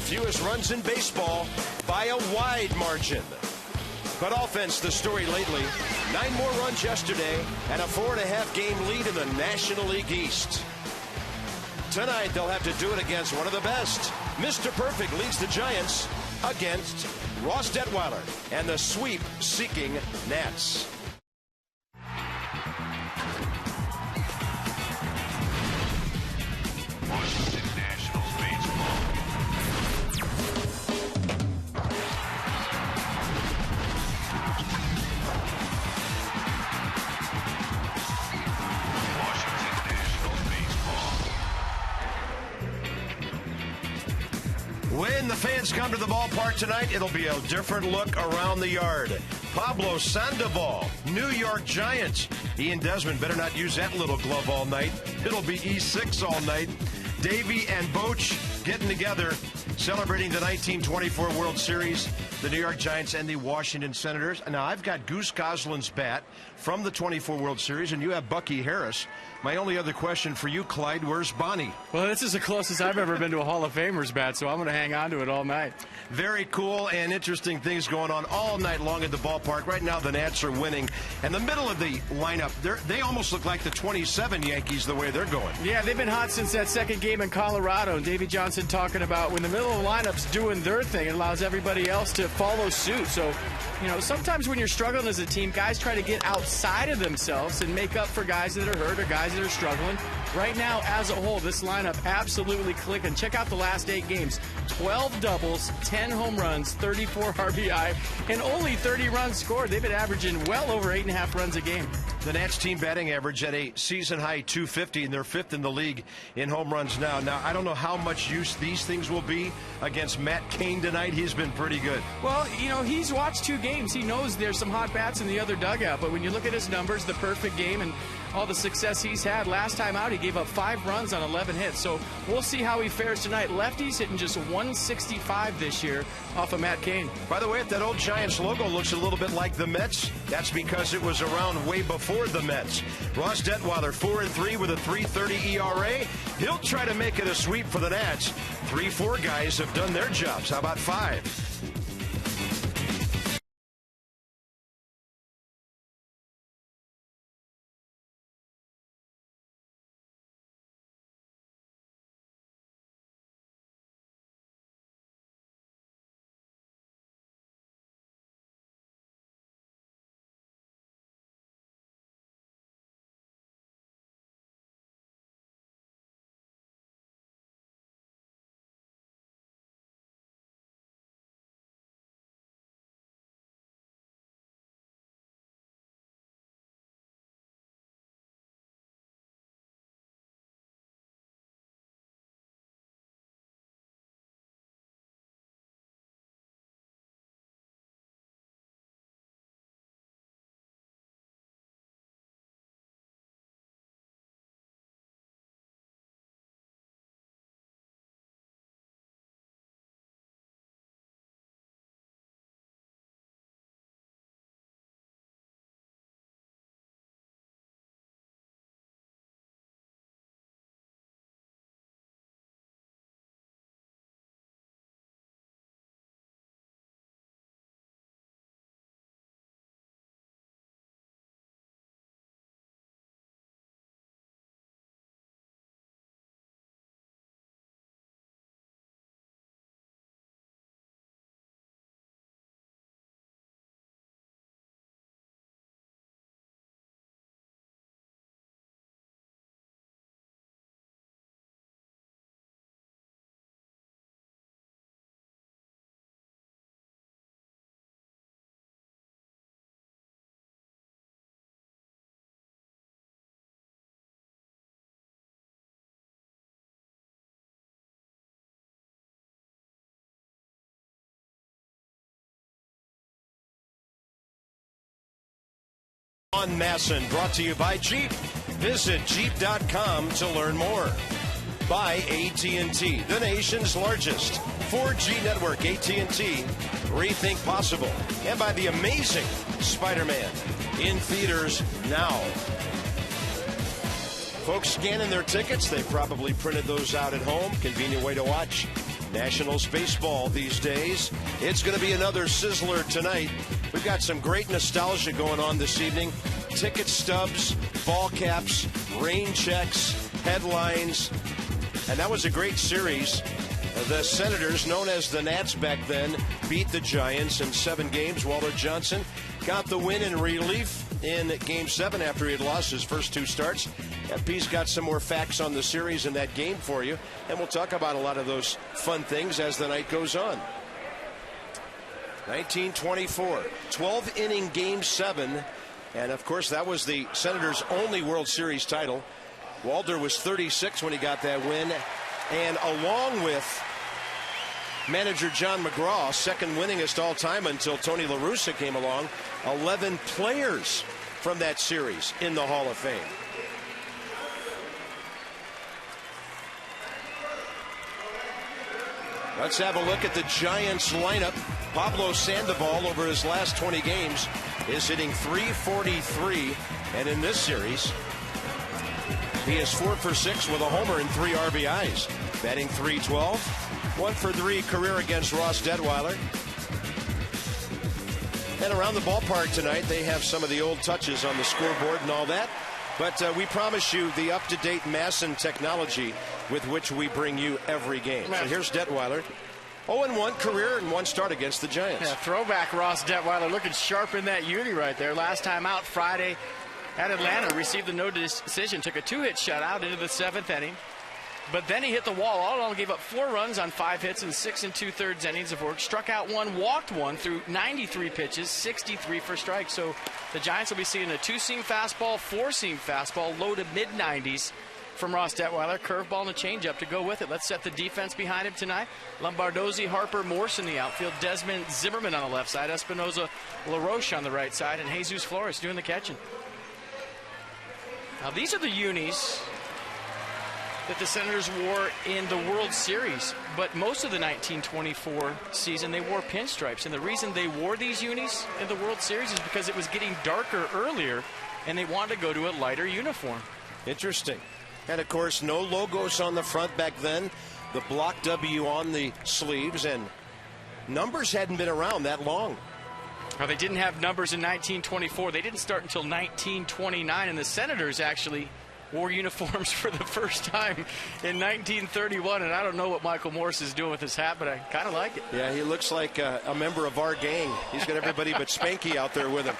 fewest runs in baseball by a wide margin. But offense, the story lately. 9 more runs yesterday and a 4.5 game lead in the National League East. Tonight, they'll have to do it against one of the best. Mr. Perfect leads the Giants against Ross Detweiler and the sweep-seeking Nats. Washington Nationals baseball. Washington Nationals baseball. When the fans come to the ballpark tonight, it'll be a different look around the yard. Pablo Sandoval, New York Giants. Ian Desmond better not use that little glove all night. It'll be E6 all night. Davey and Boch getting together, celebrating the 1924 World Series, the New York Giants and the Washington Senators. Now, I've got Goose Gosselin's bat from the 24 World Series, and you have Bucky Harris. My only other question for you, Clyde, where's Bonnie? Well, this is the closest I've ever been to a Hall of Famer's bat, so I'm going to hang on to it all night. Very cool and interesting things going on all night long at the ballpark. Right now, the Nats are winning. And the middle of the lineup, they almost look like the 27 Yankees the way they're going. Yeah, they've been hot since that second game in Colorado. And Davey Johnson talking about when the middle of the lineup's doing their thing, it allows everybody else to follow suit. So, you know, sometimes when you're struggling as a team, guys try to get outside of themselves and make up for guys that are hurt or guys that are struggling. Right now, as a whole, this lineup absolutely clicking. Check out the last 8 games. 12 doubles, 10 home runs, 34 RBI, and only 30 runs scored. They've been averaging well over 8.5 runs a game. The Nats team batting average at a season-high 250, and they're 5th in the league in home runs now. Now, I don't know how much use these things will be against Matt Cain tonight. He's been pretty good. Well, you know, he's watched 2 games. He knows there's some hot bats in the other dugout, but when you look at his numbers, the perfect game and all the success he's had, last time out he gave up 5 runs on 11 hits. So we'll see how he fares tonight. Lefty's hitting just 165 this year off of Matt Cain. By the way, if that old Giants logo looks a little bit like the Mets, that's because it was around way before the Mets. Ross Detweiler, 4-3 with a 3.30 ERA. He'll try to make it a sweep for the Nats. 3-4 guys have done their jobs. How about 5? On Masson, brought to you by Jeep. Visit Jeep.com to learn more. By AT&T, the nation's largest 4G network. AT&T, rethink possible. And by the amazing Spider-Man, in theaters now. Folks scanning their tickets, they probably printed those out at home. Convenient way to watch Nationals baseball these days. It's going to be another sizzler tonight. We've got some great nostalgia going on this evening. Ticket stubs, ball caps, rain checks, headlines. And that was a great series. The Senators, known as the Nats back then, beat the Giants in 7 games. Walter Johnson got the win in relief in Game 7 after he had lost his first 2 starts. FP's got some more facts on the series in that game for you, and we'll talk about a lot of those fun things as the night goes on. 1924, 12-inning Game 7, and of course that was the Senators' only World Series title. Walter was 36 when he got that win, and along with manager John McGraw, second winningest all time until Tony La Russa came along, 11 players from that series in the Hall of Fame. Let's have a look at the Giants lineup. Pablo Sandoval, over his last 20 games, is hitting .343, and in this series he is 4 for 6 with a homer and 3 RBIs. Batting .312, 1 for 3 career against Ross Detweiler. And around the ballpark tonight, they have some of the old touches on the scoreboard and all that. But we promise you the up-to-date Masson technology with which we bring you every game. So here's Detweiler. 0-1 career and 1 start against the Giants. Yeah, throwback Ross Detweiler, looking sharp in that uni right there. Last time out Friday at Atlanta, received the no decision, took a 2-hit shutout into the 7th inning. But then he hit the wall. All in all, gave up 4 runs on 5 hits and 6 2/3 innings of work. Struck out 1, walked 1 through 93 pitches, 63 for strikes. So the Giants will be seeing a 2-seam fastball, 4-seam fastball, low to mid-90s from Ross Detweiler. Curveball and a changeup to go with it. Let's set the defense behind him tonight. Lombardozzi, Harper, Morse in the outfield. Desmond Zimmerman on the left side. Espinoza, LaRoche on the right side. And Jesus Flores doing the catching. Now these are the unis that the Senators wore in the World Series, but most of the 1924 season they wore pinstripes, and the reason they wore these unis in the World Series is because it was getting darker earlier and they wanted to go to a lighter uniform. Interesting. And of course no logos on the front back then, the block W on the sleeves, and numbers hadn't been around that long. Well, they didn't have numbers in 1924. They didn't start until 1929, and the Senators actually wore uniforms for the first time in 1931, and I don't know what Michael Morse is doing with his hat, but I kind of like it. Yeah, he looks like a member of our gang. He's got everybody but Spanky out there with him.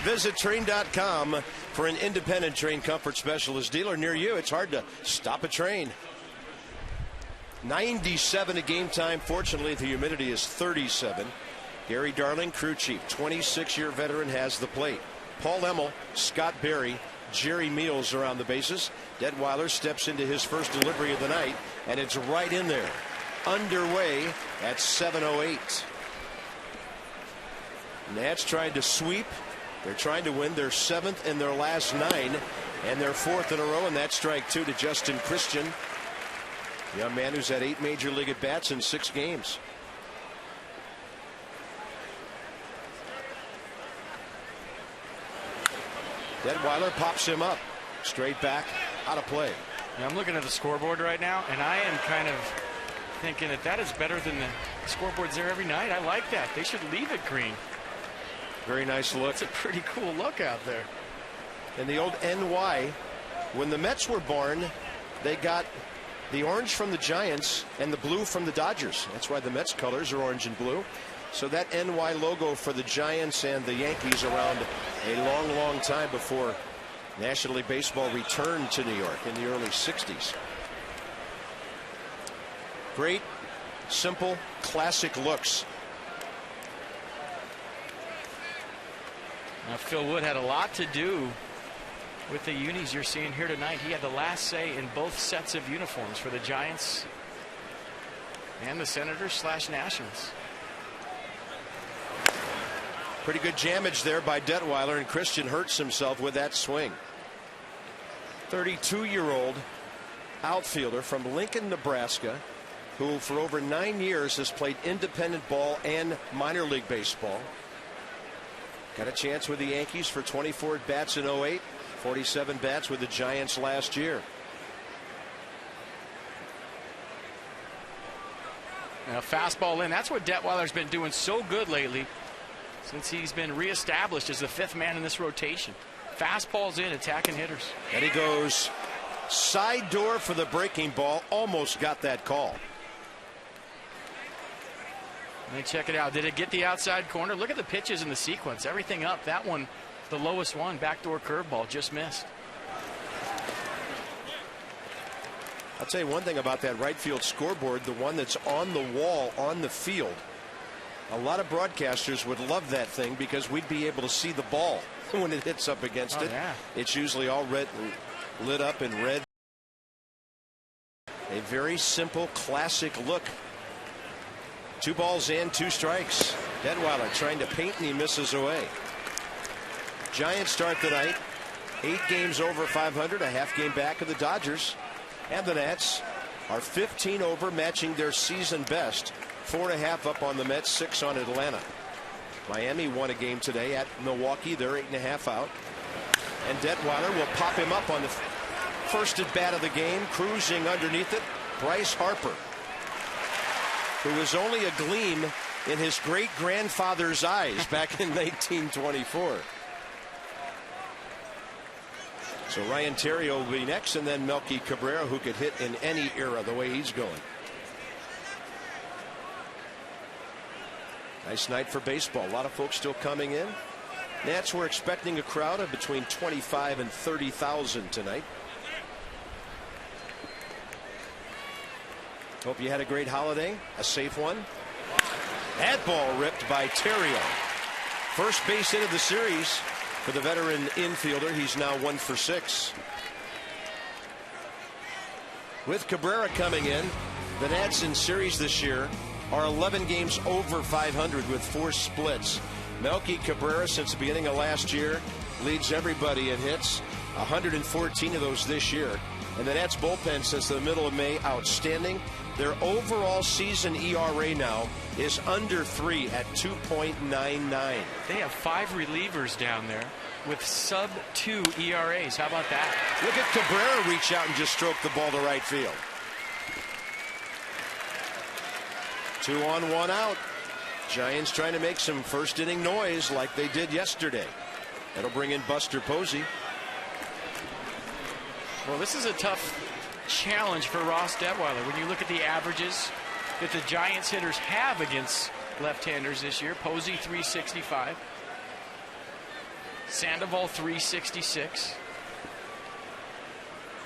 Visit train.com for an independent train comfort specialist dealer near you. It's hard to stop a train. 97 at game time. Fortunately, the humidity is 37. Gary Darling, crew chief, 26-year veteran, has the plate. Paul Emmel, Scott Berry, Jerry Meals around the bases. Detweiler steps into his first delivery of the night, and it's right in there. Underway at 7:08. Nats trying to sweep. They're trying to win their 7th in their last 9 and their 4th in a row, and that's strike 2 to Justin Christian, young man who's had 8 major league at bats in 6 games. Detweiler pops him up. Straight back, out of play. Yeah, I'm looking at the scoreboard right now, and I am kind of thinking that is better than the scoreboards there every night. I like that. They should leave it green. Very nice look. It's a pretty cool look out there. And the old NY, when the Mets were born, they got the orange from the Giants and the blue from the Dodgers. That's why the Mets colors are orange and blue. So that NY logo for the Giants and the Yankees around a long, long time before National League Baseball returned to New York in the early 60s. Great, simple, classic looks. Now, Phil Wood had a lot to do with the unis you're seeing here tonight. He had the last say in both sets of uniforms for the Giants and the Senators / Nationals. Pretty good jamage there by Detweiler, and Christian hurts himself with that swing. 32-year-old outfielder from Lincoln, Nebraska, who for over 9 years has played independent ball and minor league baseball. Got a chance with the Yankees for 24 at-bats in 08, 47 bats with the Giants last year. Now, fastball in. That's what Detweiler's been doing so good lately since he's been reestablished as the 5th man in this rotation. Fastballs in, attacking hitters. And he goes side door for the breaking ball. Almost got that call. And then check it out. Did it get the outside corner? Look at the pitches in the sequence. Everything up. That one, the lowest one, backdoor curveball, just missed. I'll tell you one thing about that right field scoreboard, the one that's on the wall on the field. A lot of broadcasters would love that thing because we'd be able to see the ball when it hits up against it. Yeah. It's usually all red, lit up in red. A very simple, classic look. 2 balls and 2 strikes. Detweiler trying to paint and he misses away. Giants start the night 8 games over 500, a half game back of the Dodgers. And the Nats are 15 over, matching their season best. 4.5 up on the Mets, 6 on Atlanta. Miami won a game today at Milwaukee. They're 8.5 out. And Detweiler will pop him up on the first at bat of the game, cruising underneath it. Bryce Harper, who was only a gleam in his great-grandfather's eyes back in 1924. So Ryan Theriot will be next, and then Melky Cabrera, who could hit in any era the way he's going. Nice night for baseball. A lot of folks still coming in. Nats were expecting a crowd of between 25 and 30,000 tonight. Hope you had a great holiday, a safe one. That ball ripped by Theriot. First base hit of the series for the veteran infielder. He's now 1 for 6. With Cabrera coming in, the Nats in series this year are 11 games over 500 with 4 splits. Melky Cabrera, since the beginning of last year, leads everybody in hits, 114 of those this year. And the Nats bullpen since the middle of May, outstanding. Their overall season ERA now is under 3 at 2.99. They have 5 relievers down there with sub-2 ERAs. How about that? Look at Cabrera reach out and just stroke the ball to right field. 2 on, 1 out. Giants trying to make some first inning noise like they did yesterday. That'll bring in Buster Posey. Well, this is a tough challenge for Ross Detweiler. When you look at the averages that the Giants hitters have against left-handers this year, Posey 365, Sandoval 366.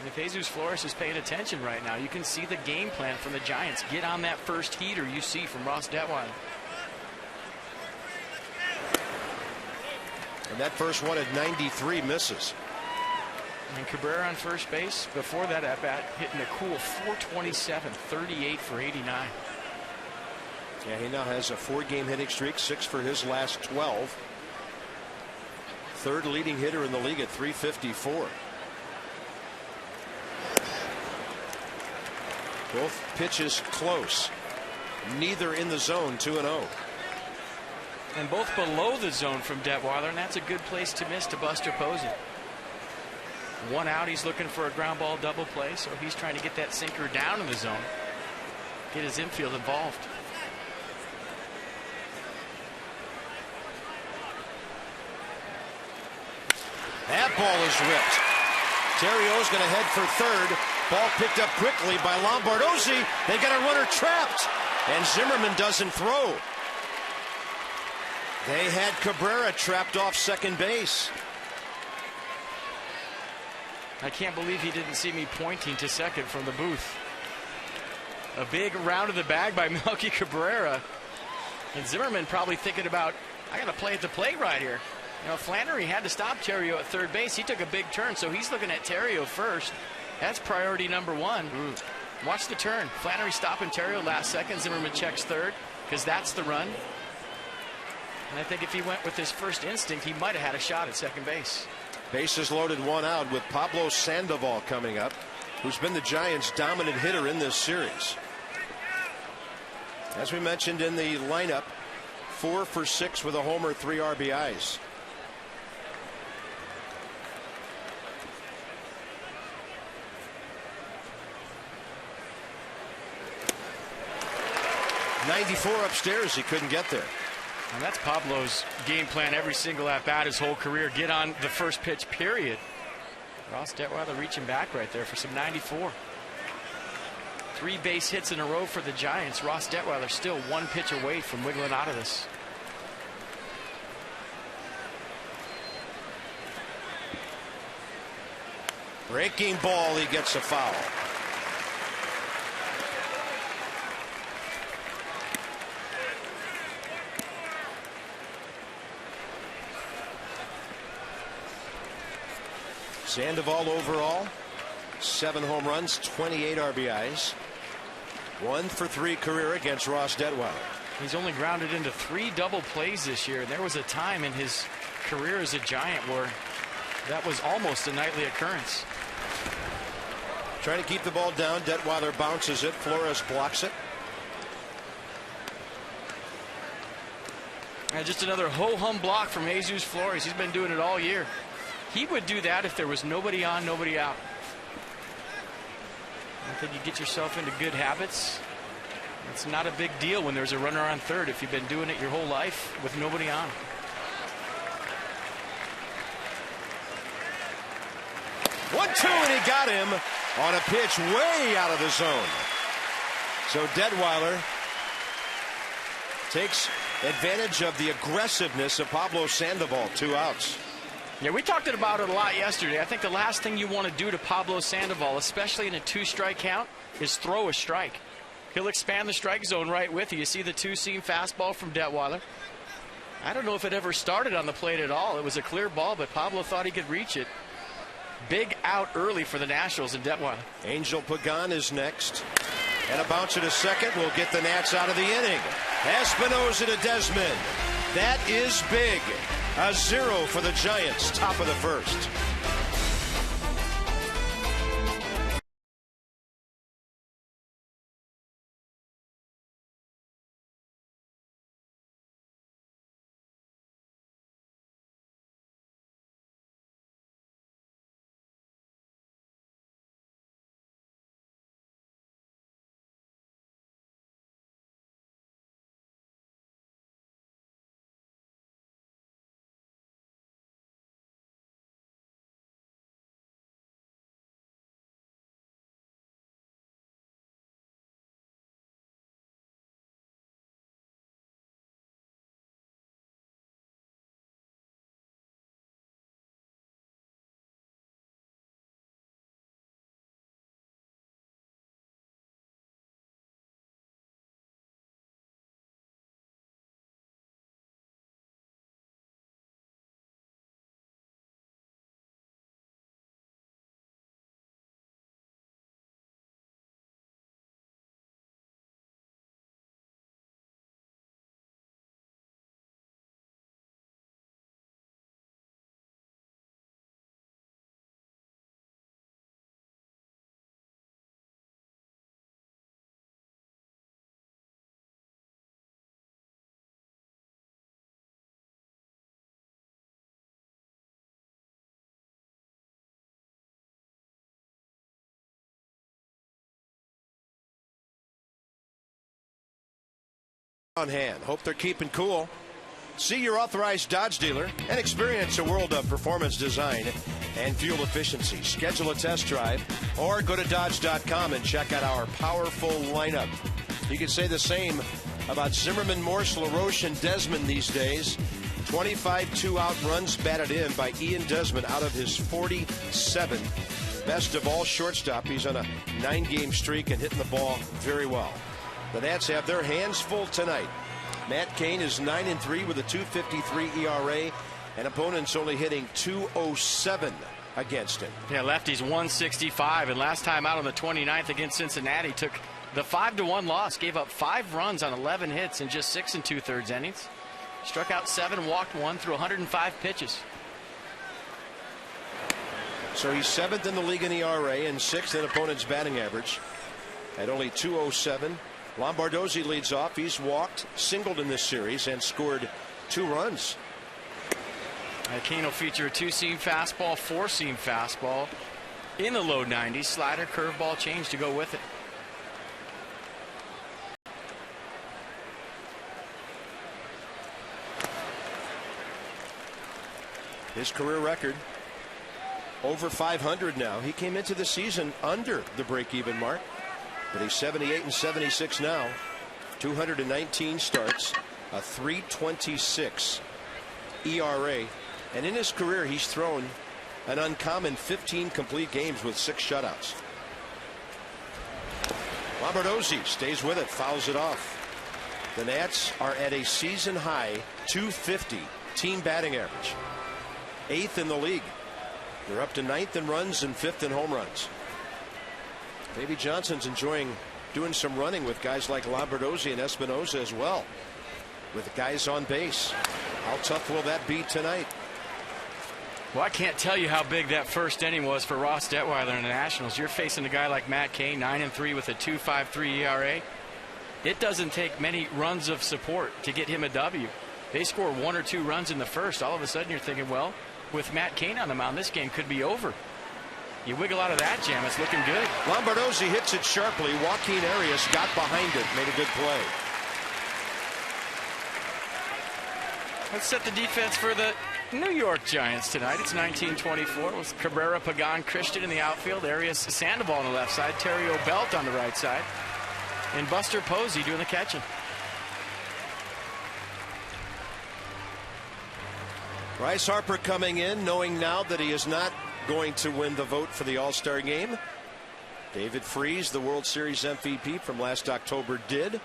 And if Jesus Flores is paying attention right now, you can see the game plan from the Giants. Get on that first heater you see from Ross Detweiler. And that first one at 93 misses. And Cabrera on first base before that at bat, hitting a cool 427, 38 for 89. Yeah, he now has a 4-game hitting streak, 6 for his last 12. Third leading hitter in the league at 354. Both pitches close. Neither in the zone, 2-0. And both below the zone from Detweiler, and that's a good place to miss to Buster Posey. 1 out, he's looking for a ground ball double play, so he's trying to get that sinker down in the zone, get his infield involved. That ball is ripped. Theriot's going to head for third. Ball picked up quickly by Lombardozzi. They got a runner trapped, and Zimmerman doesn't throw. They had Cabrera trapped off second base. I can't believe he didn't see me pointing to second from the booth. A big round of the bag by Melky Cabrera. And Zimmerman probably thinking about, I got to play at the plate right here. You know, Flannery had to stop Theriot at third base. He took a big turn, so he's looking at Theriot first. That's priority number 1. Watch the turn. Flannery stopping Theriot last second. Zimmerman checks third because that's the run. And I think if he went with his first instinct, he might have had a shot at second base. Bases loaded, 1 out with Pablo Sandoval coming up, who's been the Giants' dominant hitter in this series. As we mentioned in the lineup, 4 for 6 with a homer, 3 RBIs. 94 upstairs. He couldn't get there. And that's Pablo's game plan every single at-bat his whole career. Get on the first pitch, period. Ross Detweiler reaching back right there for some 94. 3 base hits in a row for the Giants. Ross Detweiler still 1 pitch away from wiggling out of this. Breaking ball, he gets a foul. Sandoval overall, 7 home runs, 28 RBIs, 1 for 3 career against Ross Detweiler. He's only grounded into 3 double plays this year. There was a time in his career as a Giant where that was almost a nightly occurrence. Trying to keep the ball down. Detweiler bounces it. Flores blocks it. And just another ho-hum block from Jesus Flores. He's been doing it all year. He would do that if there was nobody on, nobody out. I think you get yourself into good habits. It's not a big deal when there's a runner on third if you've been doing it your whole life with nobody on. One, two, and he got him on a pitch way out of the zone. So Detweiler takes advantage of the aggressiveness of Pablo Sandoval. 2 outs. Yeah, we talked about it a lot yesterday. I think the last thing you want to do to Pablo Sandoval, especially in a 2-strike count, is throw a strike. He'll expand the strike zone right with you. You see the 2-seam fastball from Detweiler. I don't know if it ever started on the plate at all. It was a clear ball, but Pablo thought he could reach it. Big out early for the Nationals in Detweiler. Angel Pagan is next. And a bounce to second will get the Nats out of the inning. Espinosa to Desmond. That is big. A 0 for the Giants, top of the first. On hand. Hope they're keeping cool. See your authorized Dodge dealer and experience a world of performance design and fuel efficiency. Schedule a test drive or go to Dodge.com and check out our powerful lineup. You can say the same about Zimmerman, Morse, LaRoche, and Desmond these days. 25 2-out runs batted in by Ian Desmond out of his 47. Best of all shortstop. He's on a 9-game streak and hitting the ball very well. The Nats have their hands full tonight. Matt Cain is 9-3 with a 2.53 ERA, and opponents only hitting 207 against him. Yeah, lefties 165, and last time out on the 29th against Cincinnati took the 5-1 loss, gave up 5 runs on 11 hits in just 6 2/3 innings. Struck out 7, walked 1 through 105 pitches. So he's 7th in the league in ERA and 6th in opponent's batting average at only 207. Lombardozzi leads off. He's walked, singled in this series, and scored 2 runs. Cain will feature a 2-seam fastball, 4-seam fastball in the low 90s. Slider, curveball, change to go with it. His career record over 500 now. He came into the season under the break-even mark, but he's 78 and 76 now. 219 starts, a 3.26 ERA, and in his career he's thrown an uncommon 15 complete games with 6 shutouts. Lombardozzi stays with it, fouls it off. The Nats are at a season high 250 team batting average, 8th in the league. They're up to 9th in runs and 5th in home runs. Davey Johnson's enjoying doing some running with guys like Lombardozzi and Espinosa as well, with guys on base. How tough will that be tonight? Well, I can't tell you how big that first inning was for Ross Detweiler in the Nationals. You're facing a guy like Matt Cain, 9-3 with a 2.53 ERA. It doesn't take many runs of support to get him a W. They score 1 or 2 runs in the first. All of a sudden you're thinking, well, with Matt Cain on the mound, this game could be over. You wiggle out of that jam, it's looking good. Lombardozzi hits it sharply. Joaquin Arias got behind it, made a good play. Let's set the defense for the New York Giants tonight. It's 1924 with Cabrera, Pagan, Christian in the outfield, Arias, Sandoval on the left side, Terrio Belt on the right side, and Buster Posey doing the catching. Bryce Harper coming in, knowing now that he is not going to win the vote for the All-Star game. David Freese, the World Series MVP from last October, did.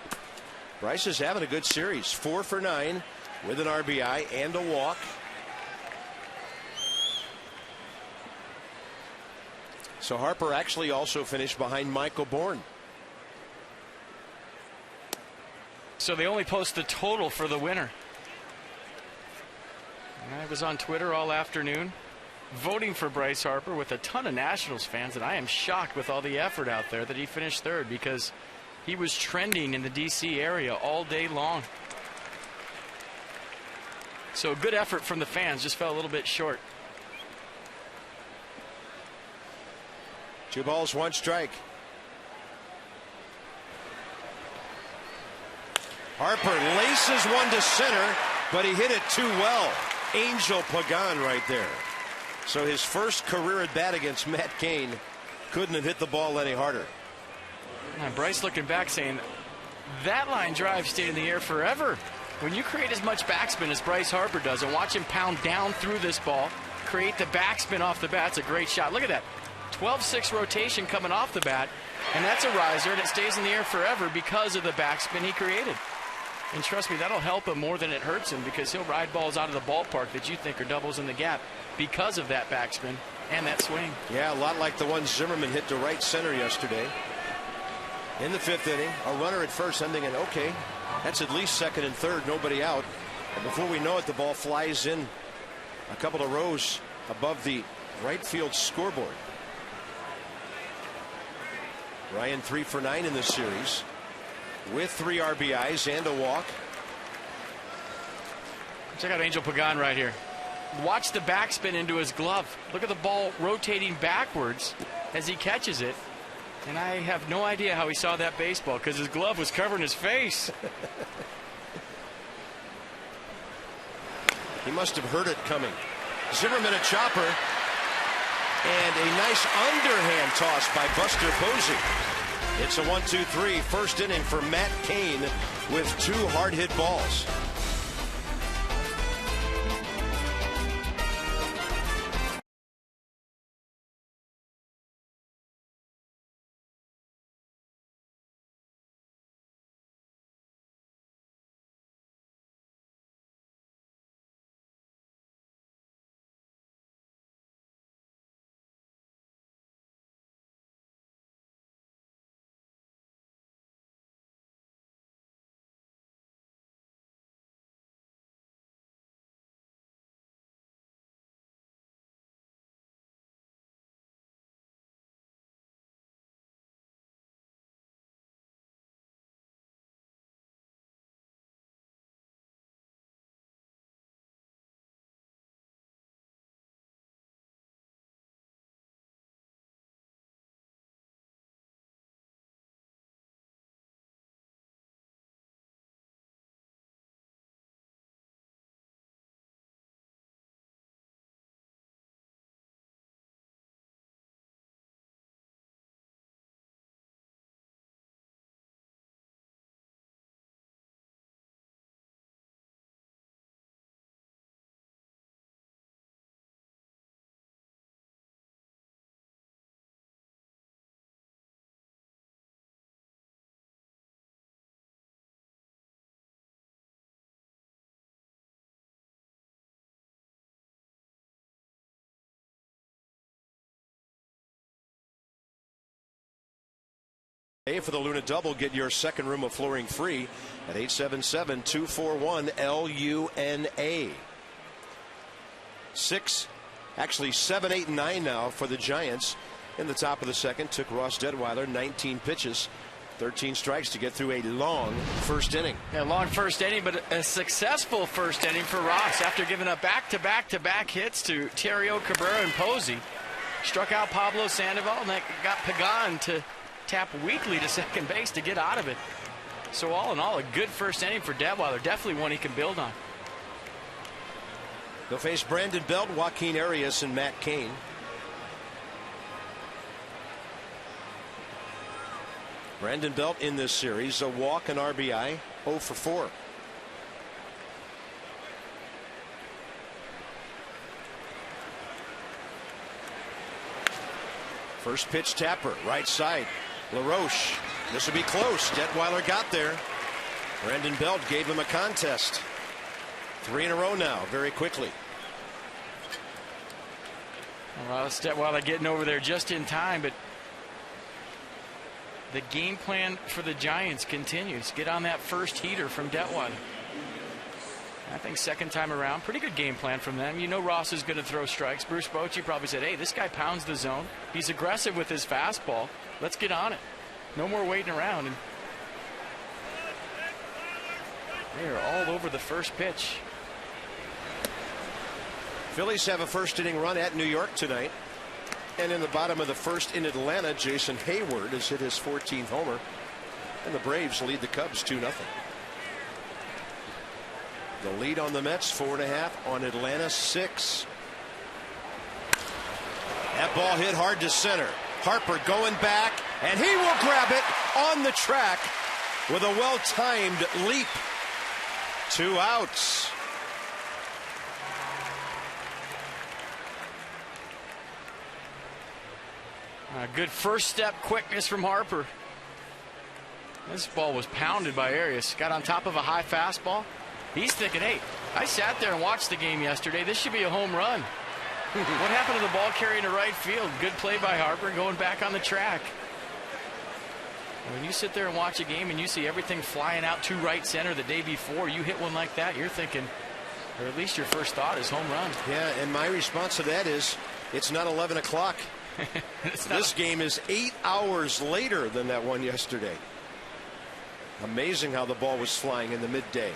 Bryce is having a good series, 4 for 9 with an RBI and a walk. So Harper actually also finished behind Michael Bourne. So they only post the total for the winner. I was on Twitter all afternoon voting for Bryce Harper with a ton of Nationals fans, and I am shocked with all the effort out there that he finished 3rd, because he was trending in the DC area all day long. So good effort from the fans, just fell a little bit short. 2 balls, 1 strike. Harper laces one to center, but he hit it too well. Angel Pagan right there. So his first career at bat against Matt Cain, couldn't have hit the ball any harder. Now Bryce looking back saying that line drive stayed in the air forever. When you create as much backspin as Bryce Harper does and watch him pound down through this ball, create the backspin off the bat, it's a great shot. Look at that. 12-6 rotation coming off the bat, and that's a riser, and it stays in the air forever because of the backspin he created. And trust me, that'll help him more than it hurts him, because he'll ride balls out of the ballpark that you think are doubles in the gap because of that backspin and that swing. Yeah, a lot like the one Zimmerman hit to right center yesterday. In the 5th inning, a runner at first. I'm thinking, okay, that's at least 2nd and 3rd, nobody out. And before we know it, the ball flies in a couple of rows above the right field scoreboard. Ryan 3 for 9 in this series with 3 RBIs and a walk. Check out Angel Pagan right here. Watch the backspin into his glove. Look at the ball rotating backwards as he catches it. And I have no idea how he saw that baseball, because his glove was covering his face. He must have heard it coming. Zimmerman a chopper. And a nice underhand toss by Buster Posey. It's a 1-2-3 first inning for Matt Cain with 2 hard hit balls. Hey, for the Luna Double, get your second room of flooring free at 877-241-LUNA. 7, 8, and 9 now for the Giants. In the top of the second, took Ross Detweiler 19 pitches, 13 strikes to get through a long first inning. Yeah, long first inning, but a successful first inning for Ross after giving up back-to-back hits to Terrio, Cabrera, and Posey. Struck out Pablo Sandoval, and that got Pagan to tap weakly to second base to get out of it. So all in all, a good first inning for Detweiler. Definitely one he can build on. They'll face Brandon Belt, Joaquin Arias, and Matt Cain. Brandon Belt in this series, a walk, an RBI, 0 for 4. First pitch tapper, right side. LaRoche. This will be close. Detweiler got there. Brandon Belt gave him a contest. 3 in a row now, very quickly. Well, Detweiler getting over there just in time, but the game plan for the Giants continues. Get on that first heater from Detweiler. I think second time around, pretty good game plan from them. You know Ross is going to throw strikes. Bruce Bochy probably said, hey, this guy pounds the zone. He's aggressive with his fastball. Let's get on it. No more waiting around. And they are all over the first pitch. Phillies have a first inning run at New York tonight. And in the bottom of the first in Atlanta, Jason Hayward has hit his 14th homer. And the Braves lead the Cubs 2-0. The lead on the Mets, 4.5, on Atlanta, 6. That ball hit hard to center. Harper going back, and he will grab it on the track with a well-timed leap. 2 outs. Good first step quickness from Harper. This ball was pounded by Arias. Got on top of a high fastball. He's thinking, hey, I sat there and watched the game yesterday. This should be a home run. What happened to the ball carrying to right field? Good play by Harper going back on the track. When you sit there and watch a game and you see everything flying out to right center the day before, you hit one like that, you're thinking, or at least your first thought is home run. Yeah, and my response to that is, it's not 11 o'clock. This game is 8 hours later than that one yesterday. Amazing how the ball was flying in the midday.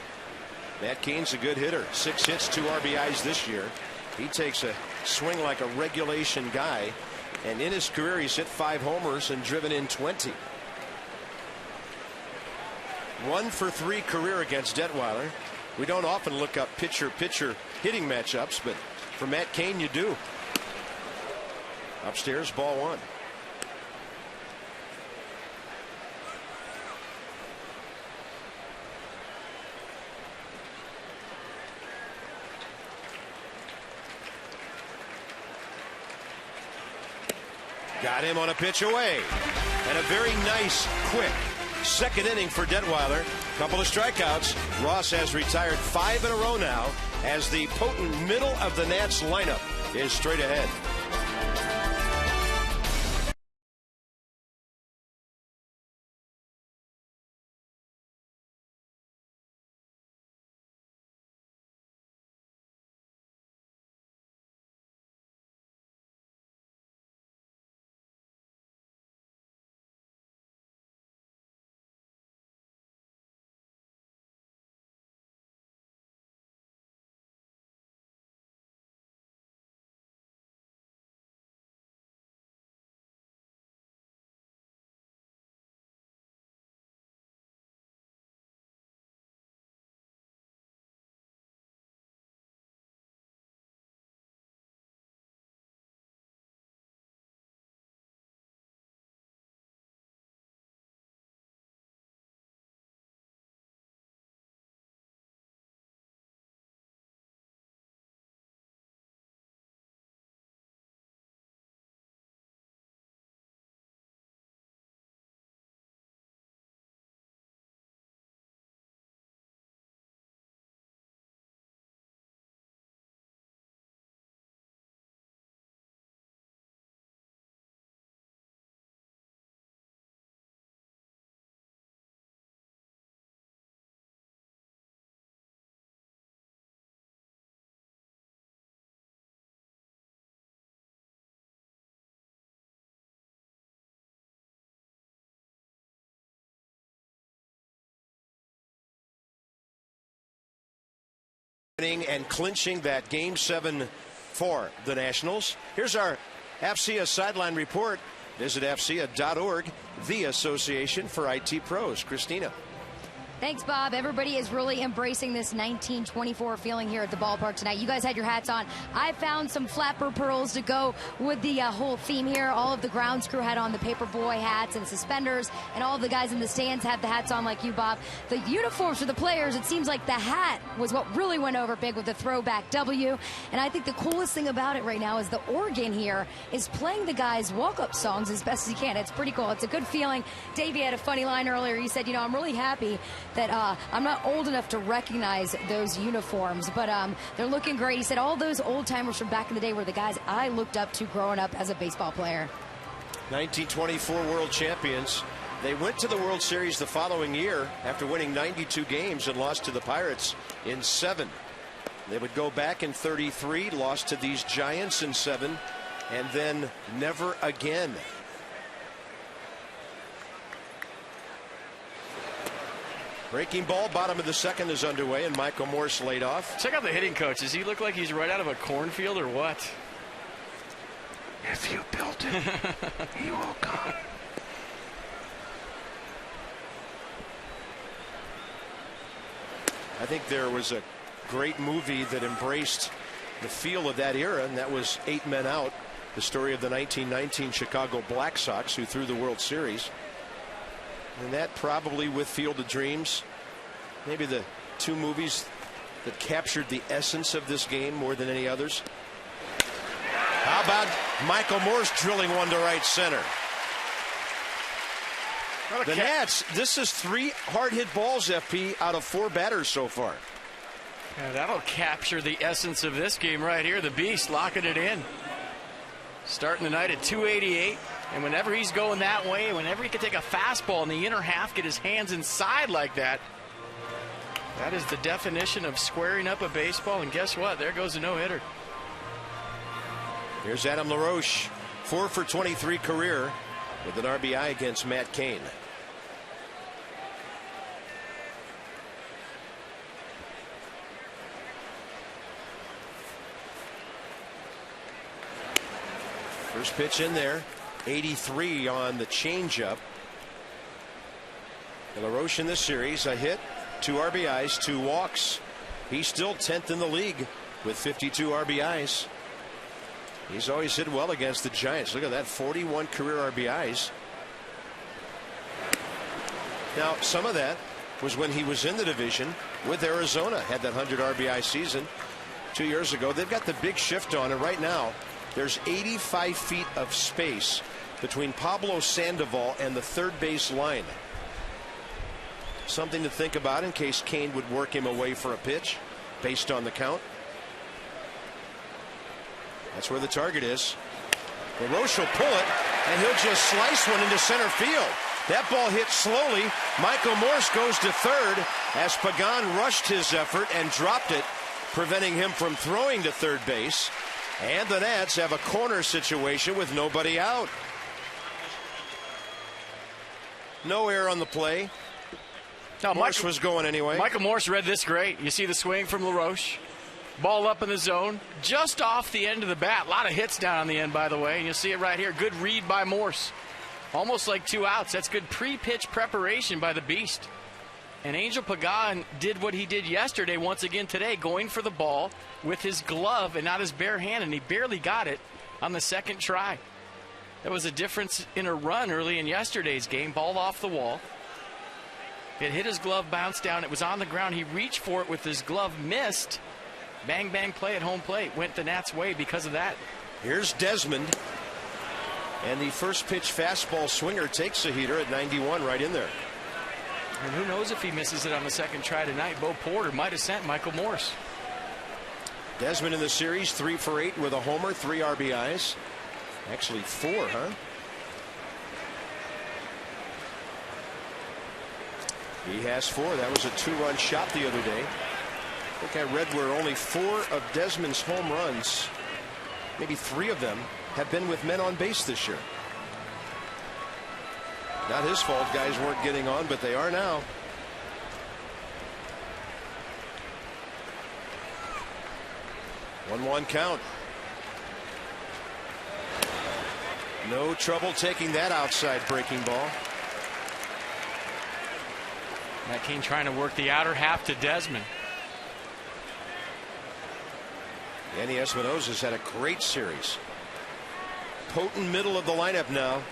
Matt Cain's a good hitter. 6 hits, 2 RBIs this year. He takes a swing like a regulation guy. And in his career, he's hit 5 homers and driven in 20. 1 for 3 career against Detweiler. We don't often look up pitcher-pitcher hitting matchups, but for Matt Cain, you do. Upstairs, ball 1. Got him on a pitch away. And a very nice, quick second inning for Detweiler. Couple of strikeouts. Ross has retired 5 in a row now as the potent middle of the Nats lineup is straight ahead. And clinching that Game 7 for the Nationals. Here's our AFCEA sideline report. Visit AFCEA.org, the Association for IT Pros. Christina. Thanks, Bob. Everybody is really embracing this 1924 feeling here at the ballpark tonight. You guys had your hats on. I found some flapper pearls to go with the whole theme here. All of the grounds crew had on the paperboy hats and suspenders, and all of the guys in the stands had the hats on like you, Bob. The uniforms for the players, it seems like the hat was what really went over big with the throwback W. And I think the coolest thing about it right now is the organ here is playing the guys' walk-up songs as best as he can. It's pretty cool. It's a good feeling. Davey had a funny line earlier. He said, I'm really happy that I'm not old enough to recognize those uniforms, but they're looking great. He said all those old-timers from back in the day were the guys I looked up to growing up as a baseball player. 1924 world champions. They went to the World Series the following year after winning 92 games and lost to the Pirates in 7. They would go back in 33, lost to these Giants in 7, and then never again. Breaking ball, bottom of the second is underway, and Michael Morse laid off. Check out the hitting coach. Does he look like he's right out of a cornfield or what? If you built it, he will come. I think there was a great movie that embraced the feel of that era, and that was 8 Men Out, the story of the 1919 Chicago Black Sox who threw the World Series. And that probably, with Field of Dreams, maybe the two movies that captured the essence of this game more than any others. How about Michael Morse drilling one to right center? The Nats, this is 3 hard hit balls, FP, out of 4 batters so far. Yeah, that'll capture the essence of this game right here. The Beast locking it in. Starting the night at 288. And whenever he's going that way, whenever he can take a fastball in the inner half, get his hands inside like that, that is the definition of squaring up a baseball. And guess what? There goes a no-hitter. Here's Adam LaRoche, 4 for 23 career with an RBI against Matt Cain. First pitch in there. 83 on the changeup. LaRoche in this series, a hit, 2 RBIs, 2 walks. He's still 10th in the league with 52 RBIs. He's always hit well against the Giants. Look at that, 41 career RBIs. Now, some of that was when he was in the division with Arizona, had that 100 RBI season 2 years ago. They've got the big shift on, and right now there's 85 feet of space between Pablo Sandoval and the third base line. Something to think about in case Cain would work him away for a pitch based on the count. That's where the target is. LaRoche will pull it, and he'll just slice one into center field. That ball hit slowly. Michael Morse goes to third as Pagan rushed his effort and dropped it, preventing him from throwing to third base. And the Nats have a corner situation with nobody out. No error on the play. Now, Morse was going anyway. Michael Morse read this great. You see the swing from LaRoche. Ball up in the zone, just off the end of the bat. A lot of hits down on the end, by the way. And you see it right here. Good read by Morse. Almost like 2 outs. That's good pre-pitch preparation by the Beast. And Angel Pagan did what he did yesterday once again today, going for the ball with his glove and not his bare hand, and he barely got it on the second try. That was a difference in a run early in yesterday's game. Ball off the wall. It hit his glove, bounced down. It was on the ground. He reached for it with his glove, missed. Bang, bang play at home plate. Went the Nats' way because of that. Here's Desmond. And the first pitch fastball swinger takes a heater at 91 right in there. And who knows if he misses it on the second try tonight. Bo Porter might have sent Michael Morse. Desmond in the series, 3 for 8 with a homer, 3 RBIs. Actually 4, huh? He has 4. That was a 2-run shot the other day. I think I read where only 4 of Desmond's home runs, maybe 3 of them, have been with men on base this year. Not his fault, guys weren't getting on, but they are now. 1-1 count. No trouble taking that outside breaking ball. Matt Cain trying to work the outer half to Desmond. Yanni Espinosa's had a great series. Potent middle of the lineup now.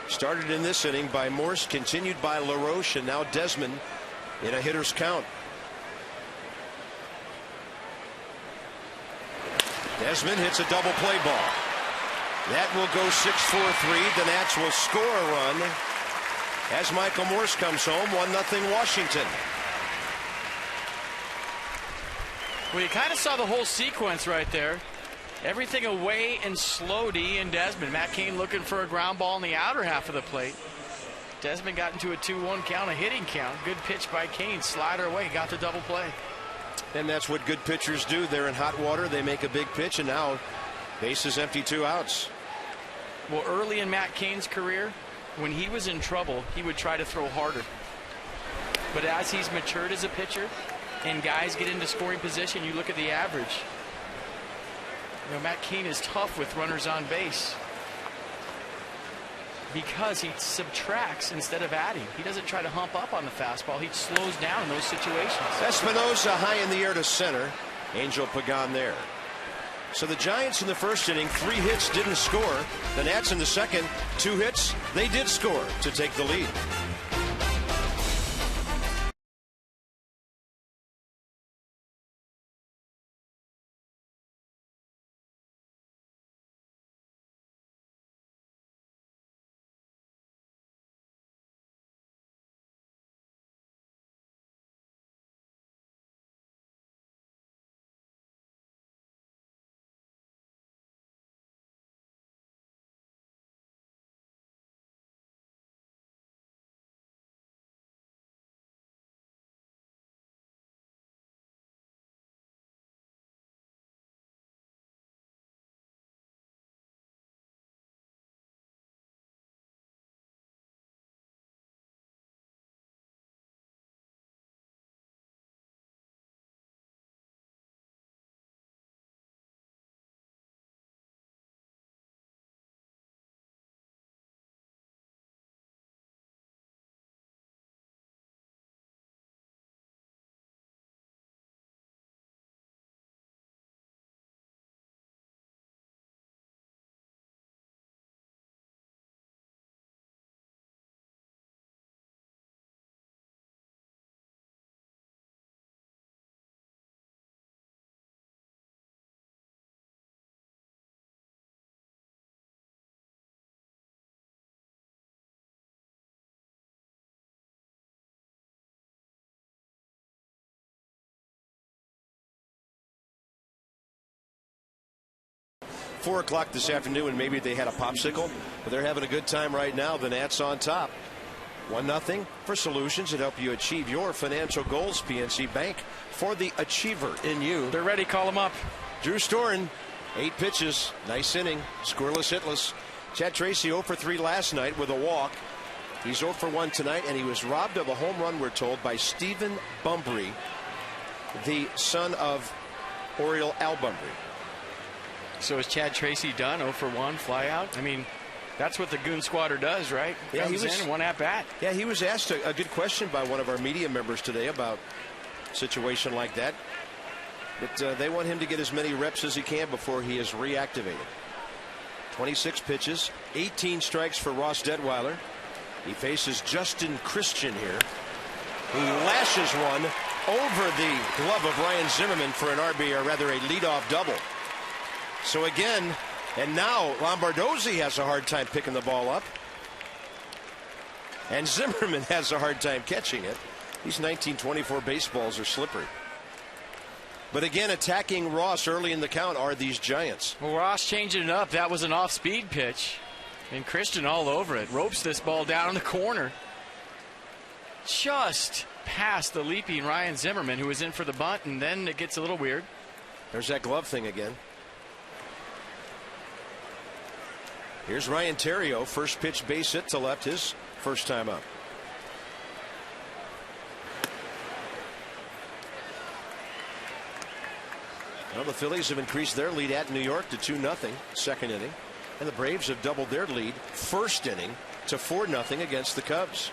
Started in this inning by Morse, continued by LaRoche, and now Desmond in a hitter's count. Desmond hits a double play ball. That will go 6-4-3. The Nats will score a run as Michael Morse comes home. 1-0 Washington. Well, you kind of saw the whole sequence right there. Everything away and slow D and Desmond. Matt Cain looking for a ground ball in the outer half of the plate. Desmond got into a 2-1 count, a hitting count. Good pitch by Cain. Slider away, got the double play. And that's what good pitchers do. They're in hot water. They make a big pitch, and now bases empty, 2 outs. Well, early in Matt Cain's career, when he was in trouble, he would try to throw harder. But as he's matured as a pitcher and guys get into scoring position, you look at the average. You know, Matt Cain is tough with runners on base because he subtracts instead of adding. He doesn't try to hump up on the fastball. He slows down in those situations. Espinosa high in the air to center. Angel Pagan there. So the Giants in the first inning, 3 hits, didn't score. The Nats in the second, 2 hits, they did score to take the lead. Four o'clock this afternoon, and maybe they had a popsicle, but they're having a good time right now. The Nats on top. 1-0 for solutions that help you achieve your financial goals. PNC Bank, for the achiever in you. They're ready. Call them up. Drew Storen, 8 pitches. Nice inning. Scoreless, hitless. Chad Tracy 0 for 3 last night with a walk. He's 0 for 1 tonight, and he was robbed of a home run, we're told, by Stephen Bumbry, the son of Oriole Al Bumbry. So is Chad Tracy done? 0 for 1, fly out? I mean, that's what the Goon Squatter does, right? Yeah, Comes in, 1 at bat. Yeah, he was asked a good question by one of our media members today about a situation like that. But they want him to get as many reps as he can before he is reactivated. 26 pitches, 18 strikes for Ross Detweiler. He faces Justin Christian here, who lashes one over the glove of Ryan Zimmerman for an RB, or rather a leadoff double. So again, and now Lombardozzi has a hard time picking the ball up. And Zimmerman has a hard time catching it. These 1924 baseballs are slippery. But again, attacking Ross early in the count are these Giants. Well, Ross changing it up. That was an off-speed pitch. And Christian all over it. Ropes this ball down in the corner. Just past the leaping Ryan Zimmerman, who was in for the bunt, and then it gets a little weird. There's that glove thing again. Here's Ryan Theriot, first pitch base hit to left, his first time up. Well, the Phillies have increased their lead at New York to 2-0 second inning, and the Braves have doubled their lead first inning to 4-0 against the Cubs.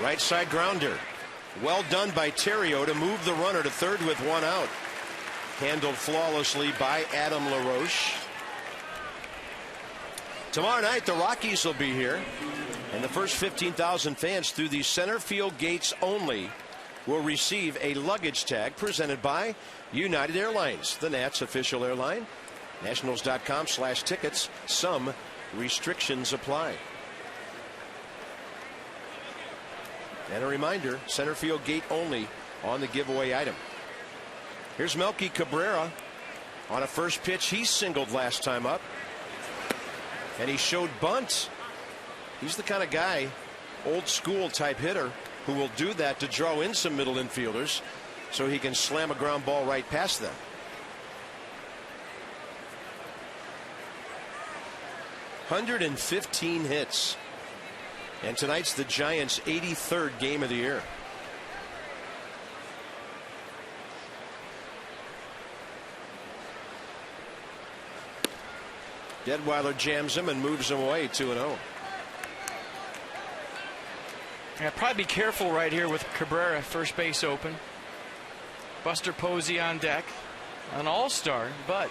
Right side grounder. Well done by Theriot to move the runner to third with one out. Handled flawlessly by Adam LaRoche. Tomorrow night the Rockies will be here, and the first 15,000 fans through the center field gates only will receive a luggage tag presented by United Airlines, the Nats official airline. Nationals.com/tickets. Some restrictions apply. And a reminder, center field gate only on the giveaway item. Here's Melky Cabrera on a first pitch. He singled last time up, and he showed bunt. He's the kind of guy, old school type hitter, who will do that to draw in some middle infielders so he can slam a ground ball right past them. "115 hits. And tonight's the Giants' 83rd game of the year. Detweiler jams him and moves him away 2-0. Yeah, probably be careful right here with Cabrera, first base open. Buster Posey on deck. An all-star, but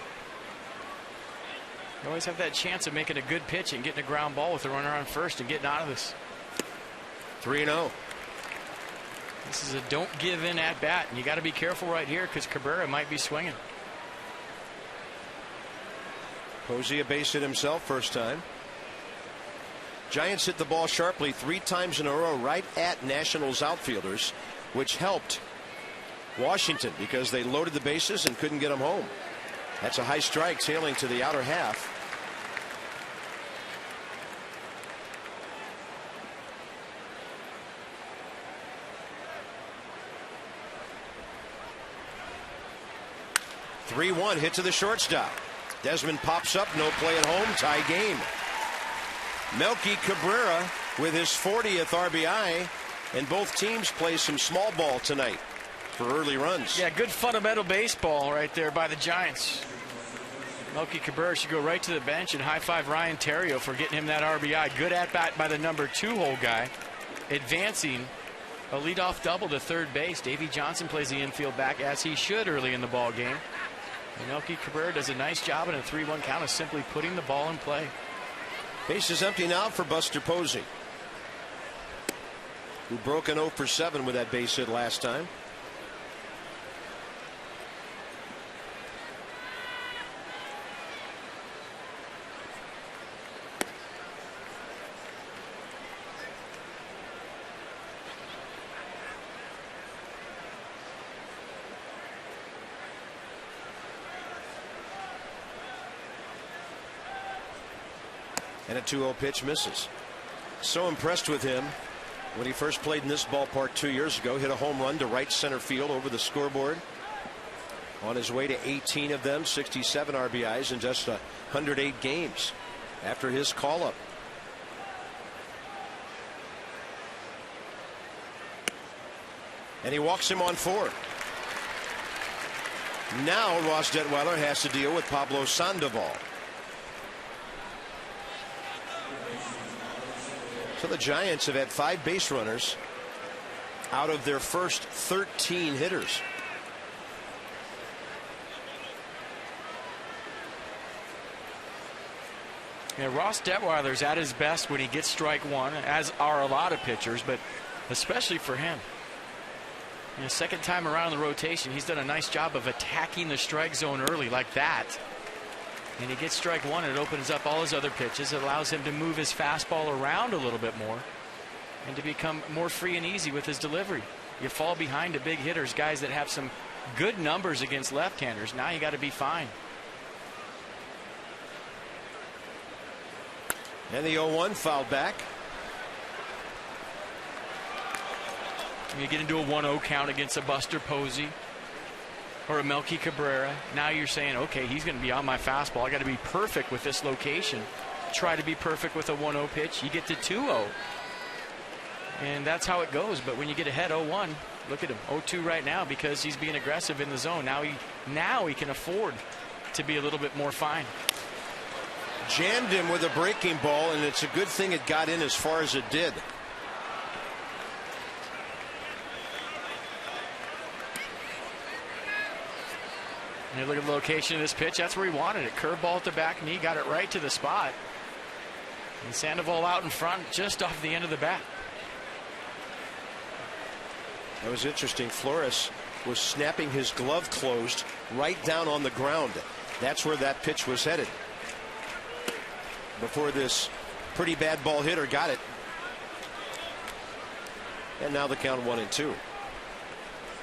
you always have that chance of making a good pitch and getting a ground ball with the runner on first and getting out of this. 3-0. This is a don't give in at bat, and you got to be careful right here because Cabrera might be swinging. Posey a base hit himself first time. Giants hit the ball sharply 3 times in a row right at Nationals outfielders, which helped Washington because they loaded the bases and couldn't get them home. That's a high strike sailing to the outer half. "3-1 hit to the shortstop. Desmond pops up, no play at home, tie game. Melky Cabrera with his 40th RBI, and both teams play some small ball tonight for early runs. Yeah, good fundamental baseball right there by the Giants. Melky Cabrera should go right to the bench and high-five Ryan Theriot for getting him that RBI. Good at-bat by the number 2 hole guy. Advancing a leadoff double to third base. Davey Johnson plays the infield back as he should early in the ball game. And Melky Cabrera does a nice job in a 3-1 count of simply putting the ball in play. Base is empty now for Buster Posey, who broke an 0 for 7 with that base hit last time. And a 2-0 pitch misses. So impressed with him when he first played in this ballpark 2 years ago. Hit a home run to right center field over the scoreboard. On his way to 18 of them, 67 RBIs in just 108 games after his call-up. And he walks him on 4. Now Ross Detweiler has to deal with Pablo Sandoval. So the Giants have had 5 base runners out of their first 13 hitters. Yeah, Ross Detweiler's at his best when he gets strike one, as are a lot of pitchers, but especially for him. You know, second time around in the rotation, he's done a nice job of attacking the strike zone early like that. And he gets strike one, and it opens up all his other pitches. It allows him to move his fastball around a little bit more and to become more free and easy with his delivery. You fall behind to big hitters, guys that have some good numbers against left-handers. Now you got to be fine. And the 0-1 fouled back. You get into a 1-0 count against a Buster Posey. or a Melky Cabrera. Now you're saying, okay, he's going to be on my fastball. I got to be perfect with this location. Try to be perfect with a 1-0 pitch. You get to 2-0. And that's how it goes. But when you get ahead 0-1, look at him, 0-2 right now because he's being aggressive in the zone. Now he can afford to be a little bit more fine. Jammed him with a breaking ball, and it's a good thing it got in as far as it did. And look at the location of this pitch. That's where he wanted it. Curveball at the back knee, got it right to the spot. And Sandoval out in front, just off the end of the bat. That was interesting. Flores was snapping his glove closed right down on the ground. That's where that pitch was headed before this pretty bad ball hitter got it. And now the count 1-2.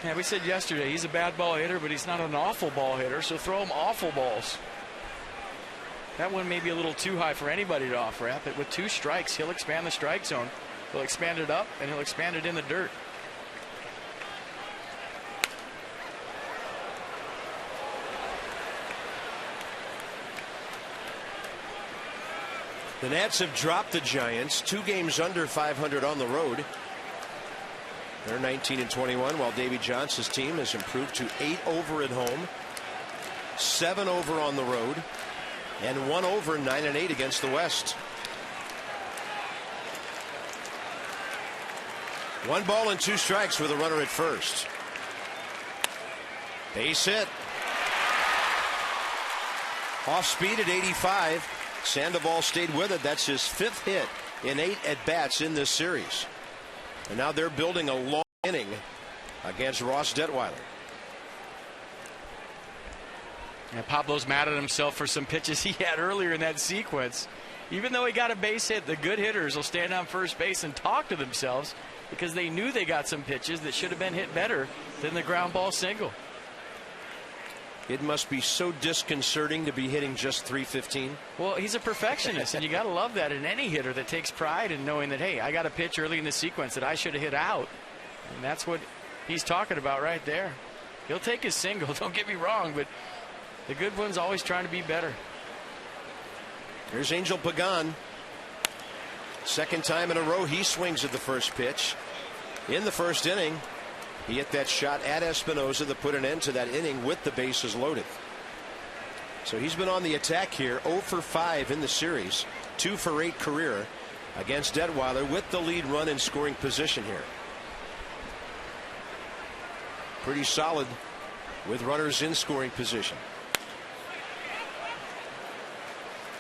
Yeah, we said yesterday he's a bad ball hitter, but he's not an awful ball hitter, so throw him awful balls. That one may be a little too high for anybody to off-ramp, but with 2 strikes, he'll expand the strike zone. He'll expand it up, and he'll expand it in the dirt. The Nats have dropped the Giants, 2 games under 500 on the road. They're 19-21, while Davy Johnson's team has improved to 8 over at home, 7 over on the road, and 1 over, 9-8 against the West. 1 ball and 2 strikes with a runner at first. Base hit. Off speed at 85. Sandoval stayed with it. That's his 5th hit in 8 at-bats in this series. And now they're building a long inning against Ross Detweiler. And Pablo's mad at himself for some pitches he had earlier in that sequence. Even though he got a base hit, the good hitters will stand on first base and talk to themselves because they knew they got some pitches that should have been hit better than the ground ball single. It must be so disconcerting to be hitting just .315. Well, he's a perfectionist, and you got to love that in any hitter that takes pride in knowing that, hey, I got a pitch early in the sequence that I should have hit out. And that's what he's talking about right there. He'll take his single, don't get me wrong, but the good one's always trying to be better. Here's Angel Pagan. 2nd time in a row he swings at the first pitch. In the first inning, he hit that shot at Espinosa that put an end to that inning with the bases loaded. So he's been on the attack here, 0 for 5 in the series, 2 for 8 career against Detweiler with the lead run in scoring position here. Pretty solid with runners in scoring position.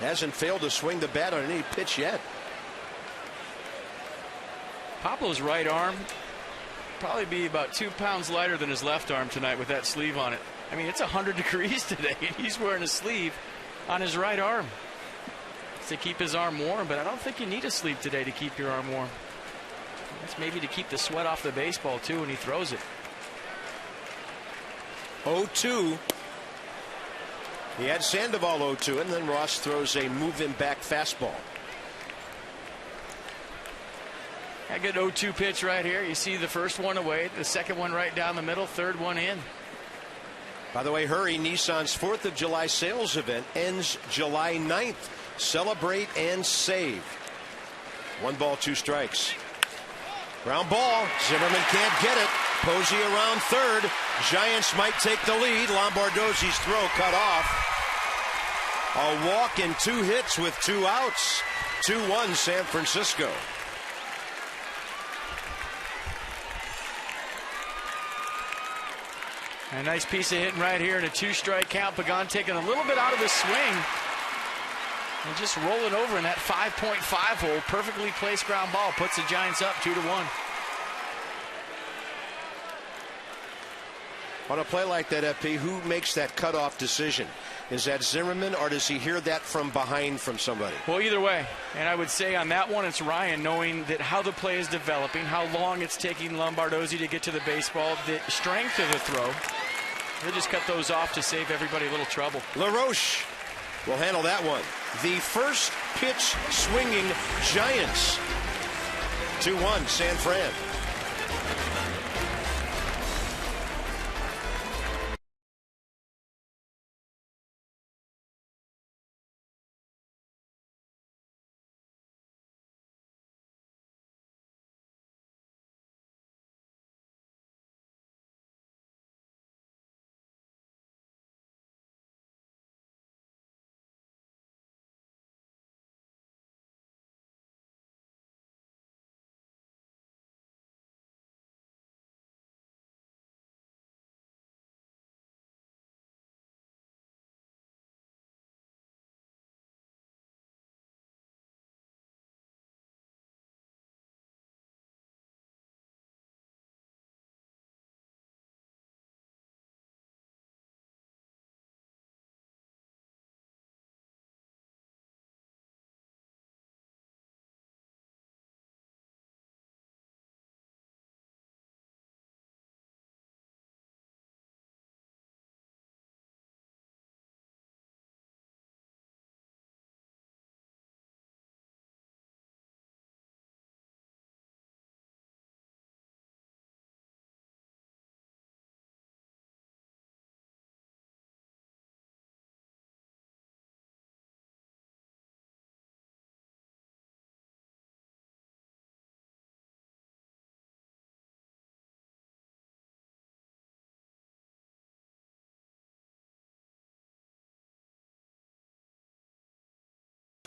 Hasn't failed to swing the bat on any pitch yet. Pablo's right arm probably be about 2 pounds lighter than his left arm tonight with that sleeve on it. I mean, it's 100 degrees today, and he's wearing a sleeve on his right arm to keep his arm warm, but I don't think you need a sleeve today to keep your arm warm. That's maybe to keep the sweat off the baseball, too, when he throws it. 0-2. He had Sandoval 0-2, and then Ross throws a move-in back fastball. A good 0-2 pitch right here. You see the first one away, the second one right down the middle, third one in. By the way, hurry, Nissan's 4th of July sales event ends July 9th. Celebrate and save. 1 ball, 2 strikes. Ground ball. Zimmerman can't get it. Posey around third. Giants might take the lead. Lombardozzi's throw cut off. A walk and 2 hits with 2 outs. 2-1 San Francisco. A nice piece of hitting right here in a 2-strike count. Pagan taking a little bit out of the swing and just rolling over in that 5.5 hole. Perfectly placed ground ball puts the Giants up 2-1. On a play like that, FP, who makes that cutoff decision? Is that Zimmerman, or does he hear that from behind from somebody? Well, either way. And I would say on that one, it's Ryan, knowing that how the play is developing, how long it's taking Lombardozzi to get to the baseball, the strength of the throw. He'll just cut those off to save everybody a little trouble. LaRoche will handle that one. The first pitch swinging Giants. 2-1 San Fran.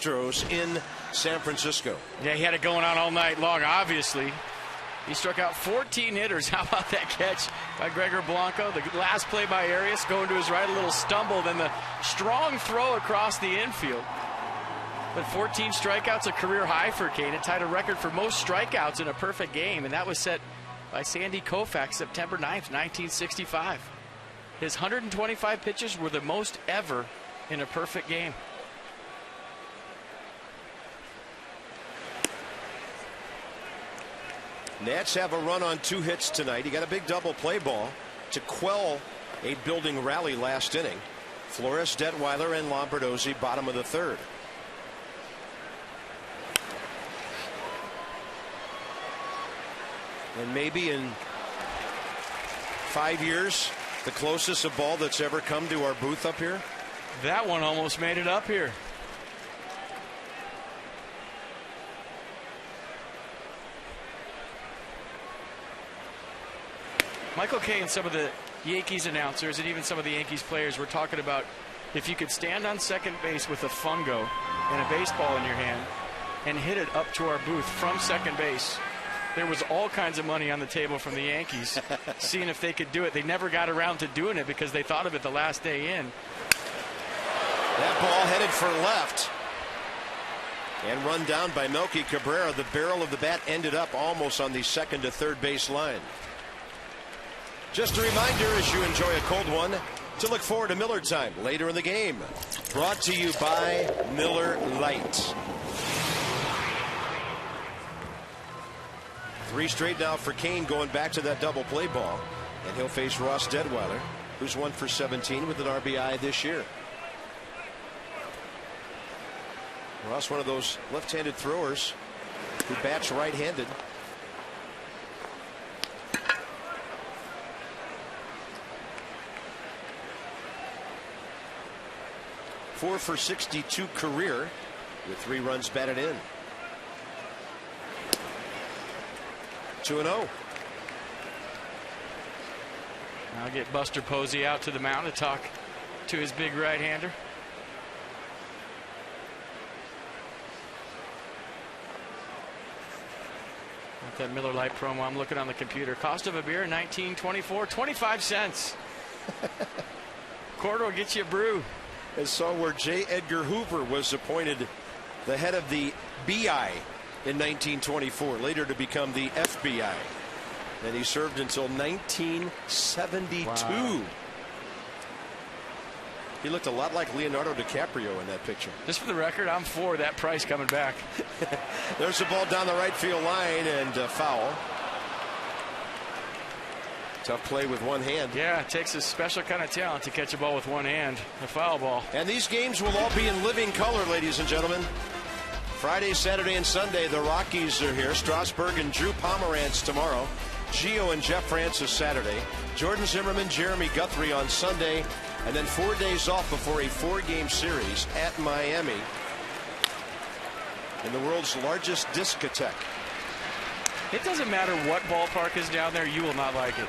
Astros in San Francisco. Yeah, he had it going on all night long, obviously. He struck out 14 hitters. How about that catch by Gregor Blanco? The last play by Arias going to his right, a little stumble, then the strong throw across the infield. But 14 strikeouts, a career high for Kane. It tied a record for most strikeouts in a perfect game, and that was set by Sandy Koufax September 9th, 1965. His 125 pitches were the most ever in a perfect game. Nats have a run on 2 hits tonight. He got a big double play ball to quell a building rally last inning. Flores, Detweiler, and Lombardozzi, bottom of the 3rd. And maybe in 5 years, the closest a ball that's ever come to our booth up here. That one almost made it up here. Michael Kay and some of the Yankees announcers and even some of the Yankees players were talking about if you could stand on second base with a fungo and a baseball in your hand and hit it up to our booth from second base. There was all kinds of money on the table from the Yankees seeing if they could do it. They never got around to doing it because they thought of it the last day in. That ball headed for left and run down by Melky Cabrera. The barrel of the bat ended up almost on the second to third base line. Just a reminder, as you enjoy a cold one, to look forward to Miller Time later in the game. Brought to you by Miller Lite. 3 straight now for Kane, going back to that double play ball. And he'll face Ross Detweiler, who's 1 for 17 with an RBI this year. Ross, one of those left-handed throwers who bats right-handed. Four for 62 career with 3 runs batted in. 2-0. I'll get Buster Posey out to the mound to talk to his big right-hander. Got that Miller Lite promo. I'm looking on the computer. Cost of a beer, $19.24, 25 cents. Quarter will get you a brew. I saw where J. Edgar Hoover was appointed the head of the BI in 1924, later to become the FBI. And he served until 1972. Wow. He looked a lot like Leonardo DiCaprio in that picture. Just for the record, I'm for that price coming back. There's the ball down the right field line and foul. Tough play with one hand. Yeah, it takes a special kind of talent to catch a ball with one hand. A foul ball. And these games will all be in living color, ladies and gentlemen. Friday, Saturday, and Sunday, the Rockies are here. Strasburg and Drew Pomeranz tomorrow. Gio and Jeff Francis Saturday. Jordan Zimmerman, Jeremy Guthrie on Sunday. And then 4 days off before a 4-game series at Miami in the world's largest discotheque. It doesn't matter what ballpark is down there, you will not like it.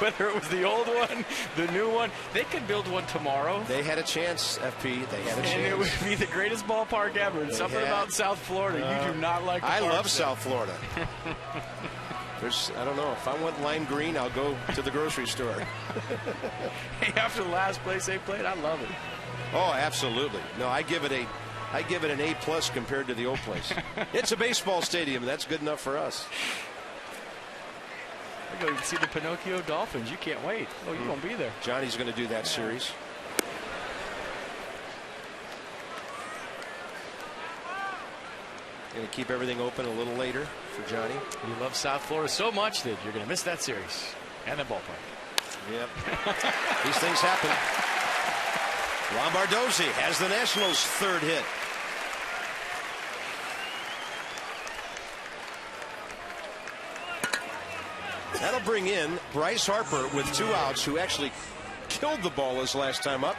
Whether it was the old one, the new one, they could build one tomorrow. They had a chance, FP. They had a chance. And it would be the greatest ballpark ever. And something about South Florida, you do not like. I love South Florida. I don't know. If I want lime green, I'll go to the grocery store. Hey, after the last place they played, I love it. Oh, absolutely. No, I give it an A+ compared to the old place. It's a baseball stadium. That's good enough for us. I go see the Pinocchio Dolphins. You can't wait. Oh, you won't be there. Johnny's going to do that series. Going to keep everything open a little later for Johnny. You love South Florida so much that you're going to miss that series and the ballpark. Yep. These things happen. Lombardozzi has the Nationals' 3rd hit. That'll bring in Bryce Harper with 2 outs, who actually killed the ball his last time up.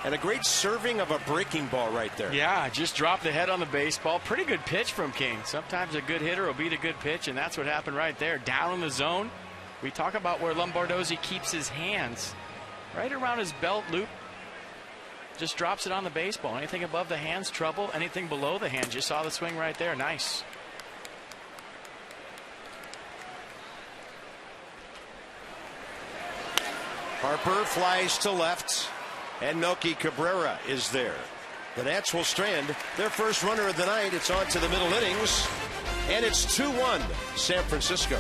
And a great serving of a breaking ball right there. Yeah, just dropped the head on the baseball. Pretty good pitch from King. Sometimes a good hitter will beat a good pitch, and that's what happened right there. Down in the zone. We talk about where Lombardozzi keeps his hands. Right around his belt loop. Just drops it on the baseball. Anything above the hands, trouble. Anything below the hands, you saw the swing right there. Nice. Harper flies to left, and Melky Cabrera is there. The Nats will strand their first runner of the night. It's on to the middle innings, and it's 2-1 San Francisco.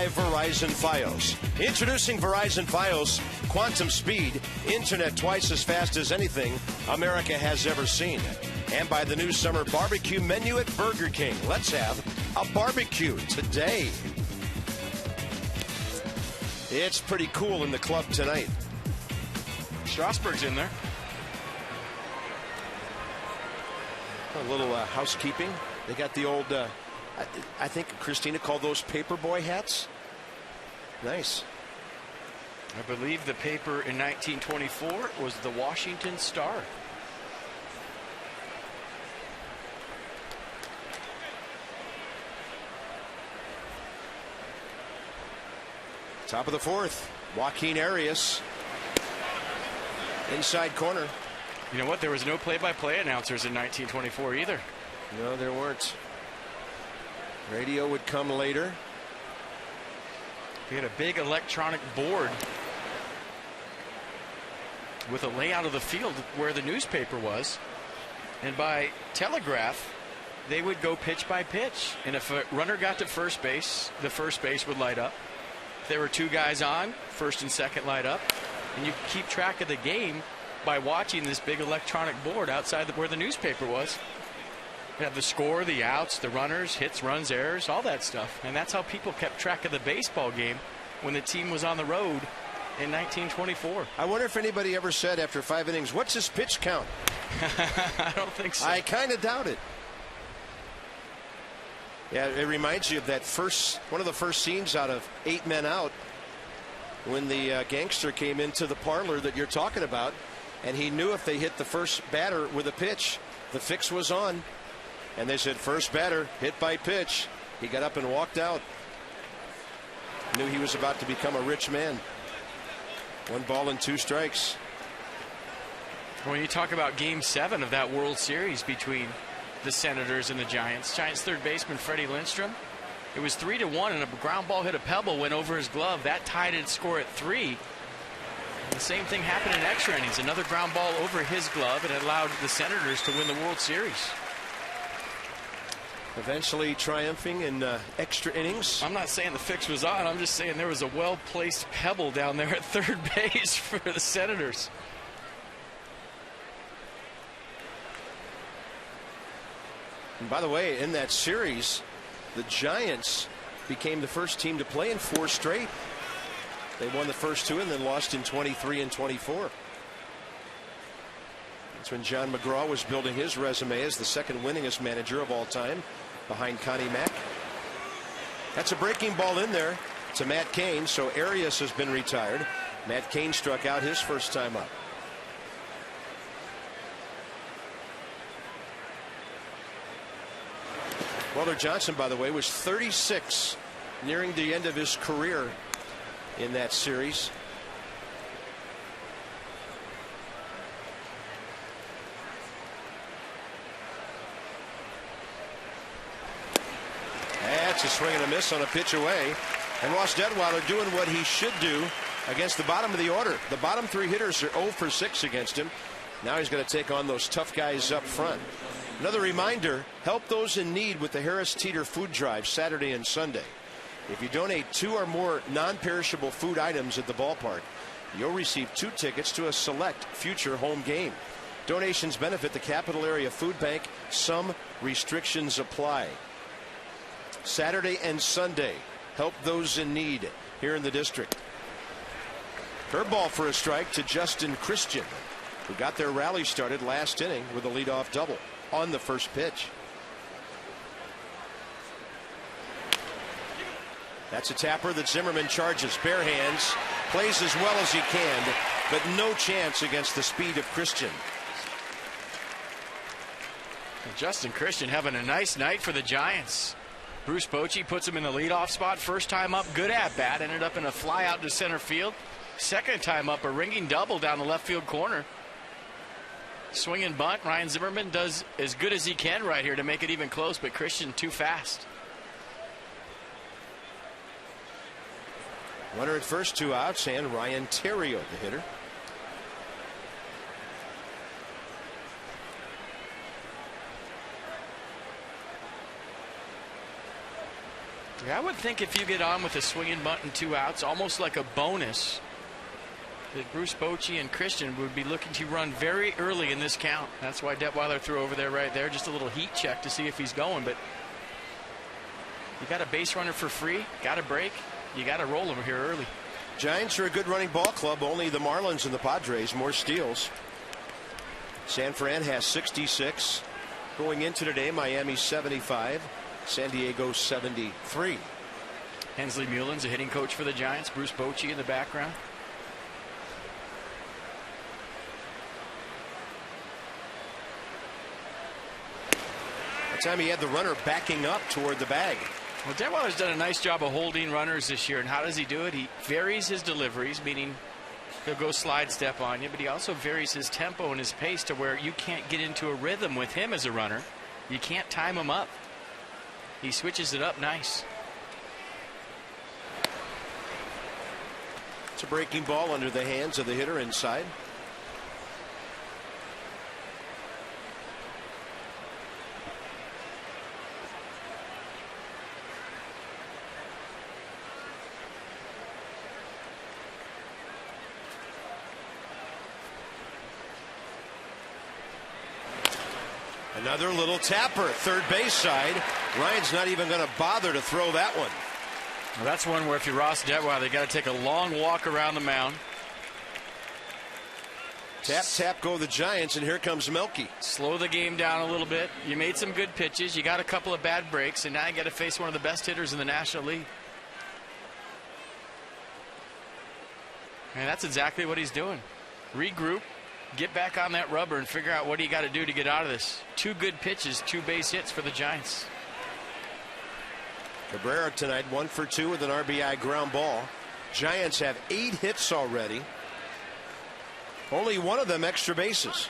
Verizon Fios. Introducing Verizon Fios Quantum Speed, internet twice as fast as anything America has ever seen. And by the new summer barbecue menu at Burger King. Let's have a barbecue today. It's pretty cool in the club tonight. Strasburg's in there. A little housekeeping. They got the old, I think Christina called those paperboy hats. Nice. I believe the paper in 1924 was the Washington Star. Top of the fourth, Joaquin Arias. Inside corner. You know what? There was no play-by-play announcers in 1924 either. No, there weren't. Radio would come later. We had a big electronic board with a layout of the field where the newspaper was. And by telegraph, they would go pitch by pitch. And if a runner got to first base, the first base would light up. If there were two guys on, first and second light up. And you keep track of the game by watching this big electronic board outside where the newspaper was. You have the score, the outs, the runners, hits, runs, errors, all that stuff. And that's how people kept track of the baseball game when the team was on the road in 1924. I wonder if anybody ever said after 5 innings, what's his pitch count? I don't think so. I kind of doubt it. Yeah, it reminds you of that one of the first scenes out of 8 Men Out, when the gangster came into the parlor that you're talking about, and he knew if they hit the first batter with a pitch, the fix was on. And they said, first batter, hit by pitch. He got up and walked out. Knew he was about to become a rich man. 1 ball and 2 strikes. When you talk about Game 7 of that World Series between the Senators and the Giants, Giants third baseman Freddie Lindstrom, it was 3-1, and a ground ball hit a pebble, went over his glove. That tied its score at 3. The same thing happened in extra innings. Another ground ball over his glove, and it allowed the Senators to win the World Series. Eventually triumphing in extra innings. I'm not saying the fix was on. I'm just saying there was a well-placed pebble down there at third base for the Senators. And by the way, in that series, the Giants became the first team to play in 4 straight. They won the first 2 and then lost in 23 and 24. That's when John McGraw was building his resume as the second winningest manager of all time, behind Connie Mack. That's a breaking ball in there to Matt Cain. So Arias has been retired. Matt Cain struck out his first time up. Walter Johnson, by the way, was 36, nearing the end of his career in that series. That's a swing and a miss on a pitch away. And Ross Detweiler doing what he should do against the bottom of the order. The bottom three hitters are 0 for 6 against him. Now he's going to take on those tough guys up front. Another reminder, help those in need with the Harris Teeter food drive Saturday and Sunday. If you donate 2 or more non-perishable food items at the ballpark, you'll receive 2 tickets to a select future home game. Donations benefit the Capital Area Food Bank. Some restrictions apply. Saturday and Sunday, help those in need here in the district. Curveball for a strike to Justin Christian, who got their rally started last inning with a leadoff double on the first pitch. That's a tapper that Zimmerman charges. Bare hands, plays as well as he can, but no chance against the speed of Christian. Justin Christian having a nice night for the Giants. Bruce Bochy puts him in the leadoff spot. First time up, good at bat. Ended up in a fly out to center field. Second time up, a ringing double down the left field corner. Swing and bunt. Ryan Zimmerman does as good as he can right here to make it even close, but Christian too fast. Runner at first, 2 outs, and Ryan Theriot, the hitter. Yeah, I would think if you get on with a swing and bunt and 2 outs, almost like a bonus, that Bruce Bochy and Christian would be looking to run very early in this count. That's why Detweiler threw over there right there, just a little heat check to see if he's going. But you got a base runner for free, got a break, you got to roll him here early. Giants are a good running ball club. Only the Marlins and the Padres more steals. San Fran has 66 going into today. Miami 75. San Diego 73. Hensley Mulin's a hitting coach for the Giants. Bruce Bochy in the background. That time he had the runner backing up toward the bag. Well, Detweiler's done a nice job of holding runners this year. And how does he do it? He varies his deliveries, meaning he'll go slide step on you, but he also varies his tempo and his pace to where you can't get into a rhythm with him as a runner. You can't time him up. He switches it up nice. It's a breaking ball under the hands of the hitter inside. Another little tapper, third base side. Ryan's not even going to bother to throw that one. Well, that's one where if you're Ross Detweiler, they got to take a long walk around the mound. Tap, tap, go the Giants, and here comes Melky. Slow the game down a little bit. You made some good pitches. You got a couple of bad breaks, and now you got to face one of the best hitters in the National League. And that's exactly what he's doing. Regroup. Get back on that rubber and figure out what you got to do to get out of this. 2 good pitches, 2 base hits for the Giants. Cabrera tonight 1 for 2 with an RBI ground ball. Giants have 8 hits already. Only one of them extra bases.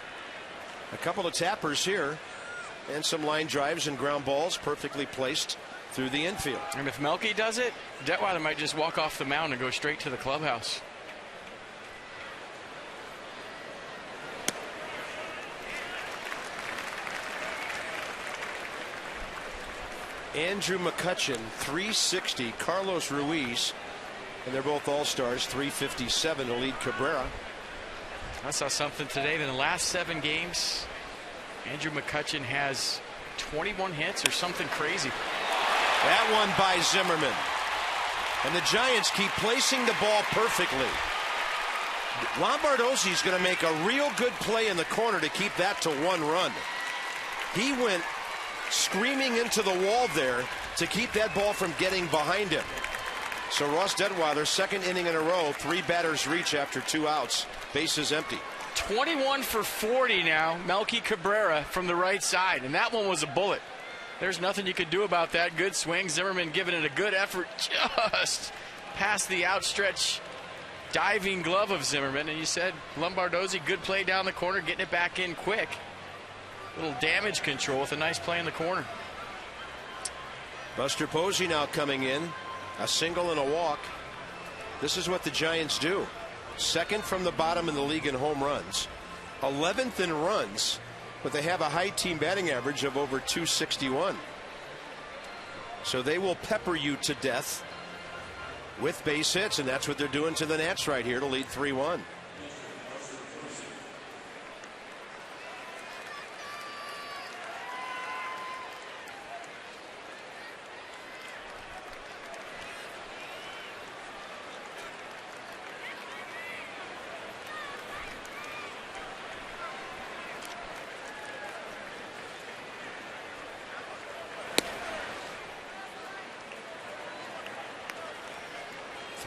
A couple of tappers here and some line drives and ground balls perfectly placed through the infield. And if Melky does it, Detweiler might just walk off the mound and go straight to the clubhouse. Andrew McCutchen 360, Carlos Ruiz, and they're both all-stars, 357 to lead Cabrera. I saw something today. In the last 7 games, Andrew McCutchen has 21 hits or something crazy. That one by Zimmerman. And the Giants keep placing the ball perfectly. Lombardozzi's going to make a real good play in the corner to keep that to 1 run. He went screaming into the wall there to keep that ball from getting behind him. So Ross Detweiler, second inning in a row, 3 batters reach after 2 outs. Bases empty. 21 for 40 now, Melky Cabrera from the right side, and that one was a bullet. There's nothing you could do about that. Good swing. Zimmerman giving it a good effort just past the outstretched diving glove of Zimmerman. And you said Lombardozzi, good play down the corner, getting it back in quick. Little damage control with a nice play in the corner. Buster Posey now coming in. A single and a walk. This is what the Giants do. Second from the bottom in the league in home runs. 11th in runs, but they have a high team batting average of over 261. So they will pepper you to death with base hits, and that's what they're doing to the Nats right here to lead 3-1.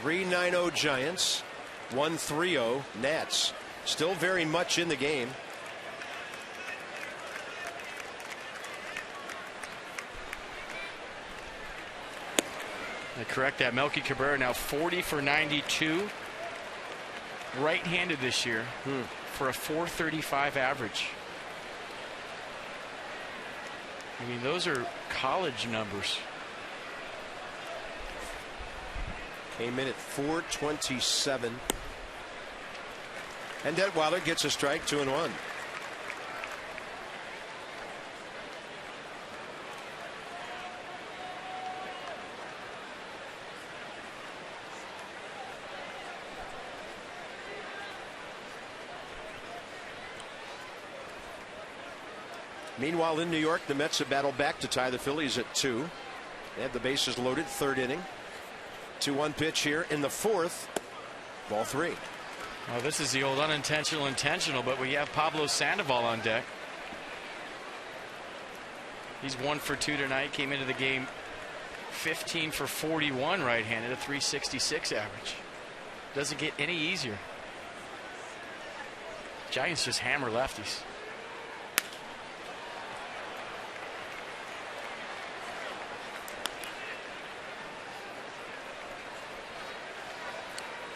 .390 Giants, 1-3-0 Nats. Still very much in the game. I correct that. Melky Cabrera now 40 for 92. Right-handed this year for a .435 average. I mean, those are college numbers. Came in at .427. And Detweiler gets a strike, 2-1. Meanwhile, in New York, the Mets have battled back to tie the Phillies at 2. They have the bases loaded, third inning. 2-1 pitch here in the fourth. Ball 3. Well, this is the old unintentional intentional, but we have Pablo Sandoval on deck. He's 1 for 2 tonight. Came into the game 15 for 41 right-handed, a .366 average. Doesn't get any easier. Giants just hammer lefties.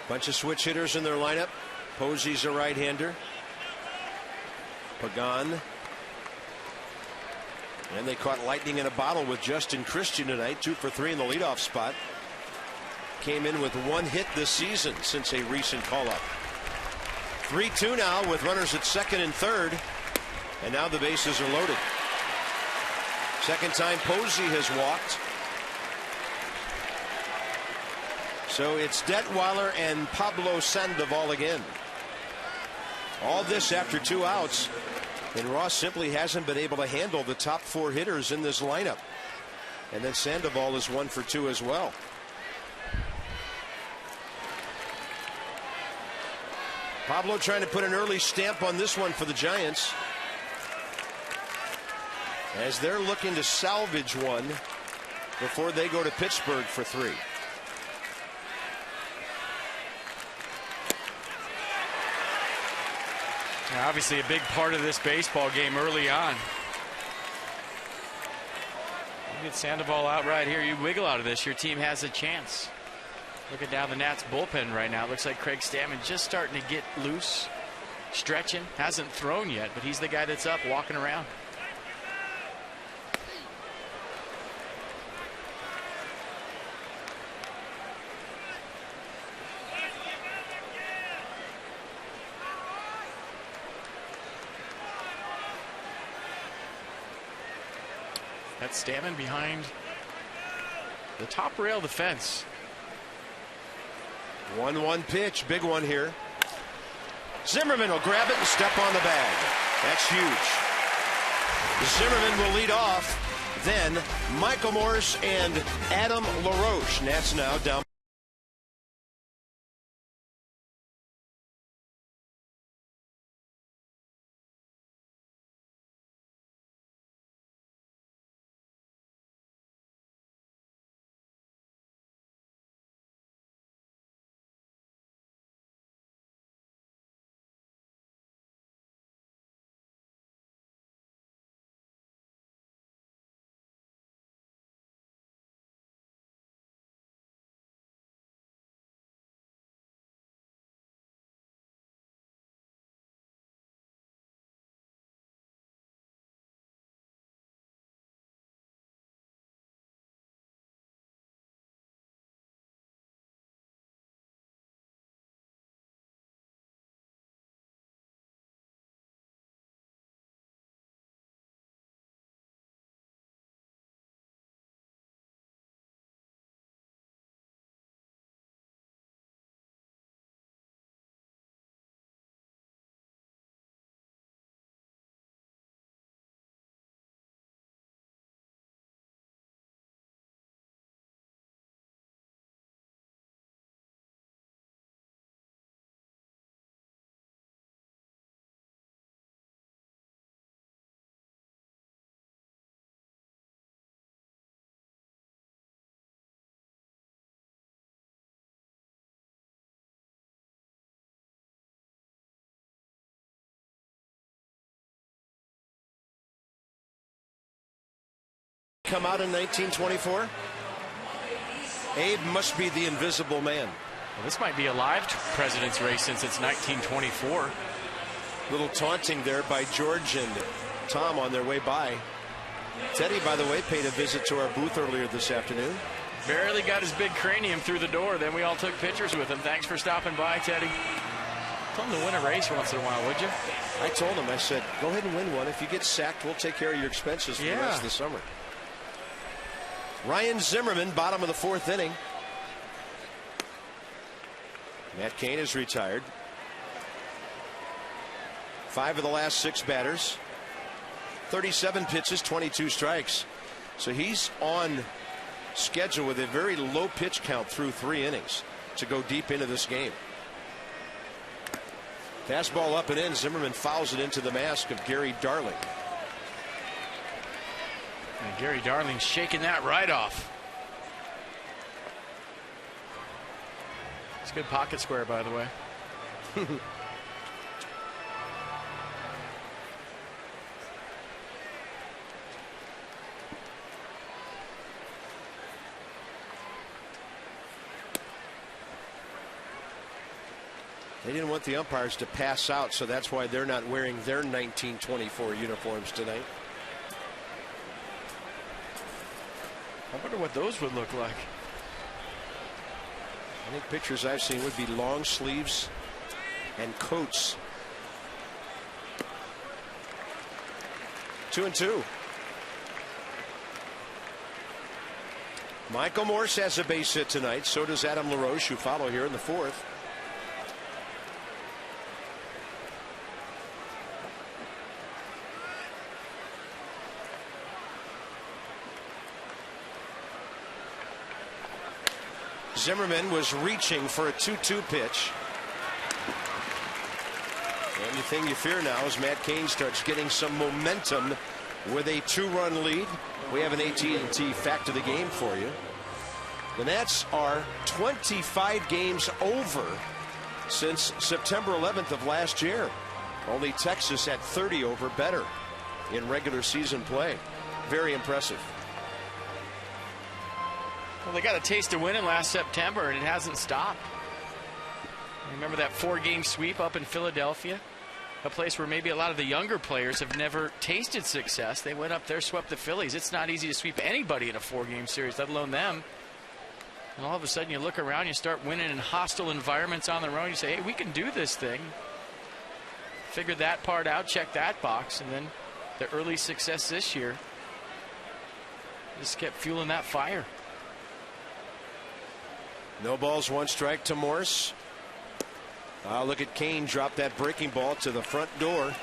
Bunch of switch hitters in their lineup. Posey's a right-hander. Pagan. And they caught lightning in a bottle with Justin Christian tonight. 2 for 3 in the leadoff spot. Came in with 1 hit this season since a recent call-up. 3-2 now with runners at second and third. And now the bases are loaded. Second time Posey has walked. So it's Detweiler and Pablo Sandoval again. All this after 2 outs. And Ross simply hasn't been able to handle the top 4 hitters in this lineup. And then Sandoval is 1 for 2 as well. Pablo trying to put an early stamp on this one for the Giants, as they're looking to salvage one before they go to Pittsburgh for 3. Now, obviously a big part of this baseball game early on. You get Sandoval out right here, you wiggle out of this, your team has a chance. Looking down the Nats bullpen right now, looks like Craig Stammen just starting to get loose, stretching, hasn't thrown yet, but he's the guy that's up walking around. That's Stammen behind the top rail of the fence. 1-1 pitch, big one here. Zimmerman will grab it and step on the bag. That's huge. Zimmerman will lead off. Then Michael Morse and Adam LaRoche. Nats now down. come out in 1924? Abe must be the invisible man. Well, this might be a live president's race since it's 1924. Little taunting there by George and Tom on their way by. Teddy, by the way, paid a visit to our booth earlier this afternoon. Barely got his big cranium through the door. Then we all took pictures with him. Thanks for stopping by, Teddy. Tell him to win a race once in a while, would you? I told him, I said, go ahead and win one. If you get sacked, we'll take care of your expenses for the rest of the summer. Ryan Zimmerman, bottom of the 4th inning. Matt Cain is retired. 5 of the last 6 batters. 37 pitches, 22 strikes. So he's on schedule with a very low pitch count through 3 innings to go deep into this game. Fastball up and in. Zimmerman fouls it into the mask of Gary Darling. And Gary Darling shaking that right off. It's a good pocket square, by the way. They didn't want the umpires to pass out, so that's why they're not wearing their 1924 uniforms tonight. I wonder what those would look like. I think pictures I've seen would be long sleeves and coats. 2-2. Michael Morse has a base hit tonight. So does Adam LaRoche, who follow here in the 4th. Zimmerman was reaching for a 2-2 pitch. The only thing you fear now is Matt Cain starts getting some momentum with a 2-run lead. We have an AT&T fact of the game for you. The Nats are 25 games over since September 11th of last year. Only Texas at 30 over better in regular season play. Very impressive. Well, they got a taste of winning last September, and it hasn't stopped. Remember that 4-game sweep up in Philadelphia? A place where maybe a lot of the younger players have never tasted success. They went up there, swept the Phillies. It's not easy to sweep anybody in a 4-game series, let alone them. And all of a sudden, you look around, you start winning in hostile environments on the road. You say, hey, we can do this thing. Figure that part out, check that box, and then the early success this year just kept fueling that fire. No balls, 1 strike to Morse. Look at Cain drop that breaking ball to the front door.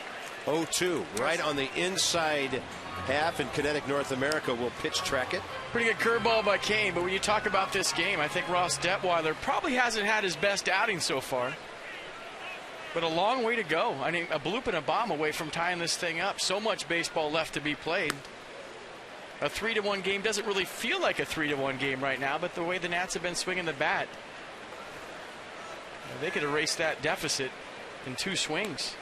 0-2 right on the inside half, and Kinetic North America will pitch track it. Pretty good curveball by Cain, but when you talk about this game, I think Ross Detweiler probably hasn't had his best outing so far. But a long way to go. I mean, a bloop and a bomb away from tying this thing up. So much baseball left to be played. A 3-1 game doesn't really feel like a 3-1 game right now, but the way the Nats have been swinging the bat, they could erase that deficit in 2 swings.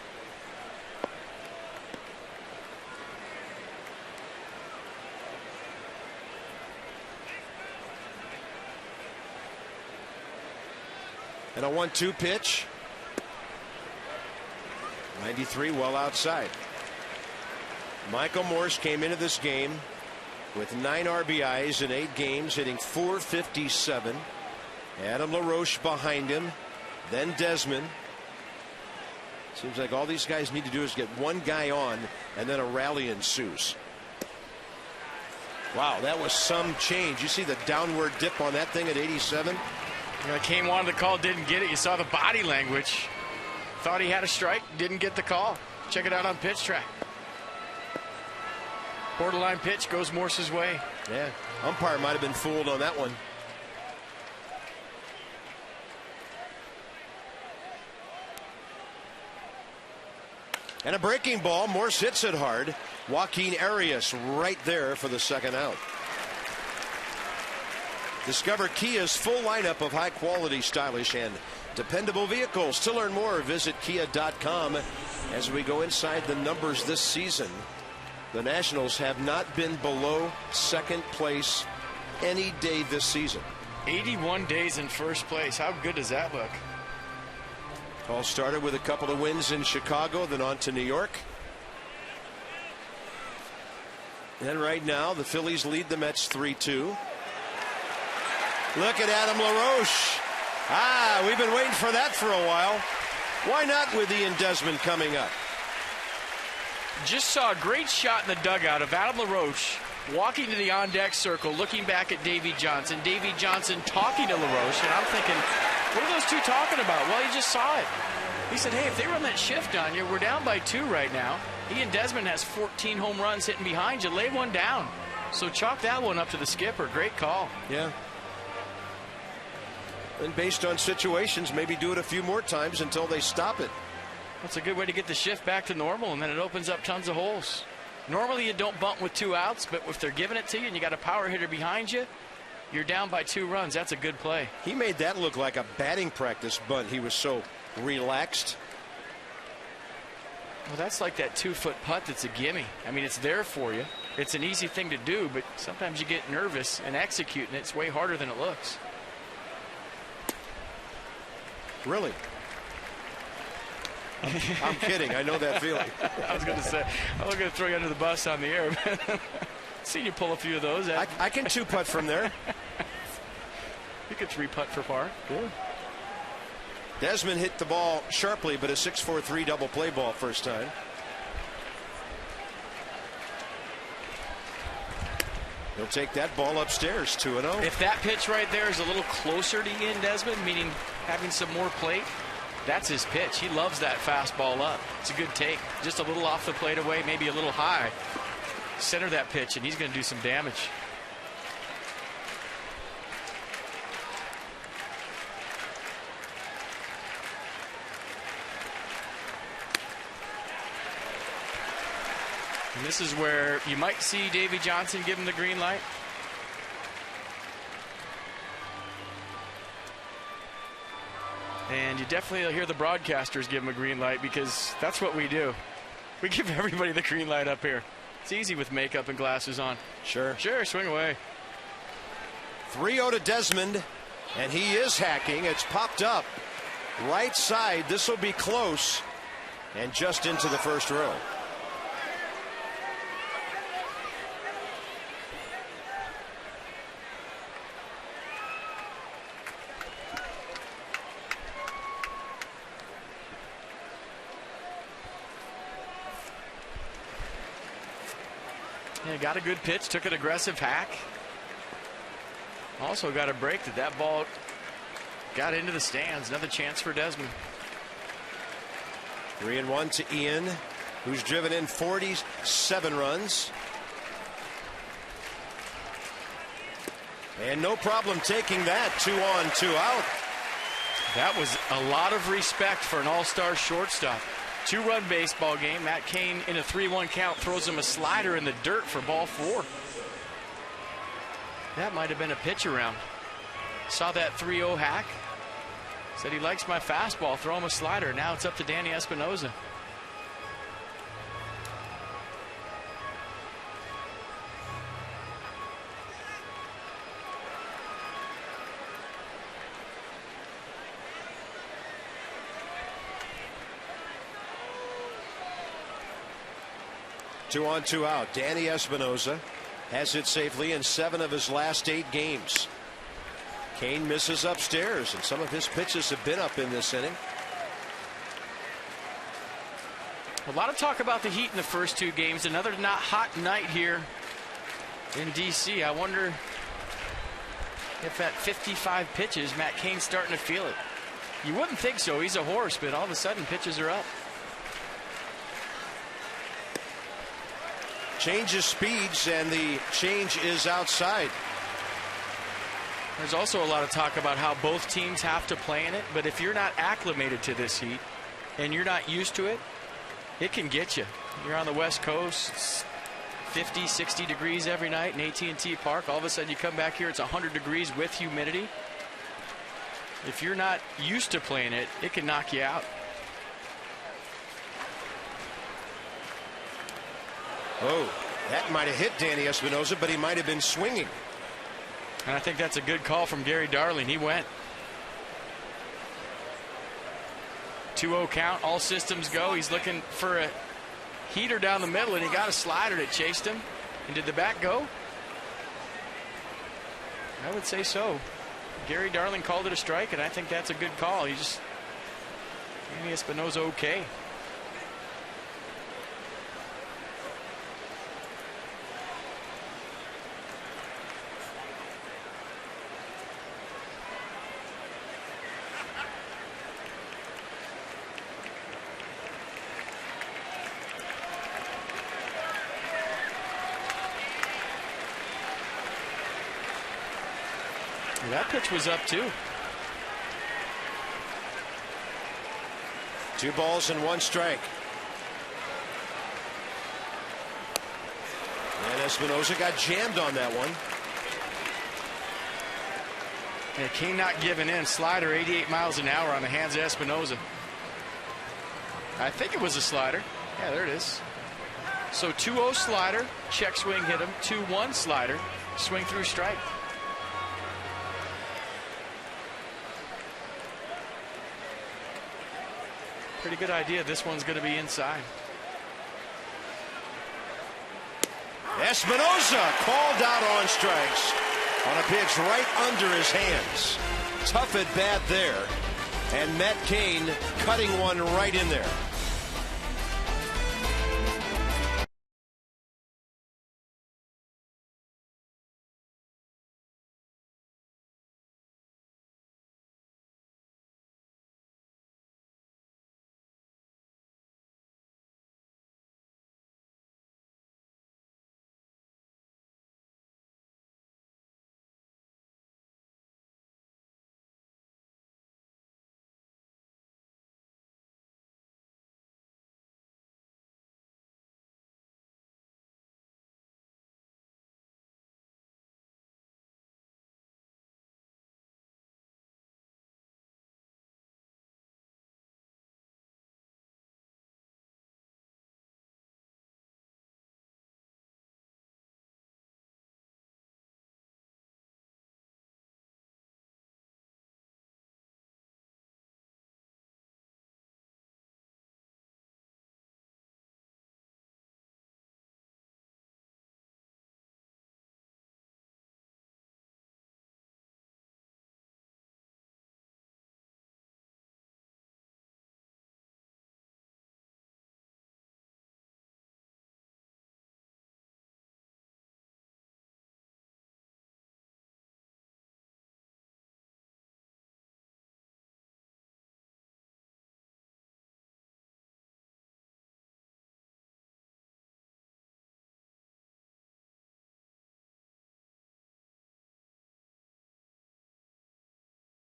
And a 1-2 pitch. 93 well outside. Michael Morse came into this game with 9 RBIs in 8 games, hitting .457. Adam LaRoche behind him, then Desmond. Seems like all these guys need to do is get one guy on, and then a rally ensues. Wow, that was some change. You see the downward dip on that thing at 87? Cain wanted the call, didn't get it. You saw the body language. Thought he had a strike, didn't get the call. Check it out on Pitch Track. Borderline pitch goes Morse's way. Yeah, umpire might have been fooled on that one. And a breaking ball. Morse hits it hard. Joaquin Arias right there for the 2nd out. Discover Kia's full lineup of high-quality, stylish, and dependable vehicles. To learn more, visit kia.com. As we go inside the numbers this season, The Nationals have not been below second place any day this season. 81 days in first place. How good does that look? All started with a couple of wins in Chicago, then on to New York. And right now, the Phillies lead the Mets 3-2. Look at Adam LaRoche. We've been waiting for that for a while. Why not with Ian Desmond coming up? Just saw a great shot in the dugout of Adam LaRoche walking to the on-deck circle, looking back at Davey Johnson. Davey Johnson talking to LaRoche, and I'm thinking, what are those two talking about? Well, he just saw it. He said, hey, if they run that shift on you, we're down by 2 right now. Ian Desmond has 14 home runs hitting behind you. Lay one down. So chalk that one up to the skipper. Great call. Yeah. And based on situations, maybe do it a few more times until they stop it. That's a good way to get the shift back to normal, and then it opens up tons of holes. Normally you don't bunt with 2 outs, but if they're giving it to you and you got a power hitter behind you, you're down by 2 runs. That's a good play. He made that look like a batting practice bunt. He was so relaxed. Well, that's like that 2-foot putt that's a gimme. I mean, it's there for you. It's an easy thing to do, but sometimes you get nervous and executing it. It's way harder than it looks. Really? I'm kidding. I know that feeling. I was going to say, I was going to throw you under the bus on the air. Seen you pull a few of those. I can 2-putt from there. You could 3-putt for par. Good. Desmond hit the ball sharply, but a 6-4-3 double play ball first time. He'll take that ball upstairs, 2-0. If that pitch right there is a little closer to Ian Desmond, meaning having some more plate, that's his pitch. He loves that fastball up. It's a good take. Just a little off the plate away, maybe a little high. Center that pitch, and he's going to do some damage. And this is where you might see Davey Johnson give him the green light. And you definitely hear the broadcasters give him a green light, because that's what we do. We give everybody the green light up here. It's easy with makeup and glasses on. Sure. Sure, swing away. 3-0 to Desmond, and he is hacking. It's popped up. Right side. This will be close, and just into the first row. Yeah, got a good pitch, took an aggressive hack. Also got a break that ball got into the stands. Another chance for Desmond. 3-1 to Ian, who's driven in 47 runs. And no problem taking that. 2 on, 2 out. That was a lot of respect for an all-star shortstop. 2-run baseball game. Matt Cain in a 3-1 count throws him a slider in the dirt for ball 4. That might have been a pitch around. Saw that 3-0 hack. Said he likes my fastball. Throw him a slider. Now it's up to Danny Espinosa. Two on, 2 out. Danny Espinosa has it safely in 7 of his last 8 games. Cain misses upstairs, and some of his pitches have been up in this inning. A lot of talk about the Heat in the first 2 games. Another not hot night here in D.C. I wonder if at 55 pitches, Matt Cain's starting to feel it. You wouldn't think so. He's a horse, but all of a sudden pitches are up. Changes speeds, and the change is outside. There's also a lot of talk about how both teams have to play in it, but if you're not acclimated to this heat and you're not used to it, it can get you. You're on the West Coast, it's 50, 60 degrees every night in AT&T Park. All of a sudden you come back here, it's 100 degrees with humidity. If you're not used to playing it, it can knock you out. Oh, That might have hit Danny Espinosa, but he might have been swinging. And I think that's a good call from Gary Darling. He went. 2-0 count, all systems go. He's looking for a heater down the middle, and he got a slider that chased him. And did the bat go? I would say so. Gary Darling called it a strike, and I think that's a good call. Danny Espinosa okay. That pitch was up too. 2 balls and 1 strike. And Espinosa got jammed on that one. Yeah, King not giving in. Slider 88 miles an hour on the hands of Espinosa. I think it was a slider. Yeah, there it is. So 2-0 slider, check swing hit him. 2-1 slider, swing through strike. Pretty good idea. This one's going to be inside. Espinosa called out on strikes on a pitch right under his hands. Tough at bat there. And Matt Cain cutting one right in there.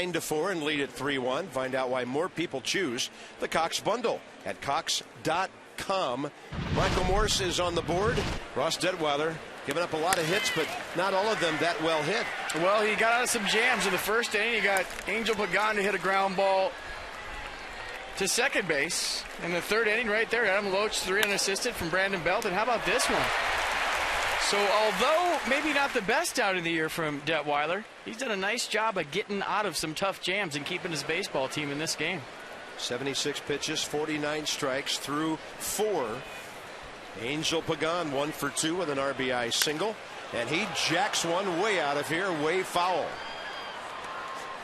To 4 and lead at 3-1. Find out why more people choose the Cox bundle at Cox.com. Michael Morse is on the board. Ross Detweiler giving up a lot of hits, but not all of them that well hit. Well, he got out of some jams in the first inning. He got Angel Pagan to hit a ground ball to second base. In the third inning, right there, Adam Loach 3 unassisted from Brandon Belt. And how about this one? So although maybe not the best out of the year from Detweiler, he's done a nice job of getting out of some tough jams and keeping his baseball team in this game. 76 pitches, 49 strikes through 4. Angel Pagan 1 for 2 with an RBI single, and he jacks one way out of here, way foul.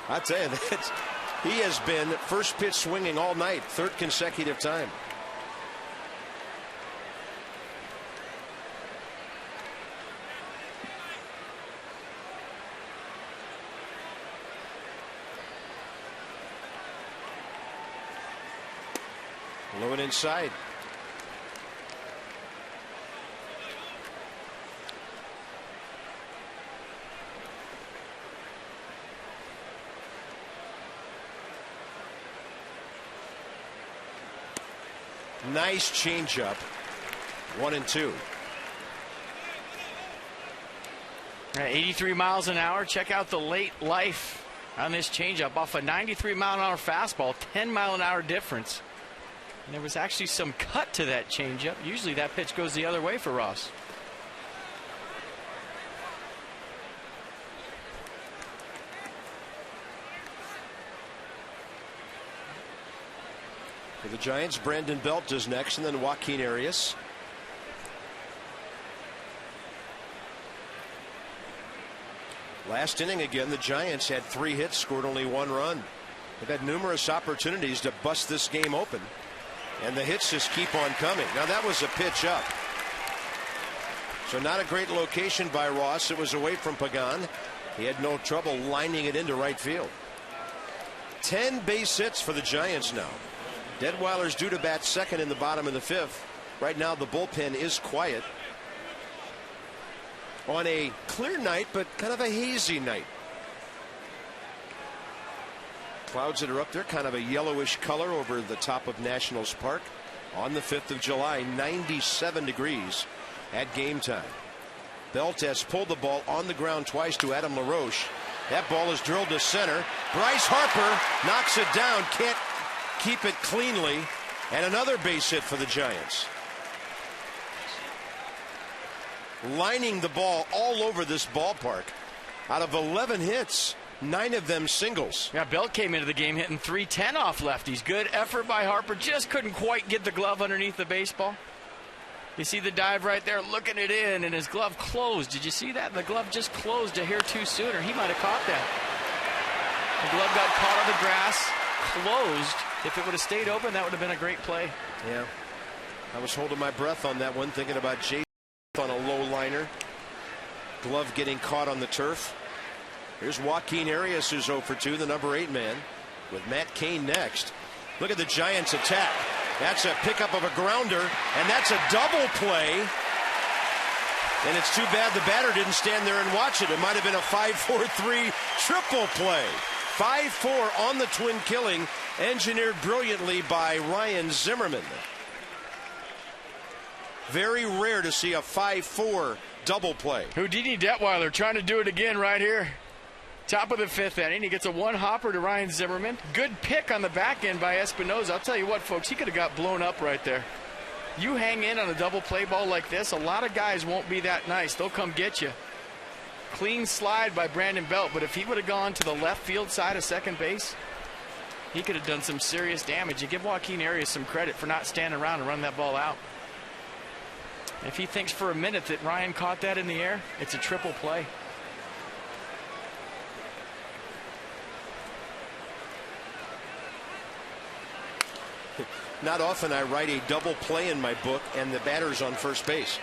I tell you, he has been first pitch swinging all night, 3rd consecutive time. Low and inside. Nice changeup. 1-2. 83 miles an hour. Check out the late life on this changeup off a 93 mile an hour fastball. 10 mile an hour difference. And there was actually some cut to that changeup. Usually that pitch goes the other way for Ross. For the Giants, Brandon Belt is next, and then Joaquin Arias. Last inning again, the Giants had 3 hits, scored only 1 run. They've had numerous opportunities to bust this game open, and the hits just keep on coming. Now that was a pitch up. So not a great location by Ross. It was away from Pagan. He had no trouble lining it into right field. 10 base hits for the Giants now. Detweiler's due to bat second in the bottom of the 5th. Right now the bullpen is quiet. On a clear night, but kind of a hazy night. Clouds that are up there, kind of a yellowish color over the top of Nationals Park. On the 5th of July, 97 degrees at game time. Belt has pulled the ball on the ground twice to Adam LaRoche. That ball is drilled to center. Bryce Harper knocks it down, can't keep it cleanly, and another base hit for the Giants. Lining the ball all over this ballpark. Out of 11 hits, 9 of them singles. Yeah, Belt came into the game hitting .310 off lefties. Good effort by Harper. Just couldn't quite get the glove underneath the baseball. You see the dive right there, looking it in, and his glove closed. Did you see that? The glove just closed a hair too soon, or he might have caught that. The glove got caught on the grass, closed. If it would have stayed open, that would have been a great play. Yeah. I was holding my breath on that one, thinking about Jason on a low liner. Glove getting caught on the turf. Here's Joaquin Arias, who's 0 for 2, the number 8 man, with Matt Cain next. Look at the Giants attack. That's a pickup of a grounder, and that's a double play. And it's too bad the batter didn't stand there and watch it. It might have been a 5-4-3 triple play. 5-4 on the twin killing, engineered brilliantly by Ryan Zimmerman. Very rare to see a 5-4 double play. Houdini Detweiler trying to do it again right here. Top of the 5th inning. He gets a 1-hopper to Ryan Zimmerman. Good pick on the back end by Espinoza. I'll tell you what, folks, he could have got blown up right there. You hang in on a double play ball like this, a lot of guys won't be that nice. They'll come get you. Clean slide by Brandon Belt, but if he would have gone to the left field side of second base, he could have done some serious damage. You give Joaquin Arias some credit for not standing around and running that ball out. If he thinks for a minute that Ryan caught that in the air, it's a triple play. Not often I write a double play in my book and the batter's on first base.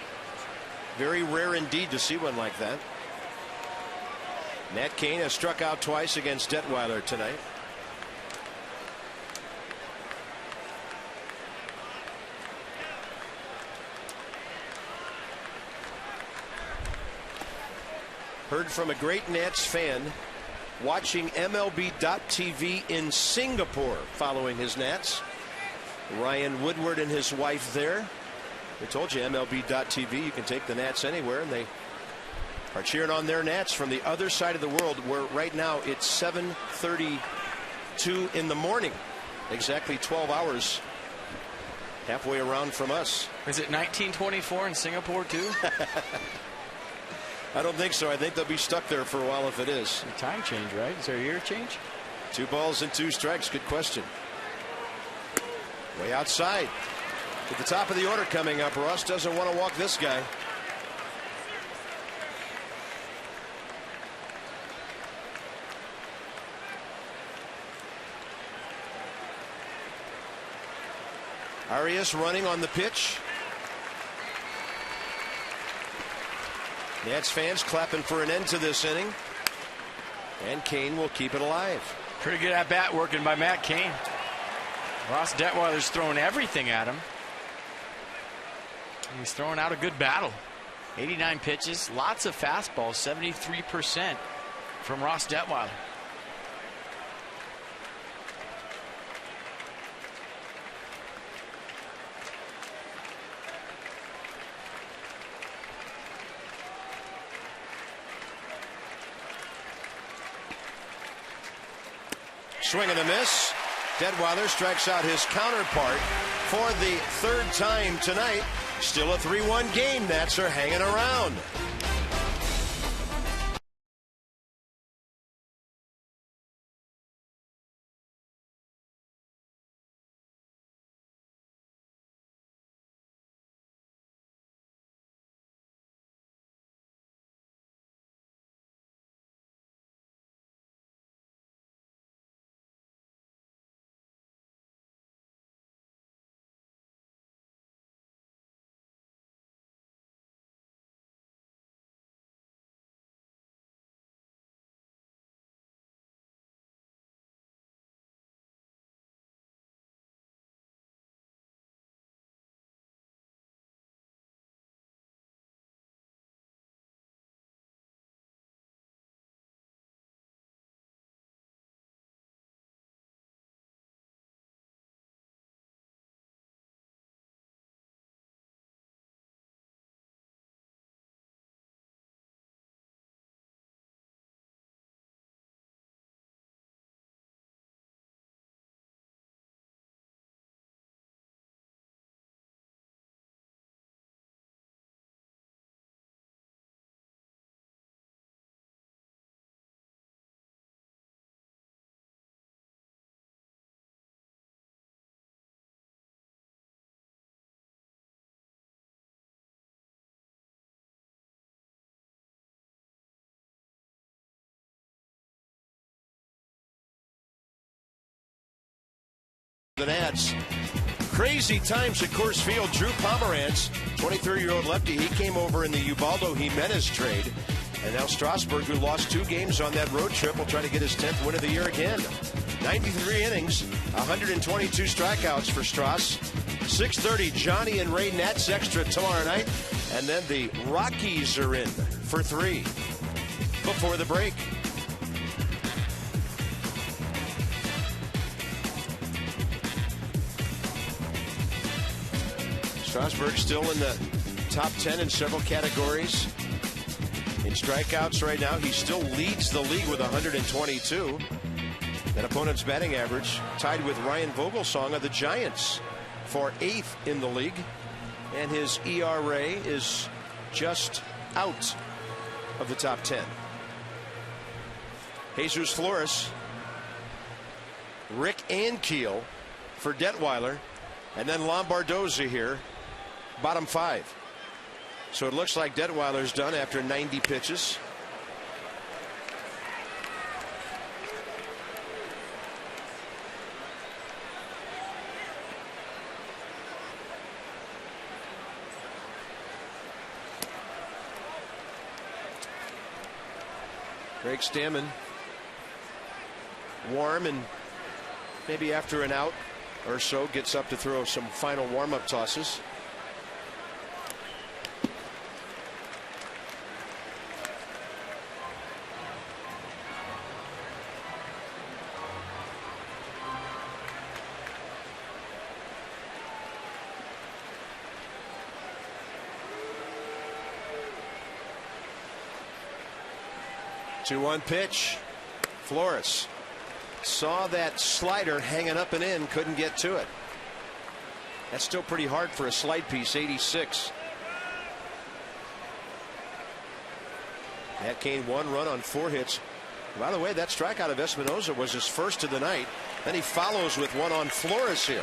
Very rare indeed to see one like that. Matt Cain has struck out twice against Detweiler tonight. Heard from a great Nats fan watching MLB.TV in Singapore following his Nats. Ryan Woodward and his wife there. I told you MLB.TV, you can take the Nats anywhere, and they are cheering on their Nats from the other side of the world, where right now it's 7:32 in the morning. Exactly 12 hours halfway around from us. Is it 1924 in Singapore too? I don't think so. I think they'll be stuck there for a while if it is. A time change, right? Is there a year change? 2 balls and 2 strikes. Good question. Way outside. At the top of the order coming up, Ross doesn't want to walk this guy. Arias running on the pitch. Nats fans clapping for an end to this inning. And Cain will keep it alive. Pretty good at bat working by Matt Cain. Ross Detweiler's throwing everything at him. He's throwing out a good battle. 89 pitches, lots of fastballs, 73% from Ross Detweiler. Swing and a miss. Detweiler strikes out his counterpart for the 3rd time tonight. Still a 3-1 game. Nats are hanging around. The Nats. Crazy times at Coors Field. Drew Pomeranz, 23-year-old lefty, he came over in the Ubaldo Jimenez trade. And now Strasburg, who lost 2 games on that road trip, will try to get his 10th win of the year again. 93 innings, 122 strikeouts for Strauss. 6:30, Johnny and Ray Nats Extra tomorrow night. And then the Rockies are in for 3 before the break. Strasburg still in the top 10 in several categories. In strikeouts right now, he still leads the league with 122. That opponent's batting average tied with Ryan Vogelsong of the Giants for 8th in the league. And his ERA is just out of the top 10. Jesus Flores, Rick Ankiel for Detweiler, and then Lombardozzi here, bottom 5. So it looks like Detweiler's done after 90 pitches. Greg Stammen warm, and maybe after an out or so gets up to throw some final warm-up tosses. Two-one pitch. Flores saw that slider hanging up and in, couldn't get to it. That's still pretty hard for a slide piece. 86. Matt Cain 1 run on 4 hits. By the way, that strikeout of Espinosa was his first of the night. Then he follows with 1 on Flores here.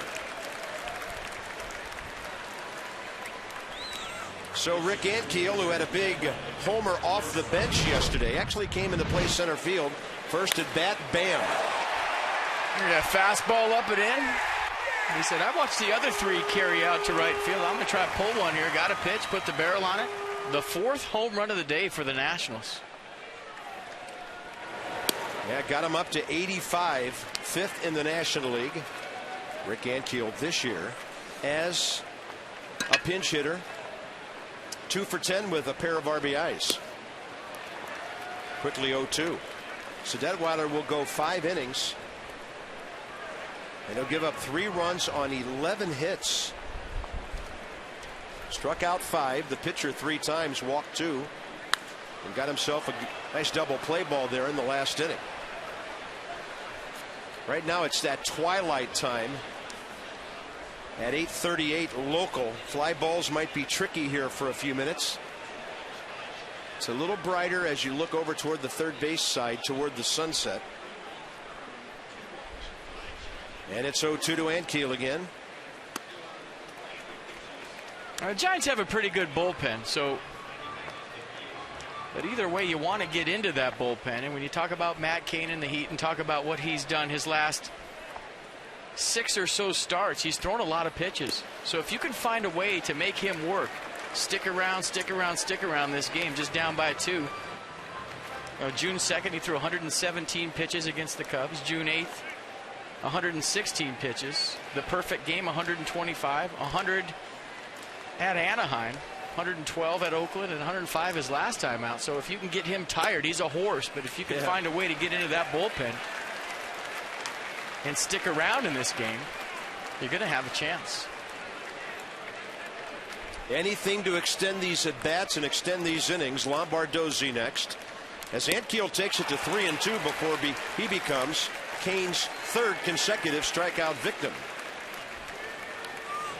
So Rick Ankiel, who had a big homer off the bench yesterday, actually came into play center field. First at bat, bam. That fastball up and in. He said, I watched the other 3 carry out to right field. I'm going to try to pull one here. Got a pitch, put the barrel on it. The 4th home run of the day for the Nationals. Yeah, got him up to 85, 5th in the National League. Rick Ankiel this year as a pinch hitter. 2 for 10 with a pair of RBIs. Quickly 0-2. So Detweiler will go 5 innings. And he'll give up 3 runs on 11 hits. Struck out 5. The pitcher 3 times, walked 2. And got himself a nice double play ball there in the last inning. Right now it's that twilight time. At 8:38 local. Fly balls might be tricky here for a few minutes. It's a little brighter as you look over toward the third base side toward the sunset. And it's 0-2 to Ankiel again. The Giants have a pretty good bullpen, so but either way you want to get into that bullpen. And when you talk about Matt Cain in the Heat and talk about what he's done his last 6 or so starts, he's thrown a lot of pitches. So if you can find a way to make him work, stick around this game, just down by 2. June 2nd, he threw 117 pitches against the Cubs. June 8th, 116 pitches. The perfect game, 125. 100 at Anaheim, 112 at Oakland, and 105 his last time out. So if you can get him tired, he's a horse. But if you can find a way to get into that bullpen and stick around in this game, you're going to have a chance. Anything to extend these at bats and extend these innings. Lombardozzi next, as Ankiel takes it to 3-2 before he becomes Cain's 3rd consecutive strikeout victim.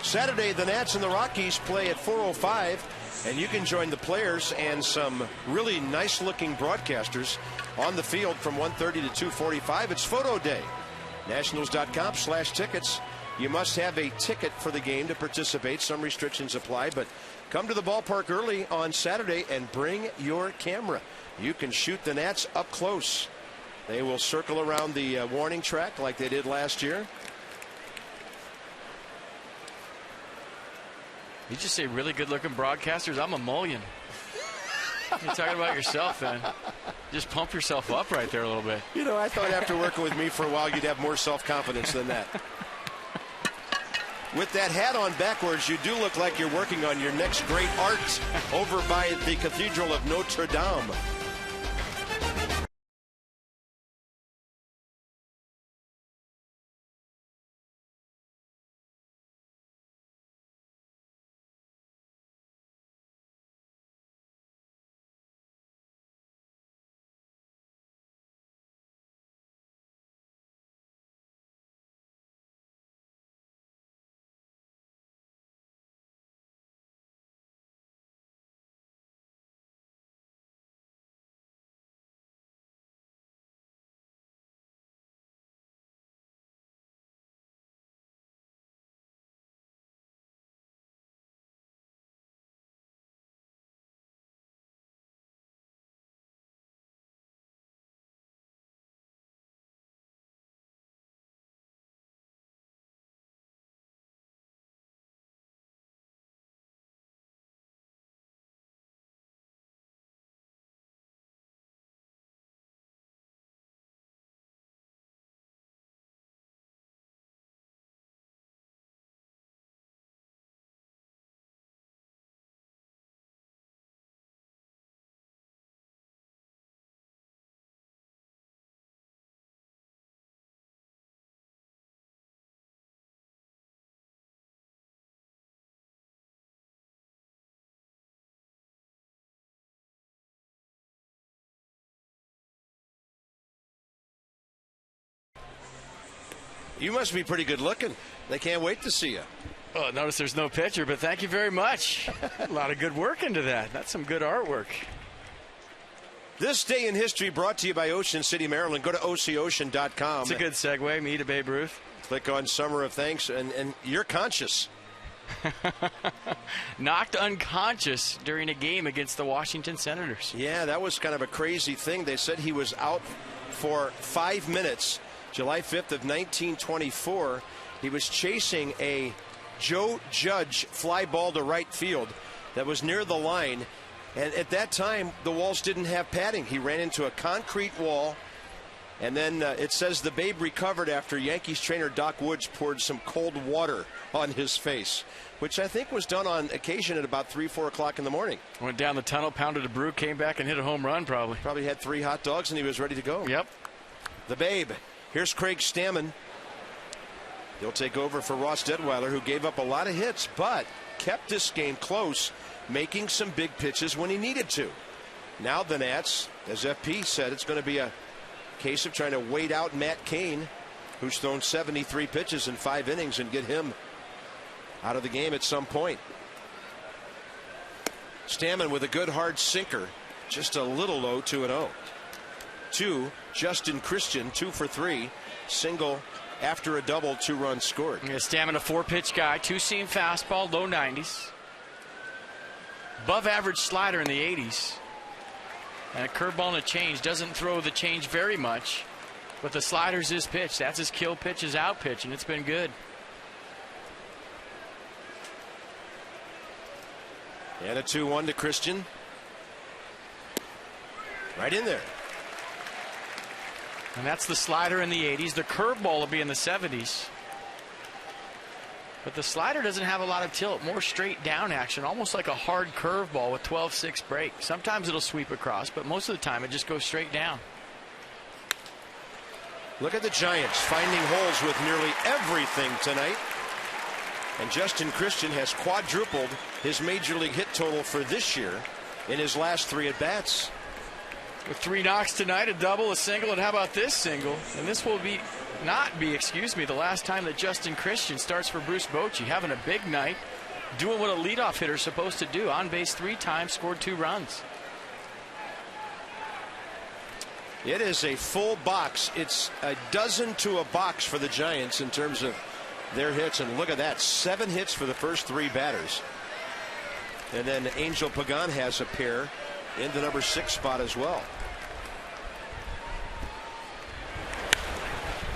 Saturday, the Nats and the Rockies play at 4:05, and you can join the players and some really nice looking broadcasters on the field from 1:30 to 2:45. It's photo day. Nationals.com/tickets. You must have a ticket for the game to participate. Some restrictions apply, but come to the ballpark early on Saturday and bring your camera. You can shoot the Nats up close. They will circle around the warning track like they did last year. You just say really good-looking broadcasters. I'm a mullion. You're talking about yourself, then. Just pump yourself up right there a little bit. You know, I thought after working with me for a while, you'd have more self-confidence than that. With that hat on backwards, you do look like you're working on your next great art over by the Cathedral of Notre Dame. You must be pretty good looking. They can't wait to see you. Oh, notice there's no picture, but thank you very much. A lot of good work into that. That's some good artwork. This day in history brought to you by Ocean City, Maryland. Go to OCOcean.com. It's a good segue. Me to Babe Ruth. Click on Summer of Thanks, and you're conscious. Knocked unconscious during a game against the Washington Senators. Yeah, that was kind of a crazy thing. They said he was out for 5 minutes. July 5th of 1924, he was chasing a Joe Judge fly ball to right field that was near the line. And at that time, the walls didn't have padding. He ran into a concrete wall. And then it says the Babe recovered after Yankees trainer Doc Woods poured some cold water on his face, which I think was done on occasion at about 3, 4 o'clock in the morning. Went down the tunnel, pounded a brew, came back and hit a home run probably. Probably had 3 hot dogs and he was ready to go. Yep. The Babe. Here's Craig Stammen. He'll take over for Ross Detweiler, who gave up a lot of hits, but kept this game close, making some big pitches when he needed to. Now the Nats, as FP said, it's going to be a case of trying to wait out Matt Cain, who's thrown 73 pitches in 5 innings, and get him out of the game at some point. Stammen with a good hard sinker, just a little low, 2-0. 2, Justin Christian, 2 for 3, single after a double, 2 runs scored. Yeah, Stammen, a 4-pitch guy, 2-seam fastball, low 90s, above average slider in the 80s, and a curveball and a change. Doesn't throw the change very much, but the slider's his pitch. That's his kill pitch, his out pitch, and it's been good. And a 2-1 to Christian. Right in there. And that's the slider in the 80s. The curveball will be in the 70s. But the slider doesn't have a lot of tilt, more straight down action, almost like a hard curveball with 12-6 break. Sometimes it'll sweep across, but most of the time it just goes straight down. Look at the Giants finding holes with nearly everything tonight. And Justin Christian has quadrupled his major league hit total for this year in his last 3 at-bats. With 3 knocks tonight, a double, a single, and how about this single? And this will not be the last time that Justin Christian starts for Bruce Bochy. Having a big night, doing what a leadoff hitter is supposed to do. On base 3 times, scored 2 runs. It is a full box. It's a dozen to a box for the Giants in terms of their hits. And look at that, 7 hits for the first 3 batters. And then Angel Pagan has a pair in the number 6 spot as well.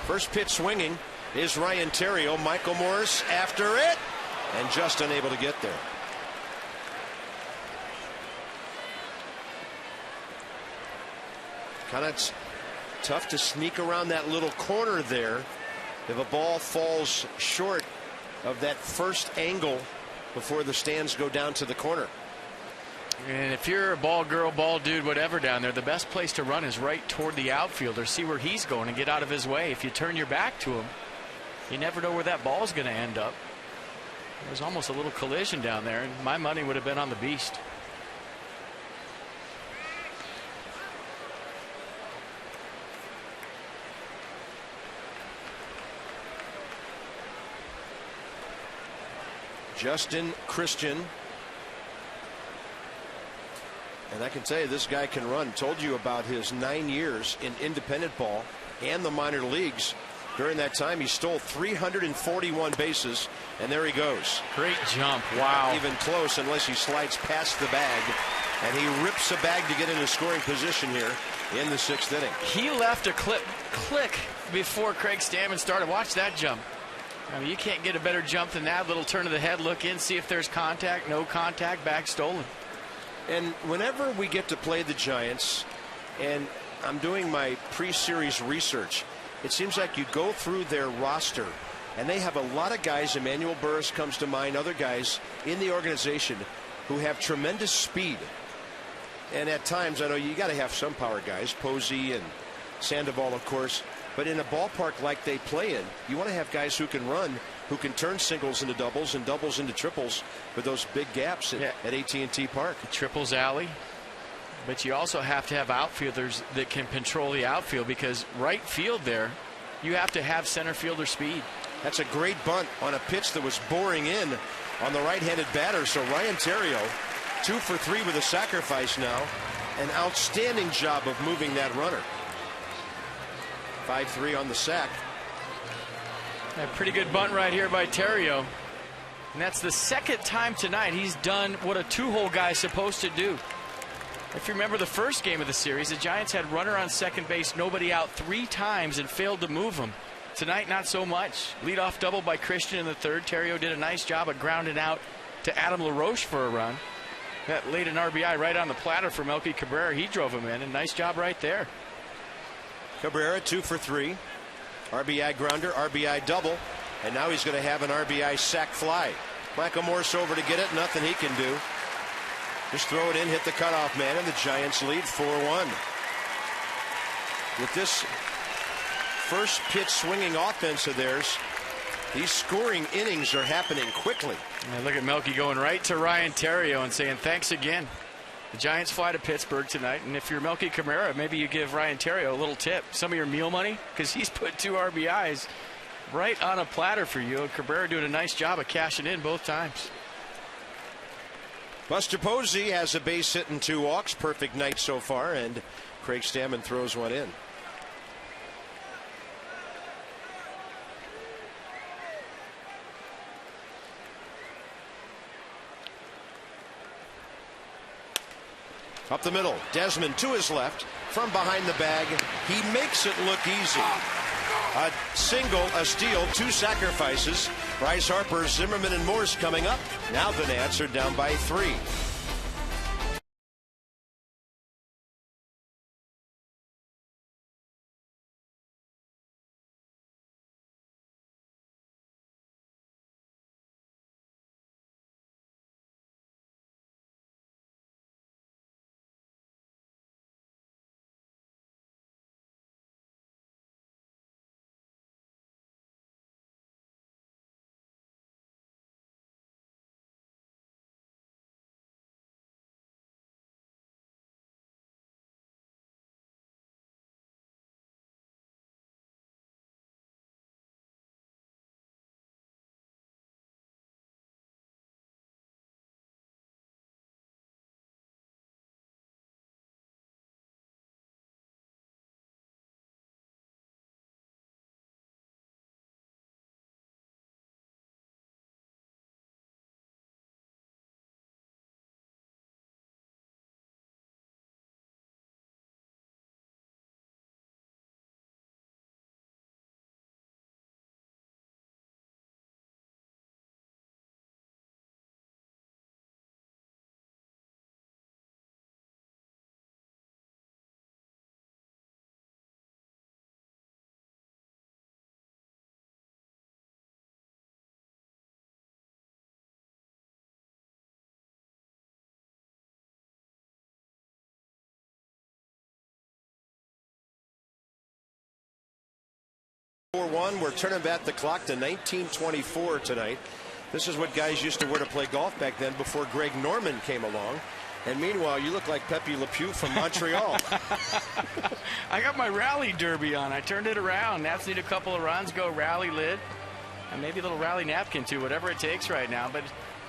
First pitch swinging is Ryan Theriot. Michael Morris after it, and just unable to get there. Kind of tough to sneak around that little corner there if a ball falls short of that first angle before the stands go down to the corner. And if you're a ball girl, ball dude, whatever down there, the best place to run is right toward the outfielder. See where he's going and get out of his way. If you turn your back to him, you never know where that ball's going to end up. There's almost a little collision down there, and my money would have been on the beast. Justin Christian. And I can tell you, this guy can run. Told you about his 9 years in independent ball and the minor leagues. During that time, he stole 341 bases, and there he goes. Great jump. Wow. Not even close unless he slides past the bag, and he rips a bag to get into scoring position here in the 6th inning. He left a click before Craig Stammen started. Watch that jump. I mean, you can't get a better jump than that. Little turn of the head, look in, see if there's contact. No contact, bag stolen. And whenever we get to play the Giants, and I'm doing my pre-series research, it seems like you go through their roster, and they have a lot of guys. Emmanuel Burris comes to mind, other guys in the organization who have tremendous speed. And at times, I know you got to have some power guys, Posey and Sandoval, of course. But in a ballpark like they play in, you want to have guys who can run, who can turn singles into doubles and doubles into triples with those big gaps at AT&T Park. Triples alley. But you also have to have outfielders that can control the outfield, because right field there, you have to have center fielder speed. That's a great bunt on a pitch that was boring in on the right-handed batter. So Ryan Theriot, 2 for 3 with a sacrifice now. An outstanding job of moving that runner. 5-3 on the sack. A pretty good bunt right here by Theriot. And that's the second time tonight he's done what a two-hole guy is supposed to do. If you remember the first game of the series, the Giants had runner on second base, nobody out 3 times, and failed to move him. Tonight, not so much. Leadoff double by Christian in the 3rd. Theriot did a nice job of grounding out to Adam LaRoche for a run. That laid an RBI right on the platter for Melky Cabrera. He drove him in, and nice job right there. Cabrera 2 for 3. RBI grounder, RBI double, and now he's going to have an RBI sac fly. Michael Morse over to get it. Nothing he can do. Just throw it in, hit the cutoff man, and the Giants lead 4-1. With this first pitch swinging offense of theirs, these scoring innings are happening quickly. And look at Melky going right to Ryan Theriot and saying thanks again. The Giants fly to Pittsburgh tonight, and if you're Melky Cabrera, maybe you give Ryan Theriot a little tip. Some of your meal money, because he's put 2 RBIs right on a platter for you. And Cabrera doing a nice job of cashing in both times. Buster Posey has a base hit and 2 walks. Perfect night so far, and Craig Stammen throws one in. Up the middle, Desmond to his left, from behind the bag. He makes it look easy. A single, a steal, 2 sacrifices. Bryce Harper, Zimmerman, and Morse coming up. Now the Nats are down by 3. 1. We're turning back the clock to 1924 tonight. This is what guys used to wear to play golf back then before Greg Norman came along. And meanwhile, you look like Pepe Le Pew from Montreal. I got my rally derby on. I turned it around. Nats need a couple of runs, go rally lid, and maybe a little rally napkin too, whatever it takes right now. But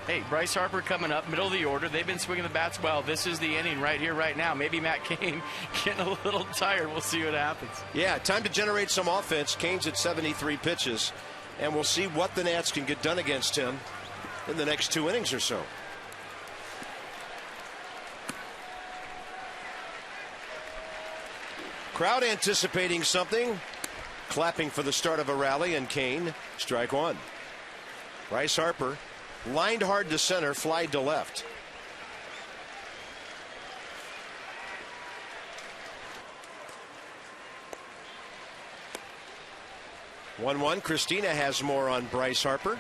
hey, Bryce Harper coming up, middle of the order. They've been swinging the bats well. This is the inning right here, right now. Maybe Matt Cain getting a little tired. We'll see what happens. Yeah, time to generate some offense. Cain's at 73 pitches, and we'll see what the Nats can get done against him in the next 2 innings or so. Crowd anticipating something, clapping for the start of a rally, and Cain, strike 1. Bryce Harper lined hard to center, flied to left. One. Christina has more on Bryce Harper.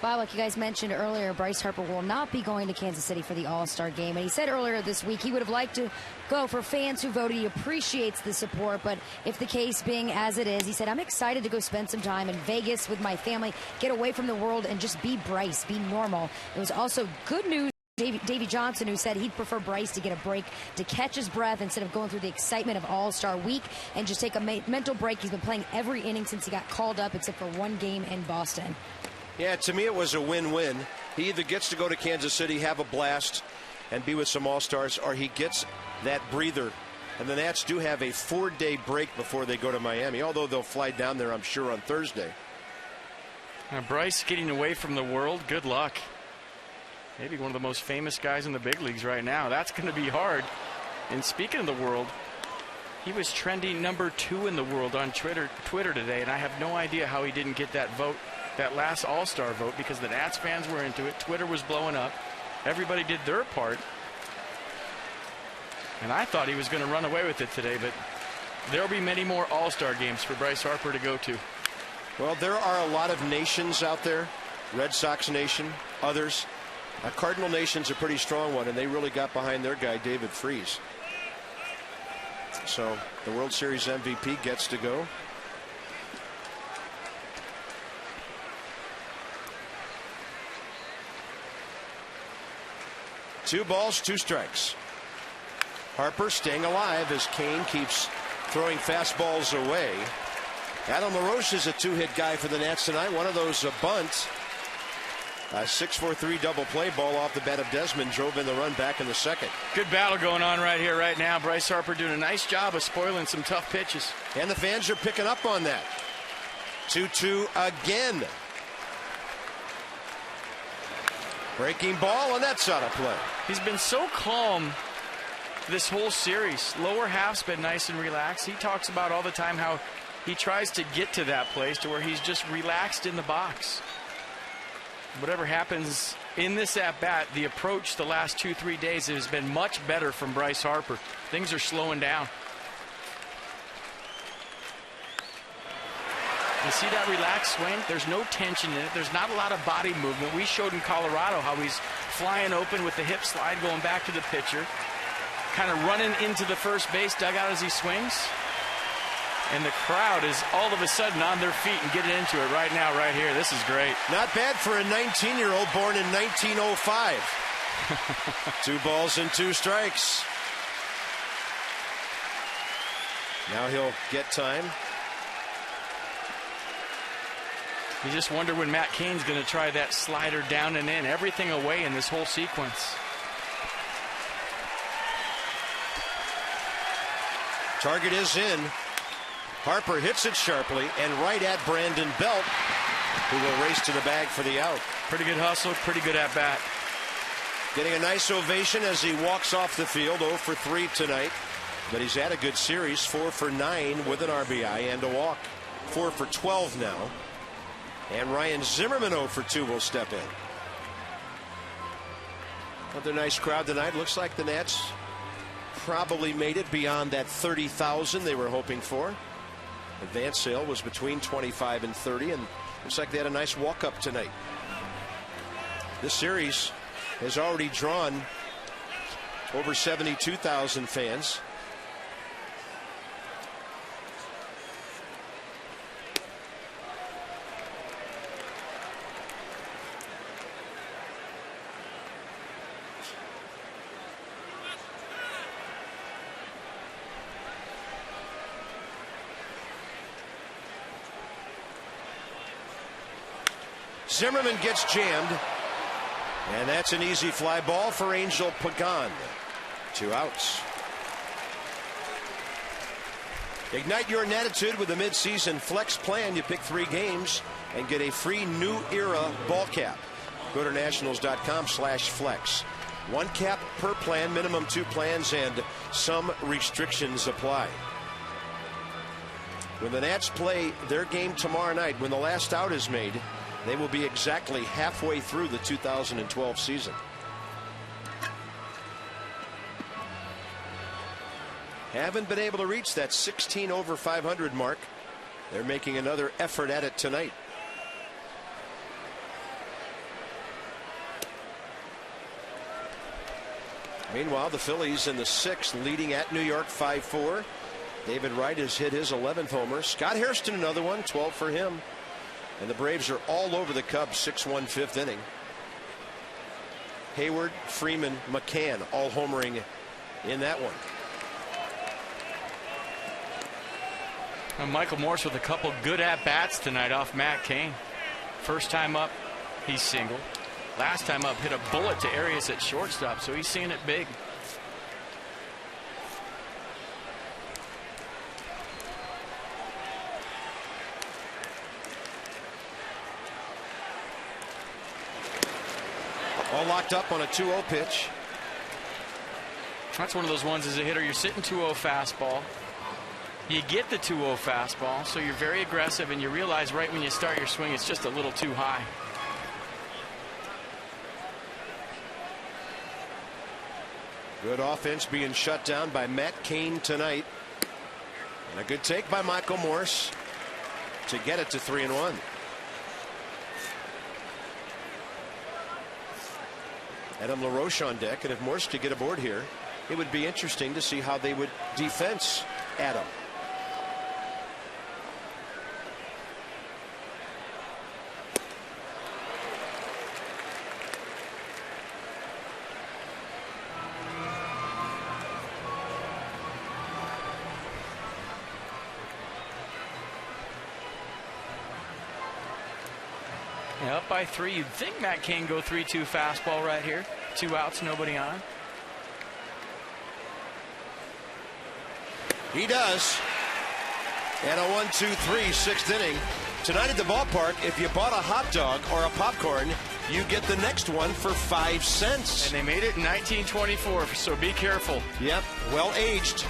Bob, like you guys mentioned earlier, Bryce Harper will not be going to Kansas City for the All-Star game. And he said earlier this week he would have liked to go. For fans who voted, he appreciates the support. But if the case being as it is, he said, I'm excited to go spend some time in Vegas with my family, get away from the world, and just be Bryce, be normal. It was also good news. Davey Johnson, who said he'd prefer Bryce to get a break to catch his breath instead of going through the excitement of All-Star Week and just take a mental break. He's been playing every inning since he got called up except for 1 game in Boston. Yeah, to me it was a win-win. He either gets to go to Kansas City, have a blast, and be with some All-Stars, or he gets that breather. And the Nats do have a 4-day break before they go to Miami, although they'll fly down there, I'm sure, on Thursday. Now, Bryce getting away from the world, good luck. Maybe one of the most famous guys in the big leagues right now. That's going to be hard. And speaking of the world, he was trending number 2 in the world on Twitter today, and I have no idea how he didn't get that vote, that last All-Star vote, because the Nats fans were into it. Twitter was blowing up. Everybody did their part. And I thought he was going to run away with it today, but there will be many more All-Star games for Bryce Harper to go to. Well, there are a lot of nations out there. Red Sox Nation, others. Cardinal Nation's a pretty strong one, and they really got behind their guy, David Freese. So the World Series MVP gets to go. Two balls, 2 strikes. Harper staying alive as Cain keeps throwing fastballs away. Adam LaRoche is a 2-hit guy for the Nats tonight. One of those a bunt. A 6-4-3 double play ball off the bat of Desmond drove in the run back in the second. Good battle going on right here, right now. Bryce Harper doing a nice job of spoiling some tough pitches. And the fans are picking up on that. 2-2 again. Breaking ball, and that's out of play. He's been so calm this whole series. Lower half's been nice and relaxed. He talks about all the time how he tries to get to that place to where he's just relaxed in the box. Whatever happens in this at-bat, the approach the last 2-3 days has been much better from Bryce Harper. Things are slowing down. You see that relaxed swing? There's no tension in it. There's not a lot of body movement. We showed in Colorado how he's flying open with the hip slide going back to the pitcher, kind of running into the first base dugout as he swings. And the crowd is all of a sudden on their feet and getting into it right now, right here. This is great. Not bad for a 19-year-old born in 1905. 2 balls and 2 strikes. Now he'll get time. You just wonder when Matt Cain's going to try that slider down and in. Everything away in this whole sequence. Target is in. Harper hits it sharply and right at Brandon Belt, who will race to the bag for the out. Pretty good hustle, pretty good at bat. Getting a nice ovation as he walks off the field. 0 for 3 tonight, but he's had a good series. 4 for 9 with an RBI and a walk. 4 for 12 now. And Ryan Zimmerman 0 for 2 will step in. Another nice crowd tonight. Looks like the Nats probably made it beyond that 30,000 they were hoping for. Advance sale was between 25 and 30, and looks like they had a nice walk-up tonight. This series has already drawn over 72,000 fans. Zimmerman gets jammed. And that's an easy fly ball for Angel Pagan. 2 outs. Ignite your attitude with a midseason flex plan. You pick 3 games and get a free new era ball cap. Go to nationals.com/flex. 1 cap per plan, minimum 2 plans, and some restrictions apply. When the Nats play their game tomorrow night, when the last out is made, they will be exactly halfway through the 2012 season. Haven't been able to reach that 16 over 500 mark. They're making another effort at it tonight. Meanwhile, the Phillies in the 6th, leading at New York 5-4. David Wright has hit his 11th homer. Scott Hairston another one, 12 for him. And the Braves are all over the Cubs, 6-1 5th inning. Hayward, Freeman, McCann all homering in that one. And Michael Morse with a couple good at-bats tonight off Matt Cain. First time up, he's single. Last time up, hit a bullet to Arias at shortstop, so he's seeing it big. All locked up on a 2-0 pitch. That's one of those ones as a hitter, you're sitting 2-0 fastball. You get the 2-0 fastball, so you're very aggressive, and you realize right when you start your swing it's just a little too high. Good offense being shut down by Matt Cain tonight. And a good take by Michael Morse to get it to 3-1. Adam LaRoche on deck, and if Morse could get aboard here, it would be interesting to see how they would defense Adam. Yeah, up by 3. You'd think Matt Cain go 3-2 fastball right here. 2 outs, nobody on. He does. And a 1-2-3 6th inning. Tonight at the ballpark, if you bought a hot dog or a popcorn, you get the next one for 5 cents. And they made it in 1924, so be careful. Yep, well aged.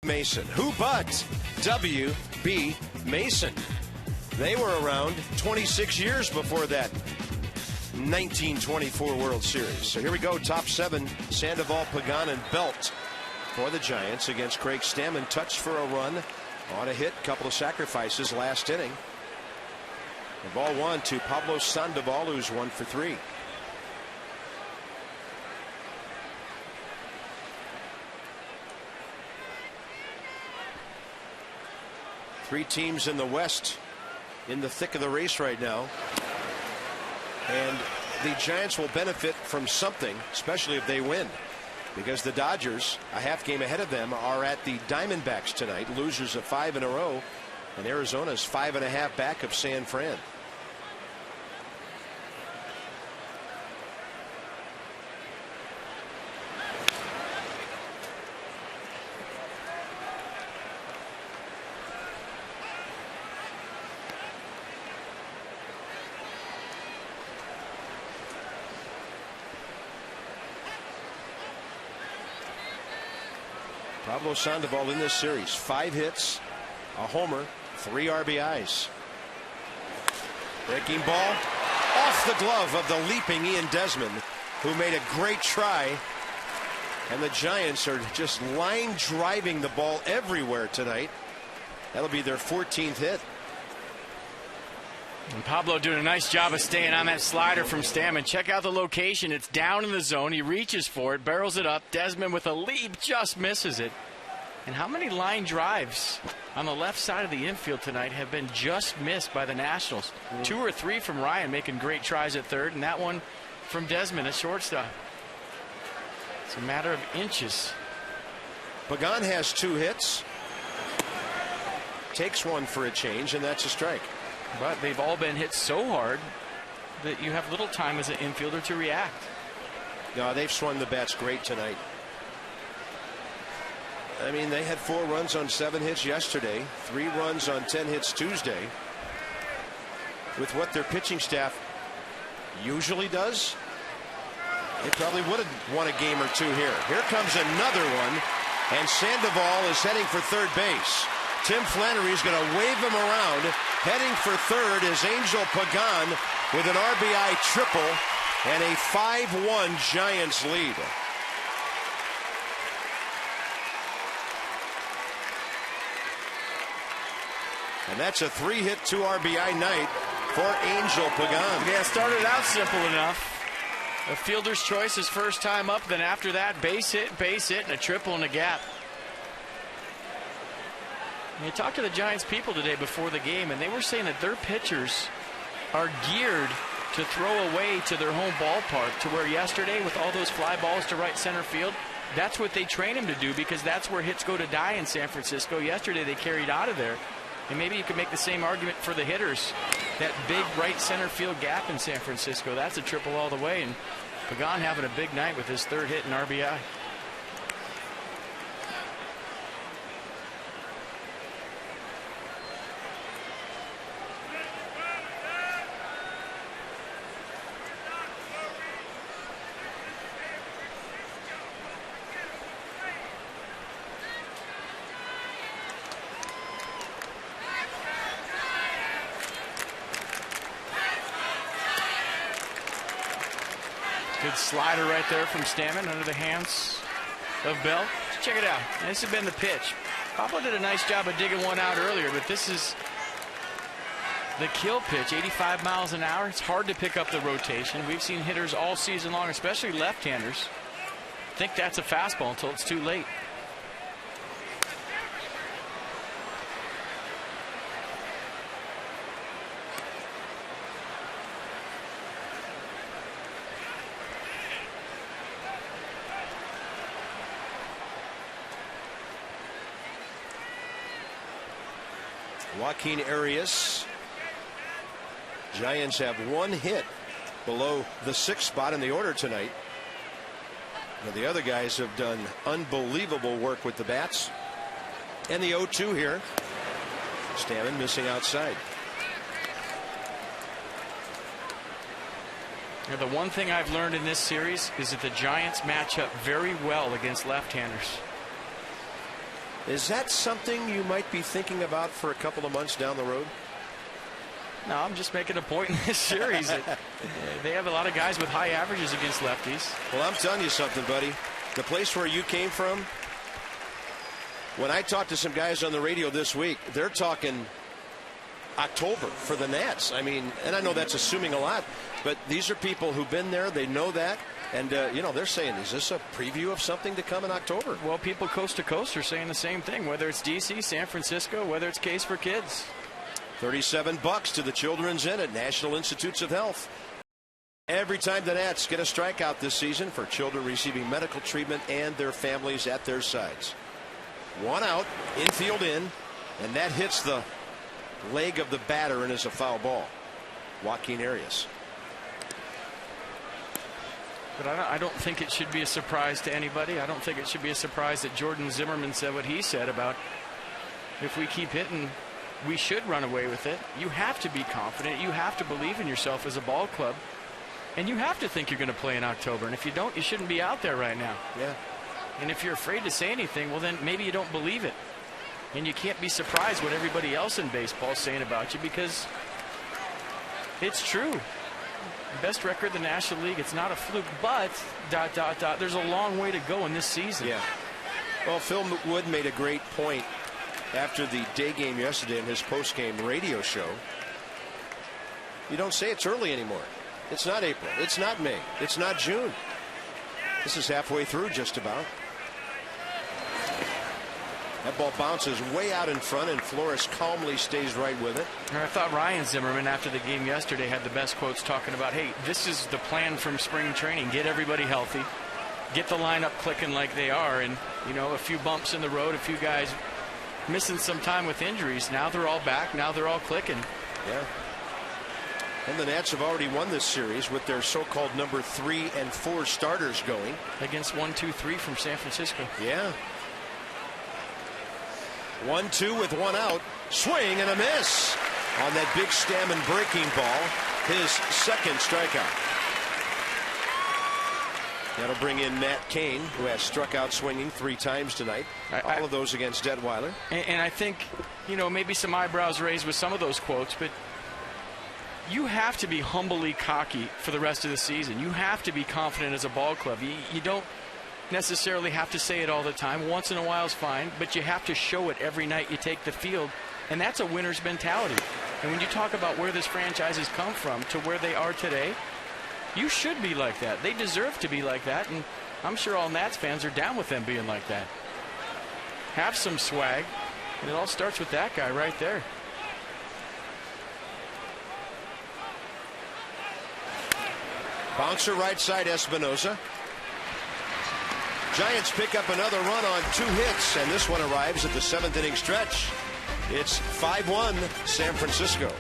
Mason. Who but W.B. Mason? They were around 26 years before that 1924 World Series. So here we go, top 7, Sandoval, Pagan, and Belt for the Giants against Craig Stammen. Touched for a run on a hit, couple of sacrifices last inning. The ball 1 to Pablo Sandoval, who's 1 for 3. Three teams in the West in the thick of the race right now. And the Giants will benefit from something, especially if they win, because the Dodgers, a half game ahead of them, are at the Diamondbacks tonight, losers of 5 in a row, and Arizona's 5.5 back of San Fran. Pablo Sandoval in this series, 5 hits, a homer, 3 RBIs. Breaking ball off the glove of the leaping Ian Desmond, who made a great try. And the Giants are just line driving the ball everywhere tonight. That'll be their 14th hit. And Pablo doing a nice job of staying on that slider from Stammen. Check out the location. It's down in the zone. He reaches for it, barrels it up. Desmond with a leap just misses it. And how many line drives on the left side of the infield tonight have been just missed by the Nationals? 2 or 3 from Ryan making great tries at third, and that one from Desmond at shortstop. It's a matter of inches. Pagan has 2 hits. Takes one for a change, and that's a strike. But they've all been hit so hard that you have little time as an infielder to react. No, they've swung the bats great tonight. I mean, they had 4 runs on 7 hits yesterday, 3 runs on 10 hits Tuesday. With what their pitching staff usually does, they probably would have won a game or 2 here. Here comes another one, and Sandoval is heading for third base. Tim Flannery is going to wave him around. Heading for third is Angel Pagan with an RBI triple and a 5-1 Giants lead. And that's a 3-hit, 2 RBI night for Angel Pagan. Yeah, started out simple enough. A fielder's choice his first time up. Then after that, base hit, and a triple in the gap. And you talked to the Giants people today before the game, and they were saying that their pitchers are geared to throw away to their home ballpark, to where yesterday with all those fly balls to right center field, that's what they train him to do, because that's where hits go to die in San Francisco. Yesterday they carried out of there. And maybe you could make the same argument for the hitters. That big right center field gap in San Francisco, that's a triple all the way. And Pagan having a big night with his 3rd hit in RBI. Good slider right there from Stammen under the hands of Bell. Check it out. This has been the pitch. Pablo did a nice job of digging one out earlier, but this is the kill pitch, 85 miles an hour. It's hard to pick up the rotation. We've seen hitters all season long, especially left-handers, think that's a fastball until it's too late. Joaquin Arias. Giants have 1 hit below the 6th spot in the order tonight. Now the other guys have done unbelievable work with the bats. And the 0-2 here. Stammen missing outside. Now, the one thing I've learned in this series is that the Giants match up very well against left-handers. Is that something you might be thinking about for a couple of months down the road? No, I'm just making a point in this series that they have a lot of guys with high averages against lefties. Well, I'm telling you something, buddy. The place where you came from, when I talked to some guys on the radio this week, they're talking October for the Nats. I mean, and I know that's assuming a lot, but these are people who've been there. They know that. And, they're saying, is this a preview of something to come in October? Well, people coast to coast are saying the same thing, whether it's D.C., San Francisco, whether it's Case for Kids. $37 to the Children's Inn at National Institutes of Health. Every time the Nats get a strikeout this season for children receiving medical treatment and their families at their sides. 1 out, infield in, and that hits the leg of the batter and is a foul ball. Joaquin Arias. But I don't think it should be a surprise to anybody. I don't think it should be a surprise that Jordan Zimmerman said what he said about if we keep hitting, we should run away with it. You have to be confident. You have to believe in yourself as a ball club. And you have to think you're going to play in October. And if you don't, you shouldn't be out there right now. Yeah. And if you're afraid to say anything, well, then maybe you don't believe it. And you can't be surprised what everybody else in baseball is saying about you, because it's true. Best record in the National League. It's not a fluke, but ... there's a long way to go in this season. Yeah. Well, Phil Wood made a great point after the day game yesterday in his post-game radio show. You don't say it's early anymore. It's not April. It's not May. It's not June. This is halfway through just about. That ball bounces way out in front, and Flores calmly stays right with it. I thought Ryan Zimmerman, after the game yesterday, had the best quotes talking about, hey, this is the plan from spring training. Get everybody healthy. Get the lineup clicking like they are. And, a few bumps in the road, a few guys missing some time with injuries. Now they're all back. Now they're all clicking. Yeah. And the Nats have already won this series with their so-called number 3 and 4 starters going. Against 1, 2, 3 from San Francisco. Yeah. 1-2 with 1 out. Swing and a miss on that big Stammen breaking ball. His second strikeout. That'll bring in Matt Cain, who has struck out swinging 3 times tonight. All of those against Detweiler. And I think, maybe some eyebrows raised with some of those quotes, but you have to be humbly cocky for the rest of the season. You have to be confident as a ball club. You don't necessarily have to say it all the time. Once in a while is fine, but you have to show it every night you take the field, and that's a winner's mentality. And when you talk about where this franchise has come from to where they are today, you should be like that. They deserve to be like that, and I'm sure all Nats fans are down with them being like that. Have some swag, and it all starts with that guy right there. Bouncer right side, Espinosa. Giants pick up another run on 2 hits, and this one arrives at the 7th inning stretch. It's 5-1 San Francisco.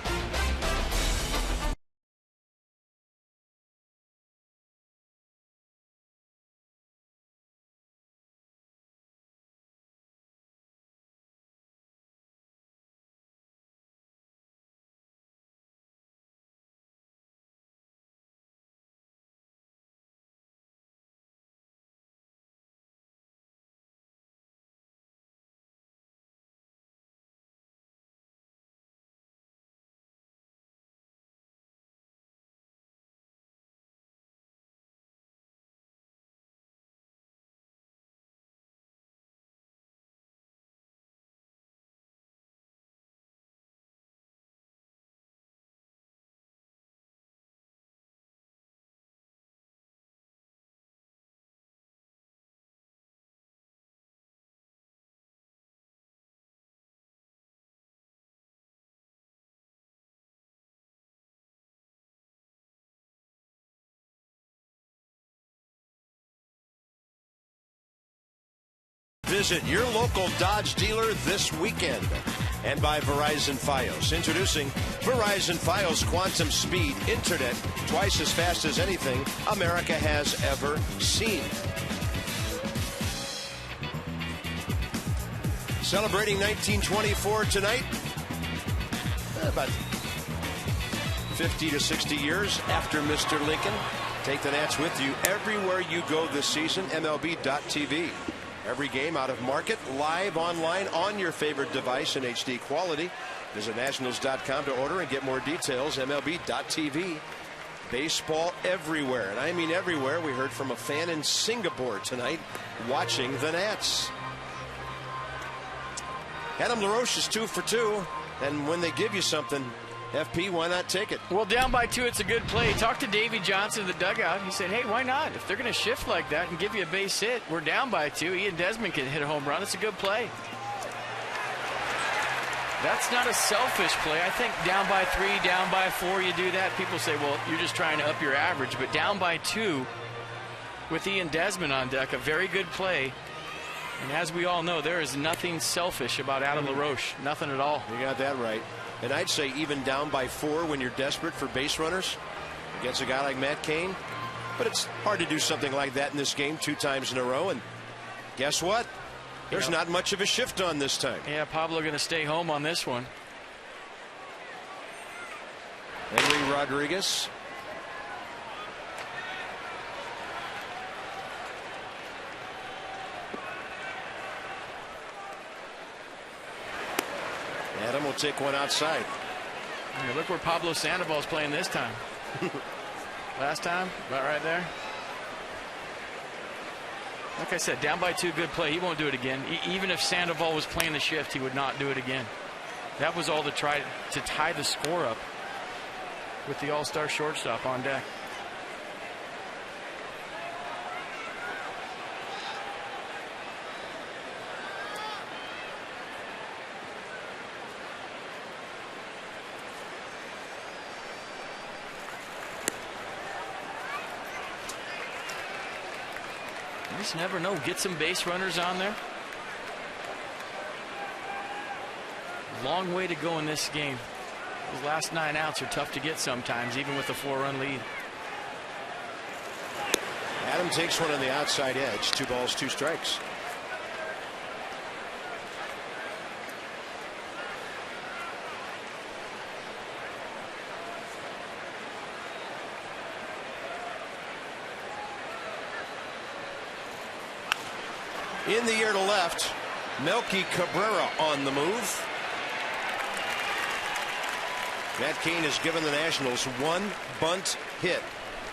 Visit your local Dodge dealer this weekend. And by Verizon Fios. Introducing Verizon Fios Quantum Speed Internet, twice as fast as anything America has ever seen. Celebrating 1924 tonight. About 50 to 60 years after Mr. Lincoln. Take the Nats with you everywhere you go this season. MLB.tv. Every game out of market, live online on your favorite device in HD quality. Visit Nationals.com to order and get more details. MLB.tv. Baseball everywhere, and I mean everywhere. We heard from a fan in Singapore tonight watching the Nats. Adam LaRoche is 2 for 2, and when they give you something, FP, why not take it? Well, down by 2, it's a good play. Talked to Davey Johnson in the dugout. He said, hey, why not? If they're going to shift like that and give you a base hit, we're down by 2. Ian Desmond can hit a home run. It's a good play. That's not a selfish play. I think down by 3, down by 4, you do that. People say, well, you're just trying to up your average. But down by 2 with Ian Desmond on deck, a very good play. And as we all know, there is nothing selfish about Adam LaRoche. Nothing at all. You got that right. And I'd say even down by 4 when you're desperate for base runners against a guy like Matt Cain. But it's hard to do something like that in this game 2 times in a row. And guess what? There's not much of a shift on this time. Yeah, Pablo going to stay home on this one. Henry Rodriguez. Adam will take one outside. Yeah, look where Pablo Sandoval's playing this time. Last time, about right there. Like I said, down by 2, good play. He won't do it again. Even if Sandoval was playing the shift, he would not do it again. That was all to try to tie the score up with the all-star shortstop on deck. You just never know. Get some base runners on there. Long way to go in this game. Those last 9 outs are tough to get sometimes, even with a 4-run lead. Adam takes one on the outside edge. 2 balls, 2 strikes. In the air to left, Melky Cabrera on the move. Matt Cain has given the Nationals 1 bunt hit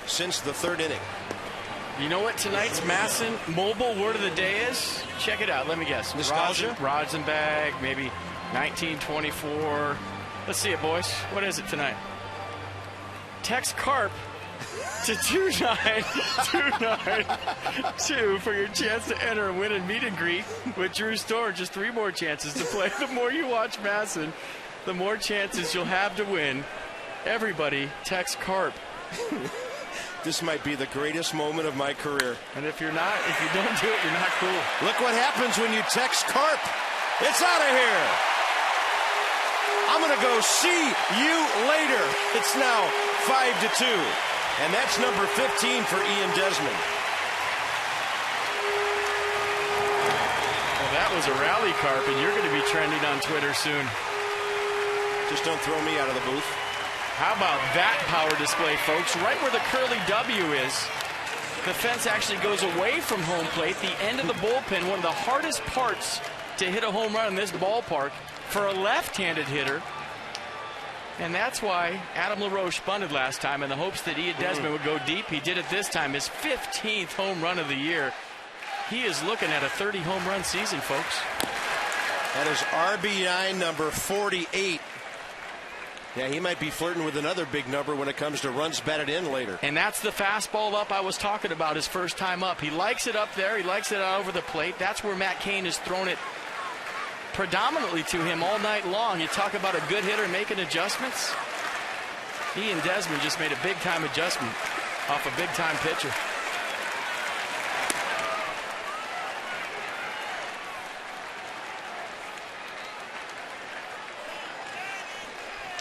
since the 3rd inning. You know what tonight's Masson mobile word of the day is? Check it out. Let me guess. Nostalgia? Rosenbag, maybe 1924. Let's see it, boys. What is it tonight? Text CARP to 29292 for your chance to enter and win and meet and greet with Drew Storr. Just 3 more chances to play. The more you watch Masson, the more chances you'll have to win. Everybody text CARP. This might be the greatest moment of my career. And if you don't do it, you're not cool. Look what happens when you text CARP. It's out of here. I'm going to go see you later. It's now 5-2. And that's number 15 for Ian Desmond. Well, that was a rally, Carp, and you're going to be trending on Twitter soon. Just don't throw me out of the booth. How about that power display, folks? Right where the curly W is, the fence actually goes away from home plate. The end of the bullpen, one of the hardest parts to hit a home run in this ballpark for a left-handed hitter. And that's why Adam LaRoche bunted last time in the hopes that Ian Desmond would go deep. He did it this time. His 15th home run of the year. He is looking at a 30 home run season, folks. That is RBI number 48. Yeah, he might be flirting with another big number when it comes to runs batted in later. And that's the fastball up I was talking about his first time up. He likes it up there. He likes it out over the plate. That's where Matt Cain has thrown it predominantly to him all night long. You talk about a good hitter making adjustments. Ian Desmond just made a big-time adjustment off a big-time pitcher.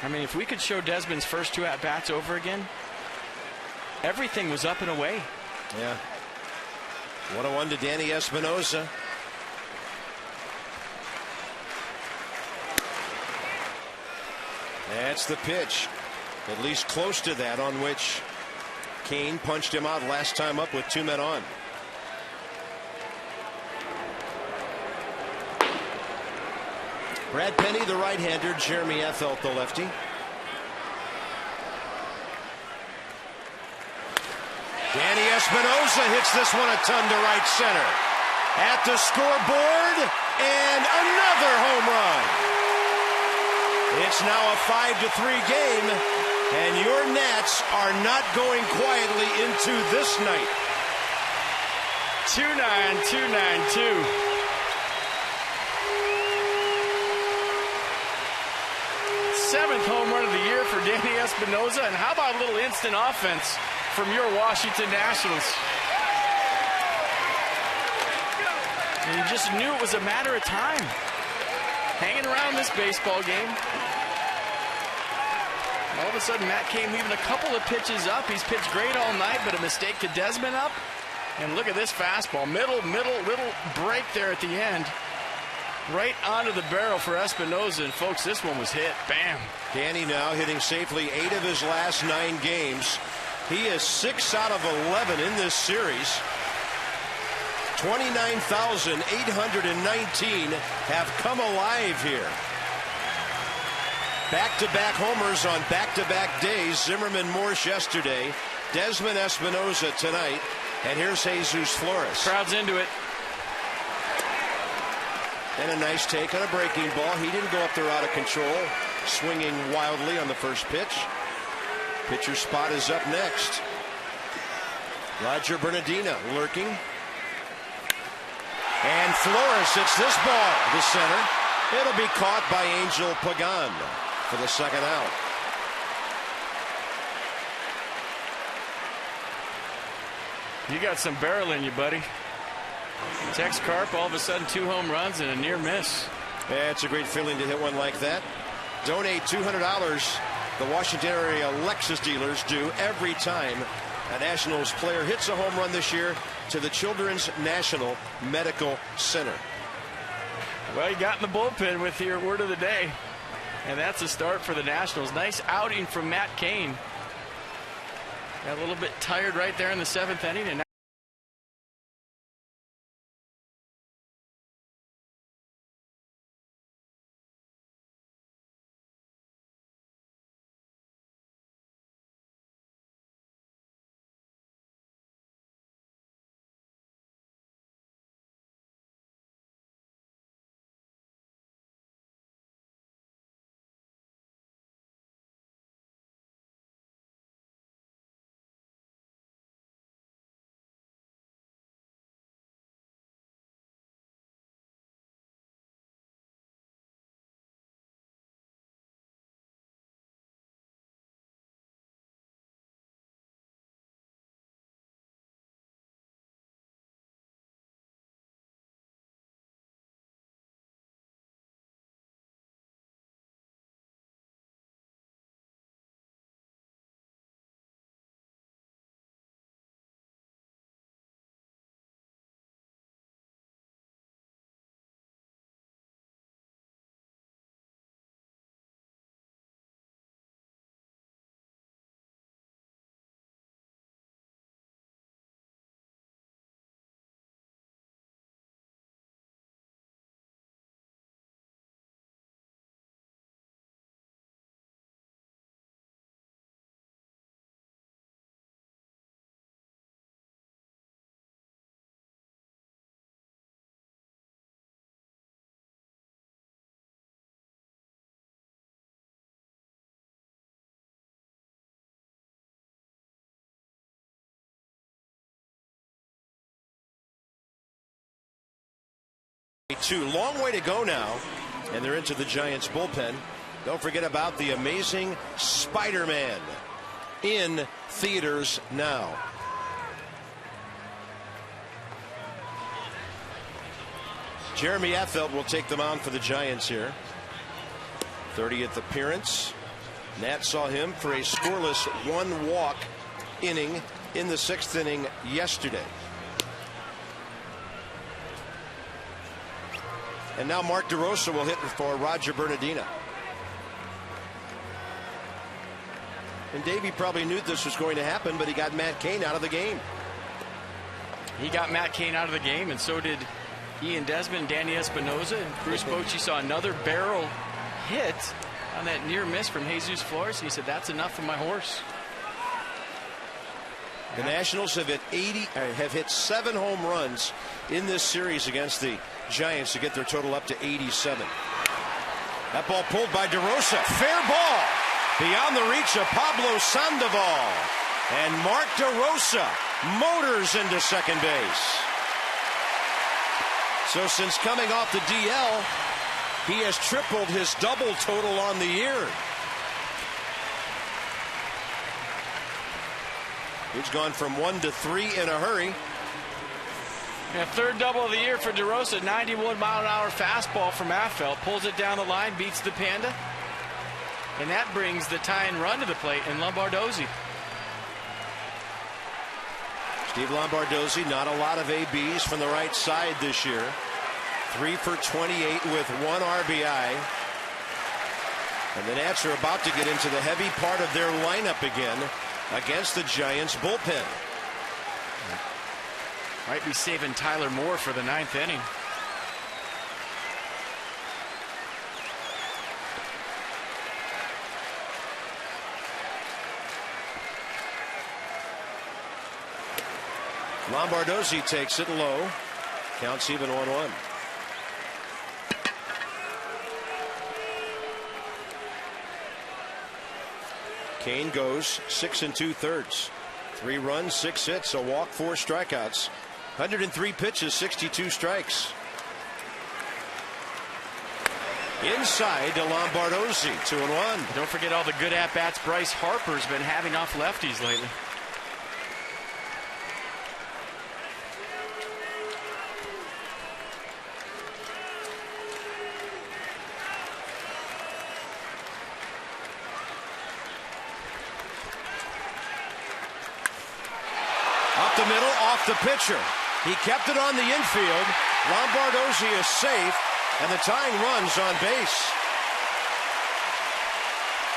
I mean, if we could show Desmond's first 2 at-bats over again, everything was up and away. Yeah. 1-1 to Danny Espinosa. That's the pitch, at least close to that, on which Cain punched him out last time up with 2 men on. Brad Penny, the right-hander, Jeremy Effelt, the lefty. Danny Espinosa hits this one a ton to right center. At the scoreboard, and another home run. It's It's now a 5-3 game, and your Nats are not going quietly into this night. 2-9, 2-9-2. Seventh home run of the year for Danny Espinosa. And how about a little instant offense from your Washington Nationals? And you just knew it was a matter of time. Hanging around this baseball game. All of a sudden, Matt Cain leaving a couple of pitches up. He's pitched great all night, but a mistake to Desmond up. And look at this fastball. Middle, little break there at the end. Right onto the barrel for Espinosa, and folks, this one was hit. Bam. Danny now hitting safely 8 of his last 9 games. He is 6 out of 11 in this series. 29,819 have come alive here. Back-to-back homers on back-to-back days. Zimmerman Morse yesterday. Desmond Espinosa tonight. And here's Jesus Flores. Crowd's into it. And a nice take on a breaking ball. He didn't go up there out of control, swinging wildly on the first pitch. Pitcher spot is up next. Roger Bernardina lurking. And Flores hits this ball to center. It'll be caught by Angel Pagan for the second out. You got some barrel in you, buddy. Tex Carp, all of a sudden 2 home runs and a near miss. Yeah, it's a great feeling to hit one like that. Donate $200. The Washington area Lexus dealers do every time a Nationals player hits a home run this year to the Children's National Medical Center. Well, you got in the bullpen with your word of the day. And that's a start for the Nationals. Nice outing from Matt Cain. Got a little bit tired right there in the 7th inning. And long way to go now, and they're into the Giants bullpen. Don't forget about the amazing Spider-Man in theaters now. Jeremy Affeldt will take them on for the Giants here. 30th appearance. Nat saw him for a scoreless 1-walk inning in the 6th inning yesterday. And now Mark DeRosa will hit for Roger Bernardina. And Davey probably knew this was going to happen, but he got Matt Cain out of the game. He got Matt Cain out of the game, and so did Ian Desmond, Danny Espinosa. And Bruce Bochy saw another barrel hit on that near miss from Jesus Flores. And he said, that's enough for my horse. The Nationals have hit 7 home runs in this series against the Giants to get their total up to 87. That ball pulled by DeRosa. Fair ball. Beyond the reach of Pablo Sandoval. And Mark DeRosa motors into second base. So since coming off the DL, he has tripled his double total on the year. He's gone from 1 to 3 in a hurry. Yeah, third double of the year for DeRosa. 91-mile-an-hour fastball from Affeldt. Pulls it down the line, beats the Panda. And that brings the tying run to the plate in Lombardozzi. Steve Lombardozzi, not a lot of ABs from the right side this year. 3 for 28 with 1 RBI. And the Nats are about to get into the heavy part of their lineup again against the Giants bullpen. Might be saving Tyler Moore for the 9th inning. Lombardozzi takes it low. Counts even 1-1. Kane goes 6 2/3. 3 runs, 6 hits, a walk, 4 strikeouts. 103 pitches, 62 strikes. Inside to Lombardozzi, 2-1. Don't forget all the good at-bats Bryce Harper's been having off lefties lately. Up the middle, off the pitcher. He kept it on the infield. Lombardozzi is safe, and the tying run's on base.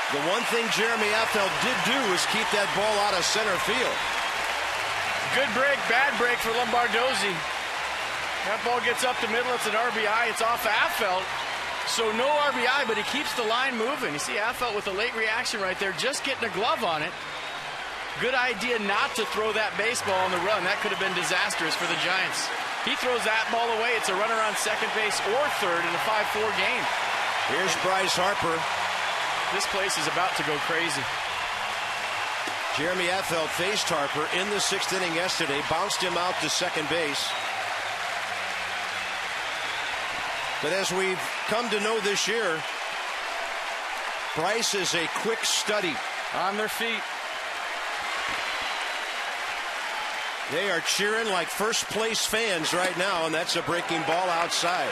The one thing Jeremy Affeldt did do was keep that ball out of center field. Good break, bad break for Lombardozzi. That ball gets up the middle. It's an RBI. It's off Affeldt. So no RBI, but he keeps the line moving. You see Affeldt with a late reaction right there, just getting a glove on it. Good idea not to throw that baseball on the run. That could have been disastrous for the Giants. He throws that ball away. It's a runner on second base or third in a 5-4 game. Here's Bryce Harper. This place is about to go crazy. Jeremy Affeldt faced Harper in the 6th inning yesterday, bounced him out to second base. But as we've come to know this year, Bryce is a quick study. On their feet. They are cheering like first place fans right now, and that's a breaking ball outside.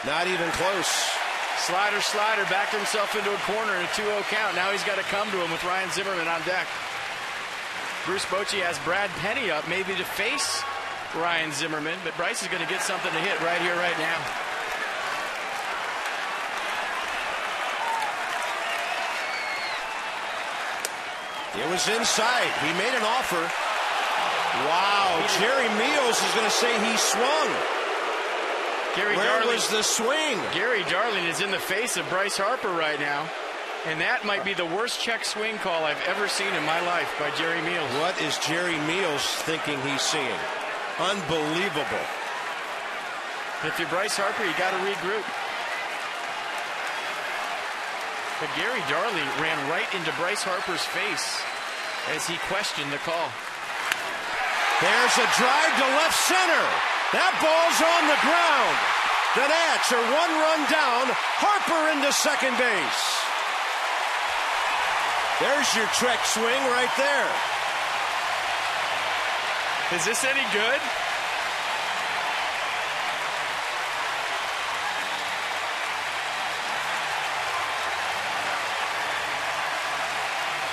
Not even close. Slider, backed himself into a corner in a 2-0 count. Now he's got to come to him with Ryan Zimmerman on deck. Bruce Bochy has Brad Penny up maybe to face Ryan Zimmerman, but Bryce is going to get something to hit right here, right now. It was inside. He made an offer. Wow, Jerry Meals is going to say he swung. Where was the swing? Gary Darling is in the face of Bryce Harper right now. And that might be the worst check swing call I've ever seen in my life by Jerry Meals. What is Jerry Meals thinking he's seeing? Unbelievable. If you're Bryce Harper, you got to regroup. But Gary Darling ran right into Bryce Harper's face as he questioned the call. There's a drive to left center. That ball's on the ground. The Nats are 1 run down. Harper into second base. There's your trick swing right there. Is this any good?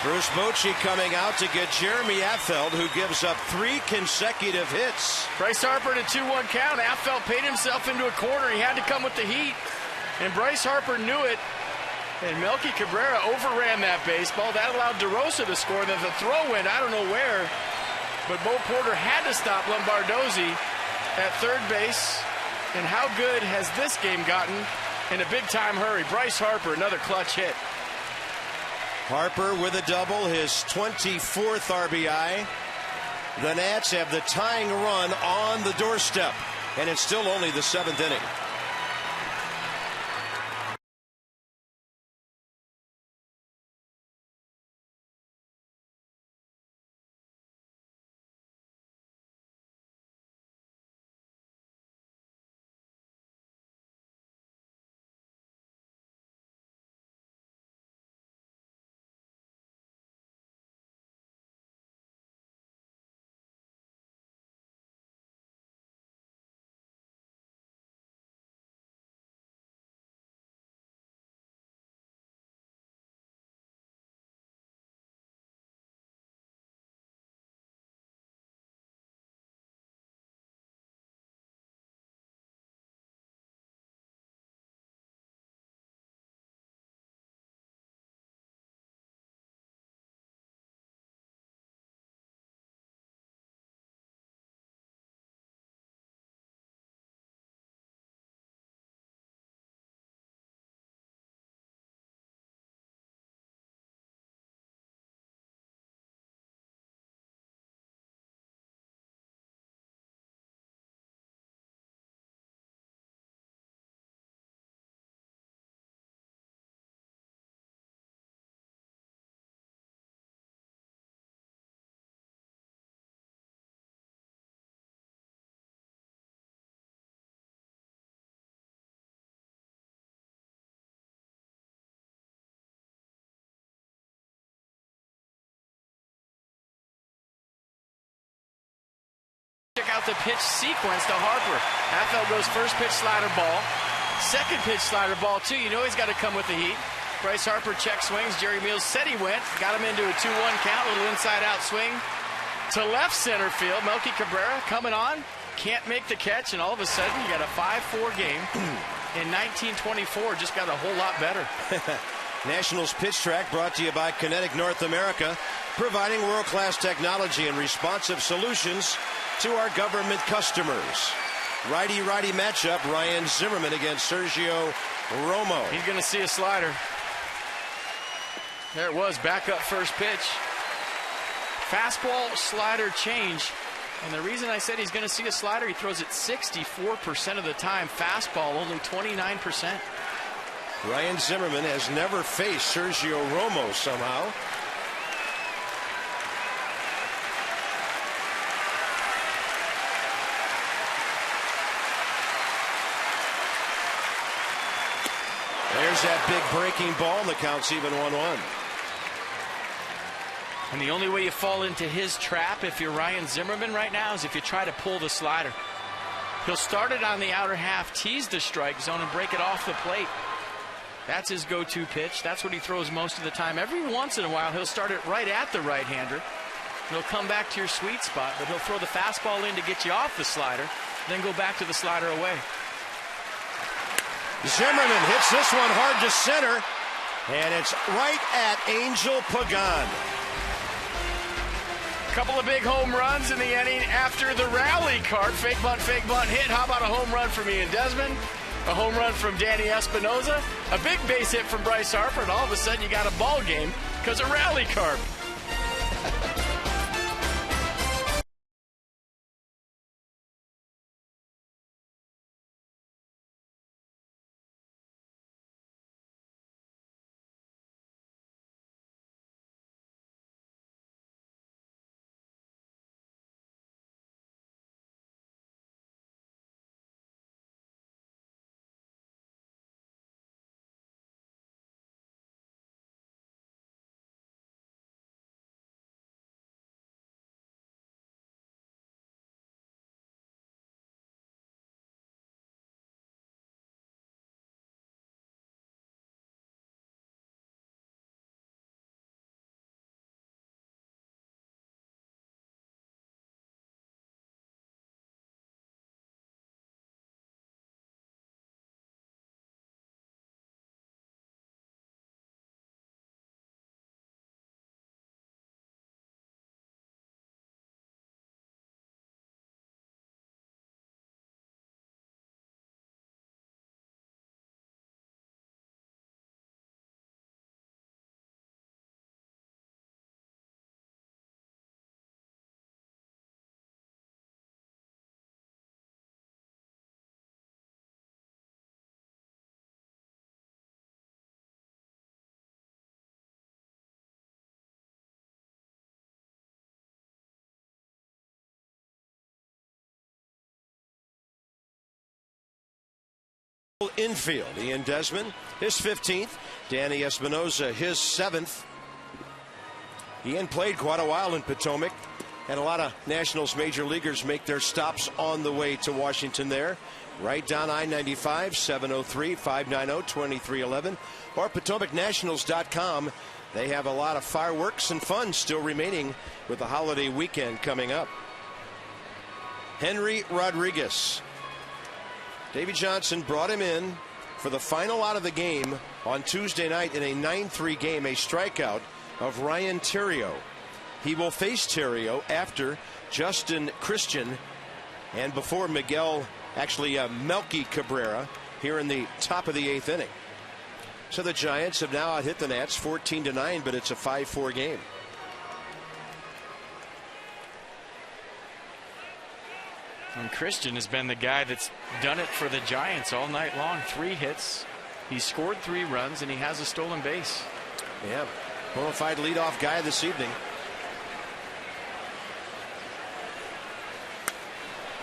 Bruce Bochy coming out to get Jeremy Affeldt, who gives up 3 consecutive hits. Bryce Harper to 2-1 count. Affeldt paid himself into a corner. He had to come with the heat. And Bryce Harper knew it. And Melky Cabrera overran that baseball. That allowed DeRosa to score. Then the throw went, I don't know where. But Bo Porter had to stop Lombardozzi at third base. And how good has this game gotten in a big-time hurry? Bryce Harper, another clutch hit. Harper with a double, his 24th RBI. The Nats have the tying run on the doorstep, and it's still only the 7th inning. Check out the pitch sequence to Harper. Affeldt goes first pitch slider ball, second pitch slider ball too. You know he's got to come with the heat. Bryce Harper check swings. Jerry Meals said he went. Got him into a 2-1 count. Little inside out swing to left center field. Melky Cabrera coming on. Can't make the catch, and all of a sudden you got a 5-4 game. In 1924, just got a whole lot better. Nationals Pitch Track brought to you by Kinetic North America, providing world-class technology and responsive solutions to our government customers. Righty-righty matchup, Ryan Zimmerman against Sergio Romo. He's going to see a slider. There it was, back up first pitch. Fastball, slider change. And the reason I said he's going to see a slider, he throws it 64% of the time. Fastball, only 29%. Ryan Zimmerman has never faced Sergio Romo somehow. There's that big breaking ball, and the count's even 1-1. And the only way you fall into his trap if you're Ryan Zimmerman right now is if you try to pull the slider. He'll start it on the outer half, tease the strike zone, and break it off the plate. That's his go-to pitch. That's what he throws most of the time. Every once in a while, he'll start it right at the right-hander. He'll come back to your sweet spot, but he'll throw the fastball in to get you off the slider, then go back to the slider away. Zimmerman hits this one hard to center, and it's right at Angel Pagan. Couple of big home runs in the inning after the rally cart. Fake bunt hit. How about a home run from Ian Desmond? A home run from Danny Espinoza. A big base hit from Bryce Harper, and all of a sudden you got a ball game because of rally cart. Infield, Ian Desmond, his 15th. Danny Espinoza, his 7th. Ian played quite a while in Potomac, and a lot of Nationals major leaguers make their stops on the way to Washington there. Right down I-95, 703-590-2311, or PotomacNationals.com. They have a lot of fireworks and fun still remaining with the holiday weekend coming up. Henry Rodriguez. Davey Johnson brought him in for the final out of the game on Tuesday night in a 9-3 game, a strikeout of Ryan Theriot. He will face Theriot after Justin Christian and before Melky Cabrera here in the top of the 8th inning. So the Giants have now out-hit the Nats 14-9, but it's a 5-4 game. And Christian has been the guy that's done it for the Giants all night long. 3 hits. He scored 3 runs, and he has a stolen base. Yeah, bona fide leadoff guy this evening.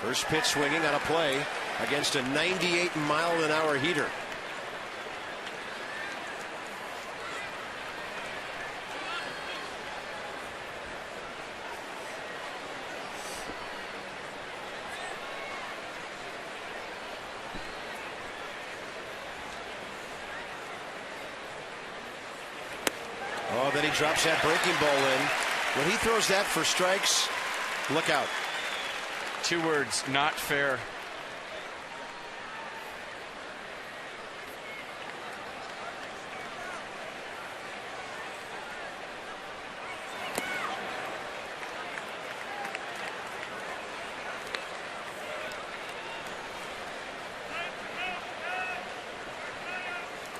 First pitch swinging on a play against a 98-mile-an-hour heater. Oh, then he drops that breaking ball in. When he throws that for strikes, look out. 2 words, not fair.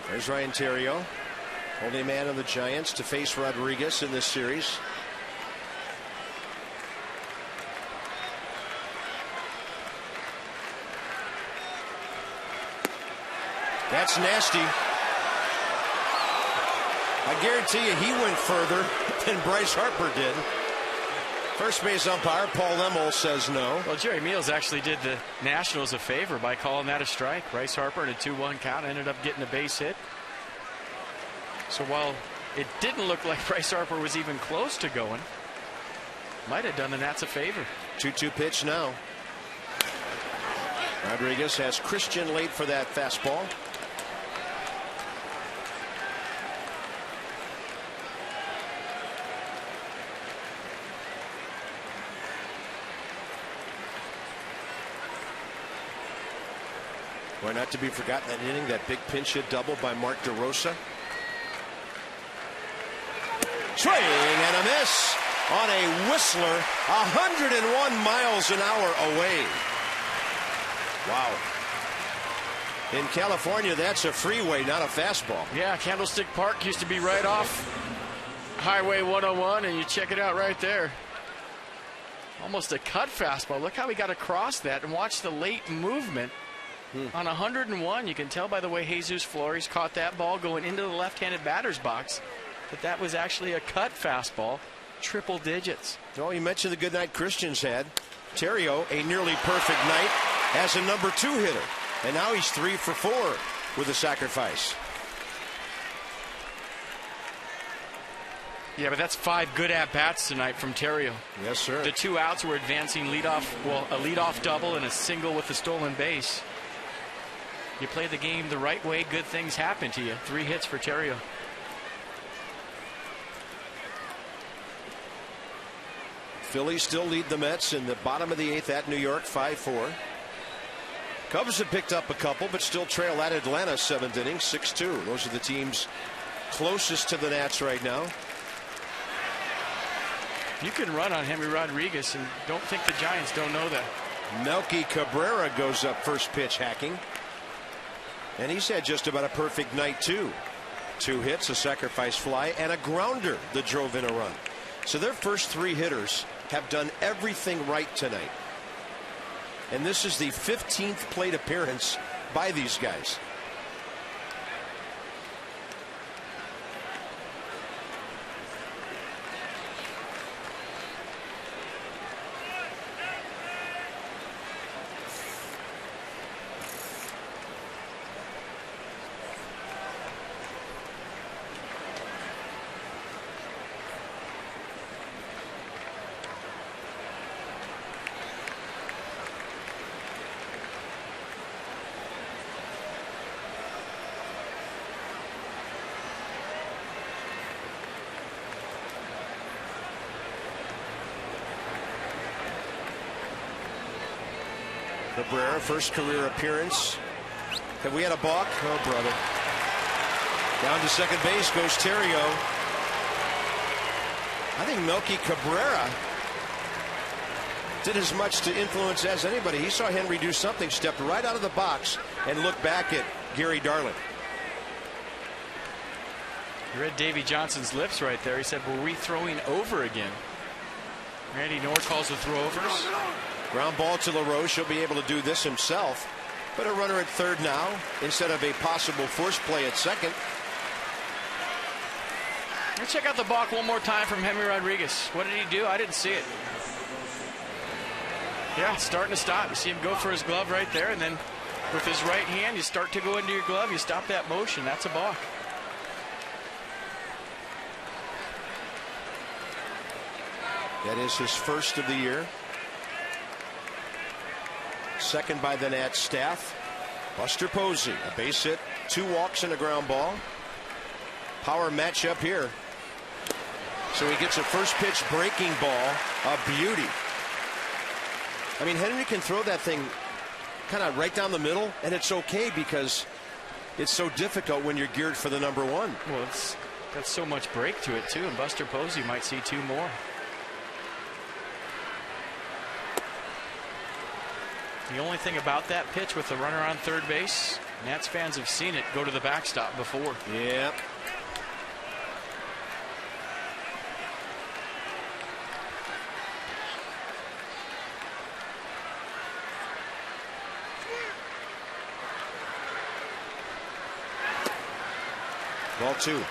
There's Ryan Theriot, only man of the Giants to face Rodriguez in this series. That's nasty. I guarantee you he went further than Bryce Harper did. First base umpire Paul Emmel says no. Well, Jerry Meals actually did the Nationals a favor by calling that a strike. Bryce Harper in a 2-1 count ended up getting a base hit. So while it didn't look like Bryce Harper was even close to going, might have done the Nats a favor. 2-2 pitch now. Rodriguez has Christian late for that fastball. Why not to be forgotten that inning, that big pinch hit double by Mark DeRosa. Swing and a miss on a whistler, 101 miles an hour away. Wow. In California, that's a freeway, not a fastball. Yeah, Candlestick Park used to be right off Highway 101, and you check it out right there. Almost a cut fastball. Look how he got across that, and watch the late movement. On 101, you can tell by the way Jesus Flores caught that ball going into the left-handed batter's box that was actually a cut fastball, triple digits. Oh, you mentioned the good night Christian's had. Theriot, a nearly perfect night, as a number 2 hitter. And now he's 3 for 4 with a sacrifice. Yeah, but that's 5 good at-bats tonight from Theriot. Yes, sir. The 2 outs were advancing leadoff, well, a leadoff double and a single with the stolen base. You play the game the right way, good things happen to you. 3 hits for Theriot. Phillies still lead the Mets in the bottom of the 8th at New York, 5-4. Cubs have picked up a couple, but still trail at Atlanta, 7th inning, 6-2. Those are the teams closest to the Nats right now. You can run on Henry Rodriguez, and don't think the Giants don't know that. Melky Cabrera goes up first pitch hacking. And he's had just about a perfect night, too. 2 hits, a sacrifice fly, and a grounder that drove in a run. So their first 3 hitters have done everything right tonight. And this is the 15th plate appearance by these guys. Cabrera, first career appearance. Have we had a balk? Oh, brother. Down to second base goes Terrio. I think Melky Cabrera did as much to influence as anybody. He saw Henry do something, stepped right out of the box, and looked back at Gary Darling. You read Davey Johnson's lips right there. He said, were we throwing over again? Randy Knorr calls the throwovers. Ground ball to LaRoche. He'll be able to do this himself. But a runner at third now instead of a possible force play at second. Let's check out the balk one more time from Henry Rodriguez. What did he do? I didn't see it. Yeah, starting to stop. You see him go for his glove right there, and then with his right hand, you start to go into your glove. You stop that motion. That's a balk. That is his first of the year. Second by the Nats staff. Buster Posey, a base hit, 2 walks and a ground ball. Power matchup here. So he gets a first pitch breaking ball, a beauty. I mean, Henry can throw that thing kind of right down the middle, and it's okay because it's so difficult when you're geared for the number 1. Well, it's got so much break to it, too, and Buster Posey might see 2 more. The only thing about that pitch with the runner on third base, Nats fans have seen it go to the backstop before. Yep. Ball 2.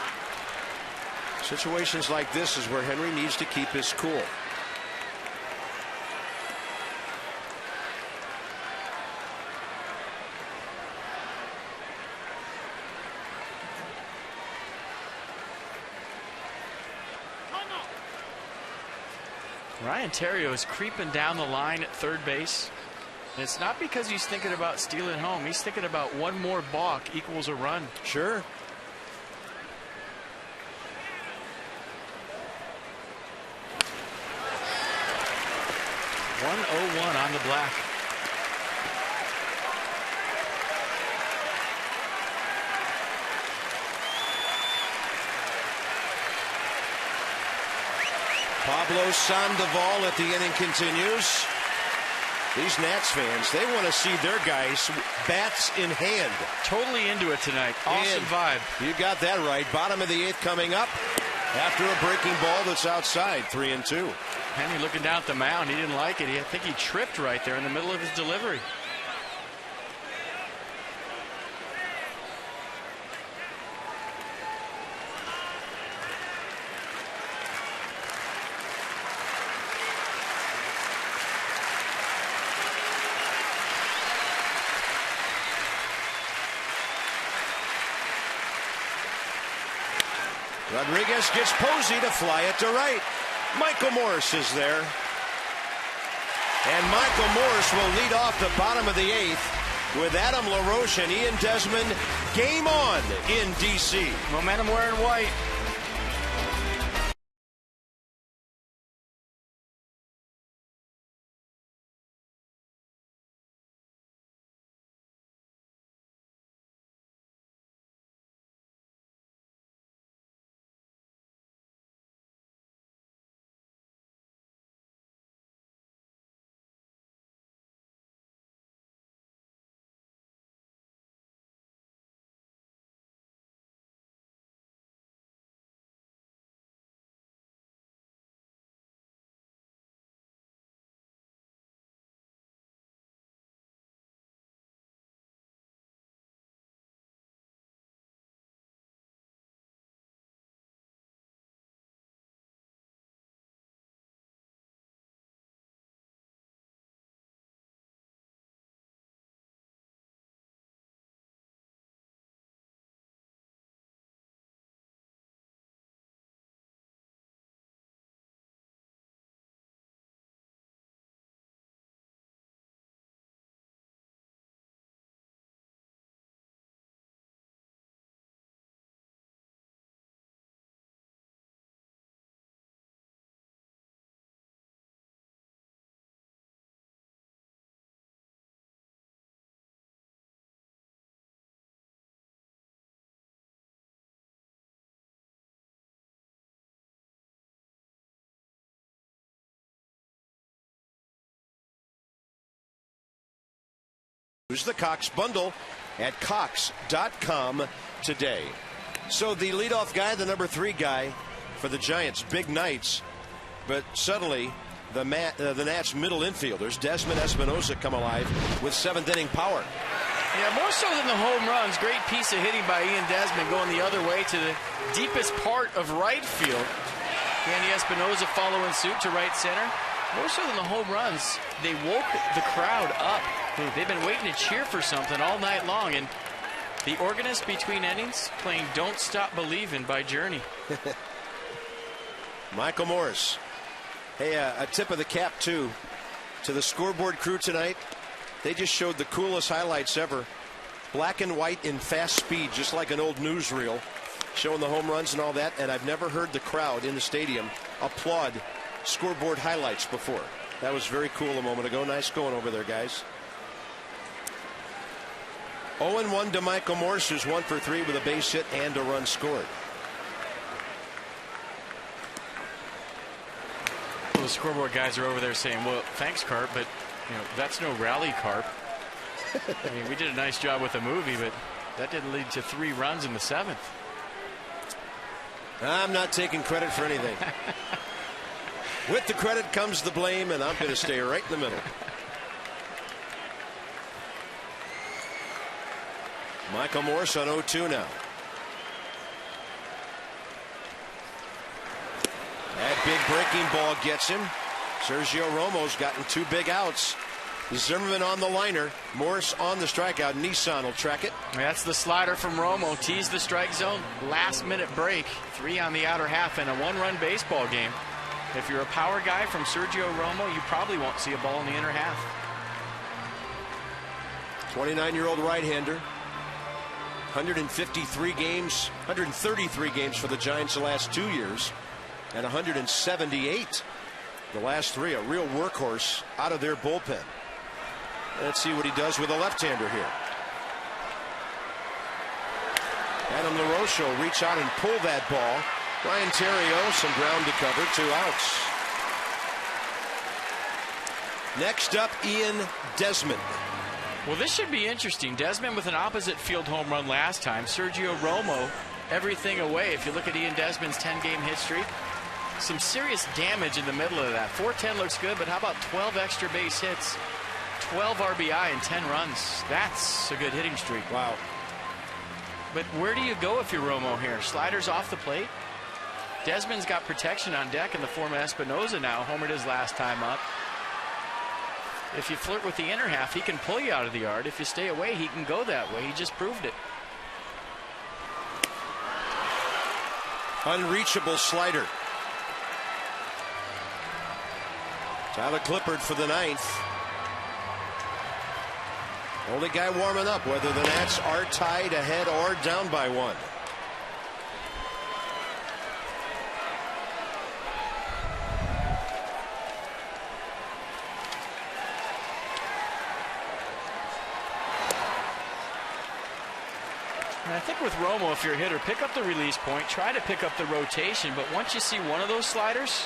Situations like this is where Henry needs to keep his cool. Ryan Terrio is creeping down the line at third base. And it's not because he's thinking about stealing home. He's thinking about one more balk equals a run. Sure. .101 on the black. Pablo Sandoval at the inning continues. These Nats fans, they want to see their guys bats in hand. Totally into it tonight. Awesome vibe. You got that right. Bottom of the 8th coming up after a breaking ball that's outside. 3-2. Henry looking down at the mound. He didn't like it. I think he tripped right there in the middle of his delivery. Rodriguez gets Posey to fly it to right. Michael Morse is there. And Michael Morse will lead off the bottom of the 8th with Adam LaRoche and Ian Desmond. Game on in D.C. Momentum wearing white. Use the Cox bundle at Cox.com today. So the leadoff guy, the number 3 guy for the Giants, big nights, but suddenly the Nats middle infielders, Desmond Espinosa, come alive with 7th inning power. Yeah, more so than the home runs. Great piece of hitting by Ian Desmond going the other way to the deepest part of right field. Danny Espinosa following suit to right center. More so than the home runs, they woke the crowd up. They've been waiting to cheer for something all night long, and the organist between innings playing Don't Stop Believin' by Journey. Michael Morse. Hey, a tip of the cap, too, to the scoreboard crew tonight. They just showed the coolest highlights ever. Black and white in fast speed, just like an old newsreel, showing the home runs and all that. And I've never heard the crowd in the stadium applaud scoreboard highlights before. That was very cool a moment ago. Nice going over there, guys. 0-1 to Michael Morse, who's 1 for 3 with a base hit and a run scored. Well, the scoreboard guys are over there saying, well, thanks, Carp, but that's no rally, Carp. I mean, we did a nice job with the movie, but that didn't lead to 3 runs in the 7th. I'm not taking credit for anything. With the credit comes the blame, and I'm going to stay right in the middle. Michael Morse on 0-2 now. That big breaking ball gets him. Sergio Romo's gotten 2 big outs. Zimmerman on the liner. Morse on the strikeout. Nissan will track it. That's the slider from Romo. Teased the strike zone. Last minute break. 3 on the outer half in a 1-run baseball game. If you're a power guy from Sergio Romo, you probably won't see a ball in the inner half. 29-year-old right-hander. 153 games, 133 games for the Giants the last 2 years, and 178 the last 3. A real workhorse out of their bullpen. Let's see what he does with a left-hander here. Adam LaRoche will reach out and pull that ball. Ryan Theriot, some ground to cover, 2 outs. Next up, Ian Desmond. Well, this should be interesting. Desmond with an opposite field home run last time. Sergio Romo, everything away. If you look at Ian Desmond's 10-game hit streak, some serious damage in the middle of that. 410 looks good, but how about 12 extra base hits, 12 RBI, and 10 runs? That's a good hitting streak. Wow. But where do you go if you're Romo here? Sliders off the plate. Desmond's got protection on deck in the form of Espinosa now. Homered his last time up. If you flirt with the inner half, he can pull you out of the yard. If you stay away, he can go that way. He just proved it. Unreachable slider. Tyler Clippard for the 9th. Only guy warming up, whether the Nats are tied, ahead, or down by 1. And I think with Romo, if you're a hitter, pick up the release point, try to pick up the rotation, but once you see one of those sliders,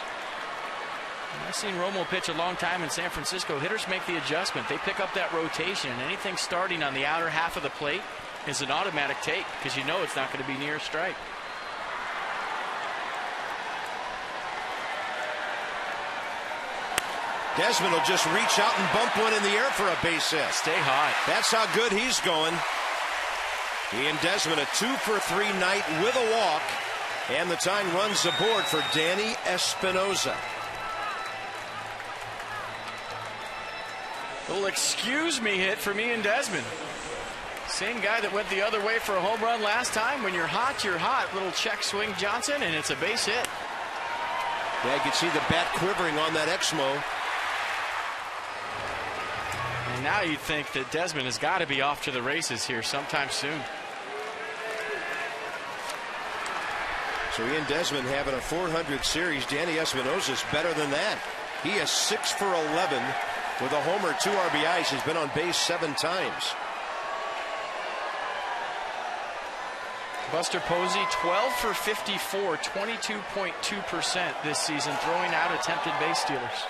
I've seen Romo pitch a long time in San Francisco, hitters make the adjustment. They pick up that rotation, and anything starting on the outer half of the plate is an automatic take because you know it's not going to be near a strike. Desmond will just reach out and bump one in the air for a base hit. Stay hot. That's how good he's going. Ian Desmond, a 2 for 3 night with a walk, and the tying runs aboard for Danny Espinosa. Little excuse me hit from Ian Desmond. Same guy that went the other way for a home run last time. When you're hot, you're hot. Little check swing Johnson, and it's a base hit. Yeah, you can see the bat quivering on that Exmo. And now you'd think that Desmond has got to be off to the races here sometime soon. So Ian Desmond having a 400 series. Danny Espinosa is better than that. He is 6 for 11 with a homer, 2 RBIs. He's been on base 7 times. Buster Posey, 12 for 54, 22.2% this season, throwing out attempted base stealers.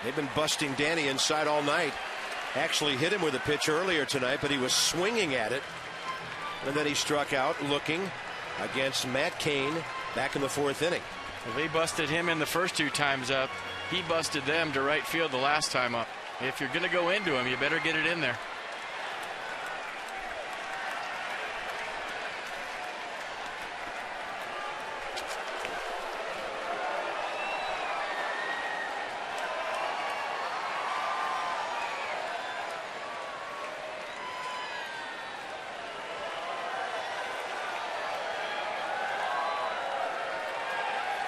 They've been busting Danny inside all night. Actually hit him with a pitch earlier tonight, but he was swinging at it. And then he struck out looking against Matt Cain back in the 4th inning. Well, they busted him in the first 2 times up. He busted them to right field the last time up. If you're going to go into him, you better get it in there.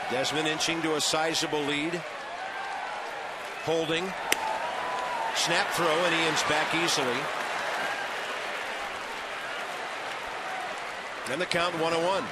Desmond inching to a sizable lead. Holding. Snap throw, and Ian's back easily. And the count 1-1.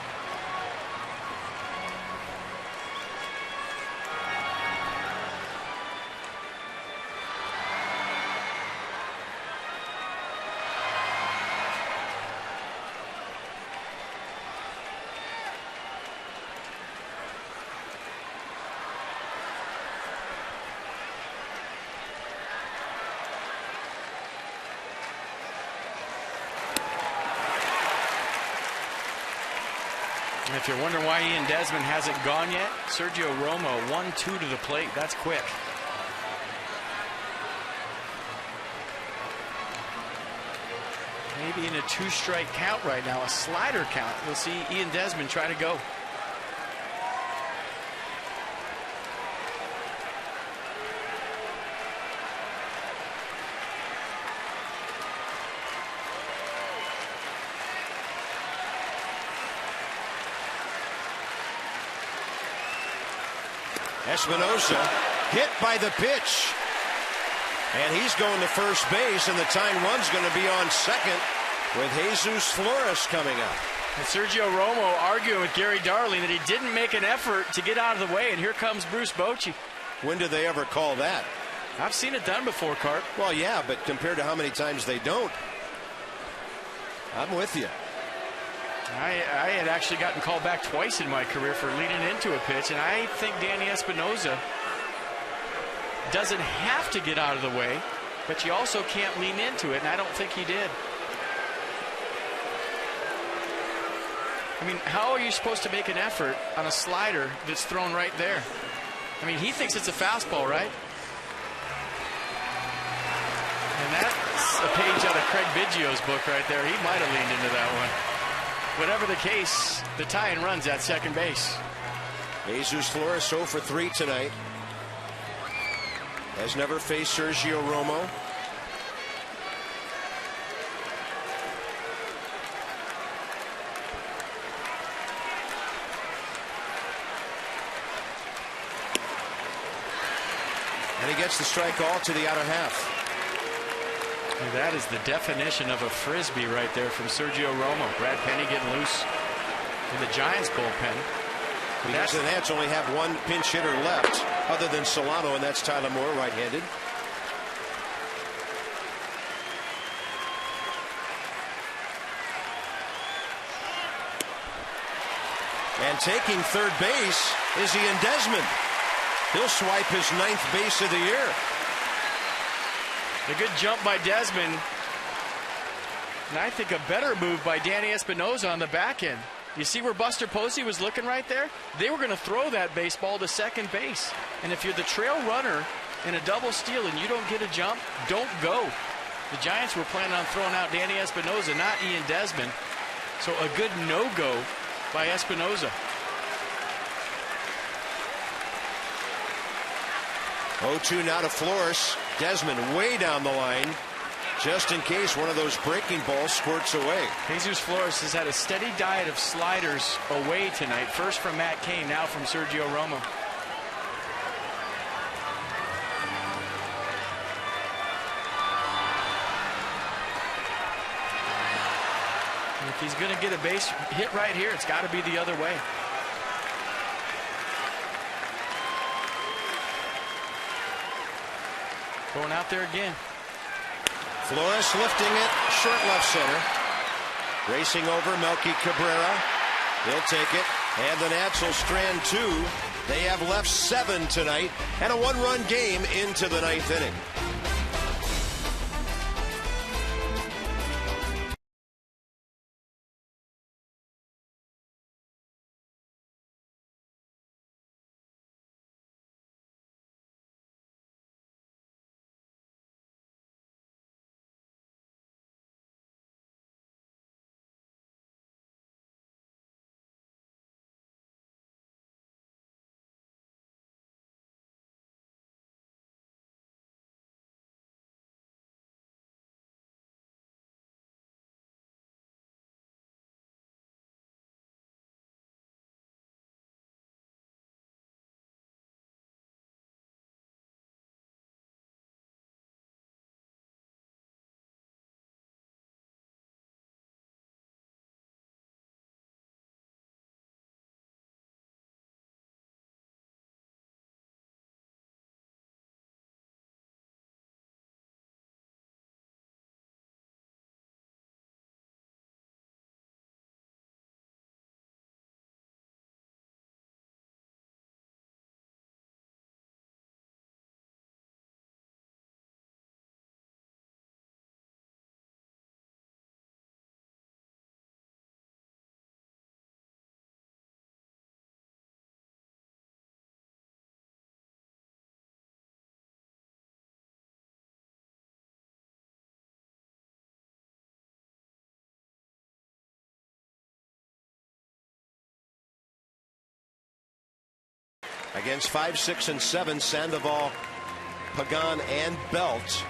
If you're wondering why Ian Desmond hasn't gone yet, Sergio Romo 1-2 to the plate. That's quick. Maybe in a 2-strike count right now, a slider count. We'll see Ian Desmond try to go. Espinosa hit by the pitch. And he's going to first base, and the tying run's going to be on second with Jesus Flores coming up. And Sergio Romo arguing with Gary Darling that he didn't make an effort to get out of the way, and here comes Bruce Bochy. When do they ever call that? I've seen it done before, Carp. Well, yeah, but compared to how many times they don't, I'm with you. I had actually gotten called back twice in my career for leading into a pitch, and I think Danny Espinosa doesn't have to get out of the way, but you also can't lean into it, and I don't think he did. I mean, how are you supposed to make an effort on a slider that's thrown right there? I mean, he thinks it's a fastball, right? And that's a page out of Craig Biggio's book right there. He might have leaned into that one. Whatever the case, the tie-in run's at second base. Jesus Flores 0 for 3 tonight. Has never faced Sergio Romo. And he gets the strike all to the outer half. That is the definition of a frisbee right there from Sergio Romo. Brad Penny getting loose in the Giants bullpen. Because the Nats only have one pinch hitter left other than Solano, and that's Tyler Moore, right-handed. And taking third base is Ian Desmond. He'll swipe his 9th base of the year. A good jump by Desmond. And I think a better move by Danny Espinosa on the back end. You see where Buster Posey was looking right there? They were going to throw that baseball to second base. And if you're the trail runner in a double steal and you don't get a jump, don't go. The Giants were planning on throwing out Danny Espinosa, not Ian Desmond. So a good no-go by Espinosa. 0-2 now to Flores. Desmond way down the line, just in case one of those breaking balls squirts away. Jesus Flores has had a steady diet of sliders away tonight. First from Matt Cain, now from Sergio Romo. And if he's going to get a base hit right here, it's got to be the other way. Going out there again. Flores lifting it, short left center. Racing over Melky Cabrera. He'll take it. And the Nats will strand 2. They have left 7 tonight, and a 1-run game into the 9th inning. Against 5, 6, and 7, Sandoval, Pagan, and Belt.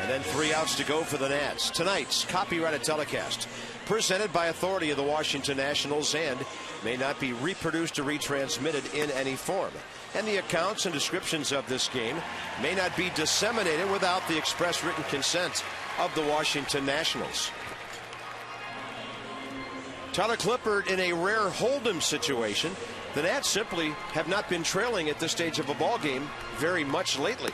And then 3 outs to go for the Nats. Tonight's copyrighted telecast, presented by authority of the Washington Nationals, and may not be reproduced or retransmitted in any form. And the accounts and descriptions of this game may not be disseminated without the express written consent of the Washington Nationals. Tyler Clippard in a rare hold'em situation. The Nats simply have not been trailing at this stage of a ball game very much lately.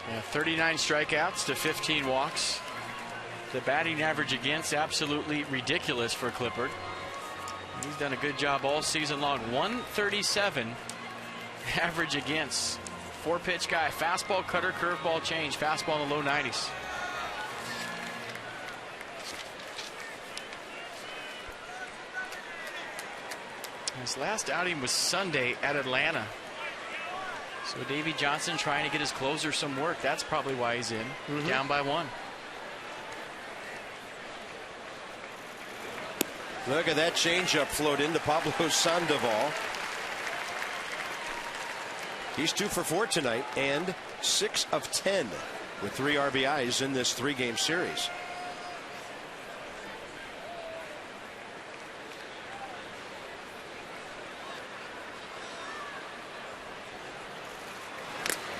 Yeah, 39 strikeouts to 15 walks. The batting average against absolutely ridiculous for Clippard. He's done a good job all season long. 137 average against. 4-pitch guy. Fastball, cutter, curveball, change. Fastball in the low 90s. His last outing was Sunday at Atlanta. So Davey Johnson trying to get his closer some work. That's probably why he's in. Down by 1. Look at that changeup float into Pablo Sandoval. He's 2 for 4 tonight and 6 of 10 with 3 RBIs in this 3-game series.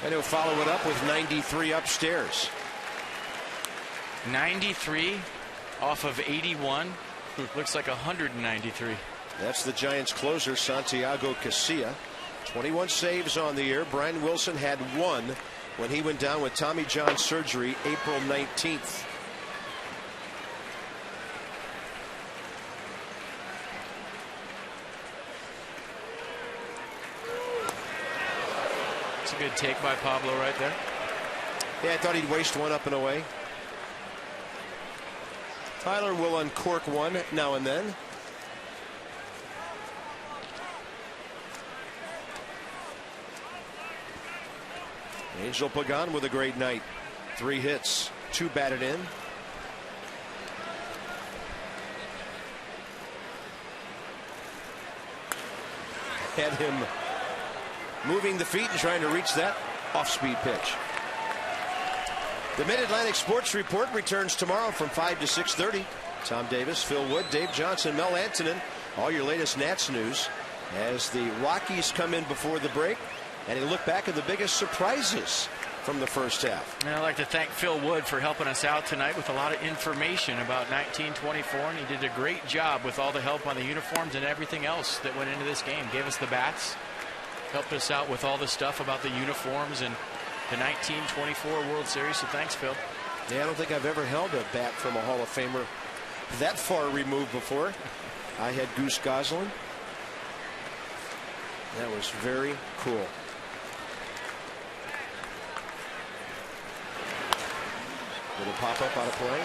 And he'll follow it up with 93 upstairs. 93 off of 81. Looks like 193. That's the Giants closer, Santiago Casilla. 21 saves on the year. Brian Wilson had 1 when he went down with Tommy John surgery April 19th. It's a good take by Pablo right there. Yeah, I thought he'd waste one up and away. Tyler will uncork one now and then. Angel Pagan with a great night. 3 hits, 2 batted in. Had him moving the feet and trying to reach that off-speed pitch. The Mid-Atlantic Sports Report returns tomorrow from 5 to 6:30. Tom Davis, Phil Wood, Dave Johnson, Mel Antonin, all your latest Nats news as the Rockies come in before the break and a look back at the biggest surprises from the first half. And I'd like to thank Phil Wood for helping us out tonight with a lot of information about 1924, and he did a great job with all the help on the uniforms and everything else that went into this game. Gave us the bats, helped us out with all the stuff about the uniforms and the 1924 World Series. So thanks, Phil. Yeah, I don't think I've ever held a bat from a Hall of Famer that far removed before. I had Goose Goslin. That was very cool. Little pop-up out of play.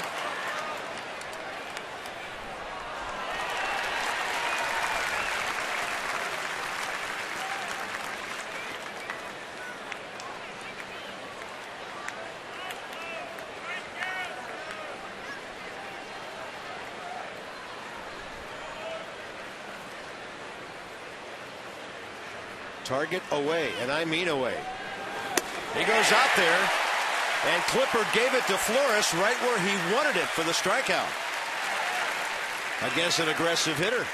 Target away, and I mean away. He goes out there, and Clippard gave it to Flores right where he wanted it for the strikeout against an aggressive hitter.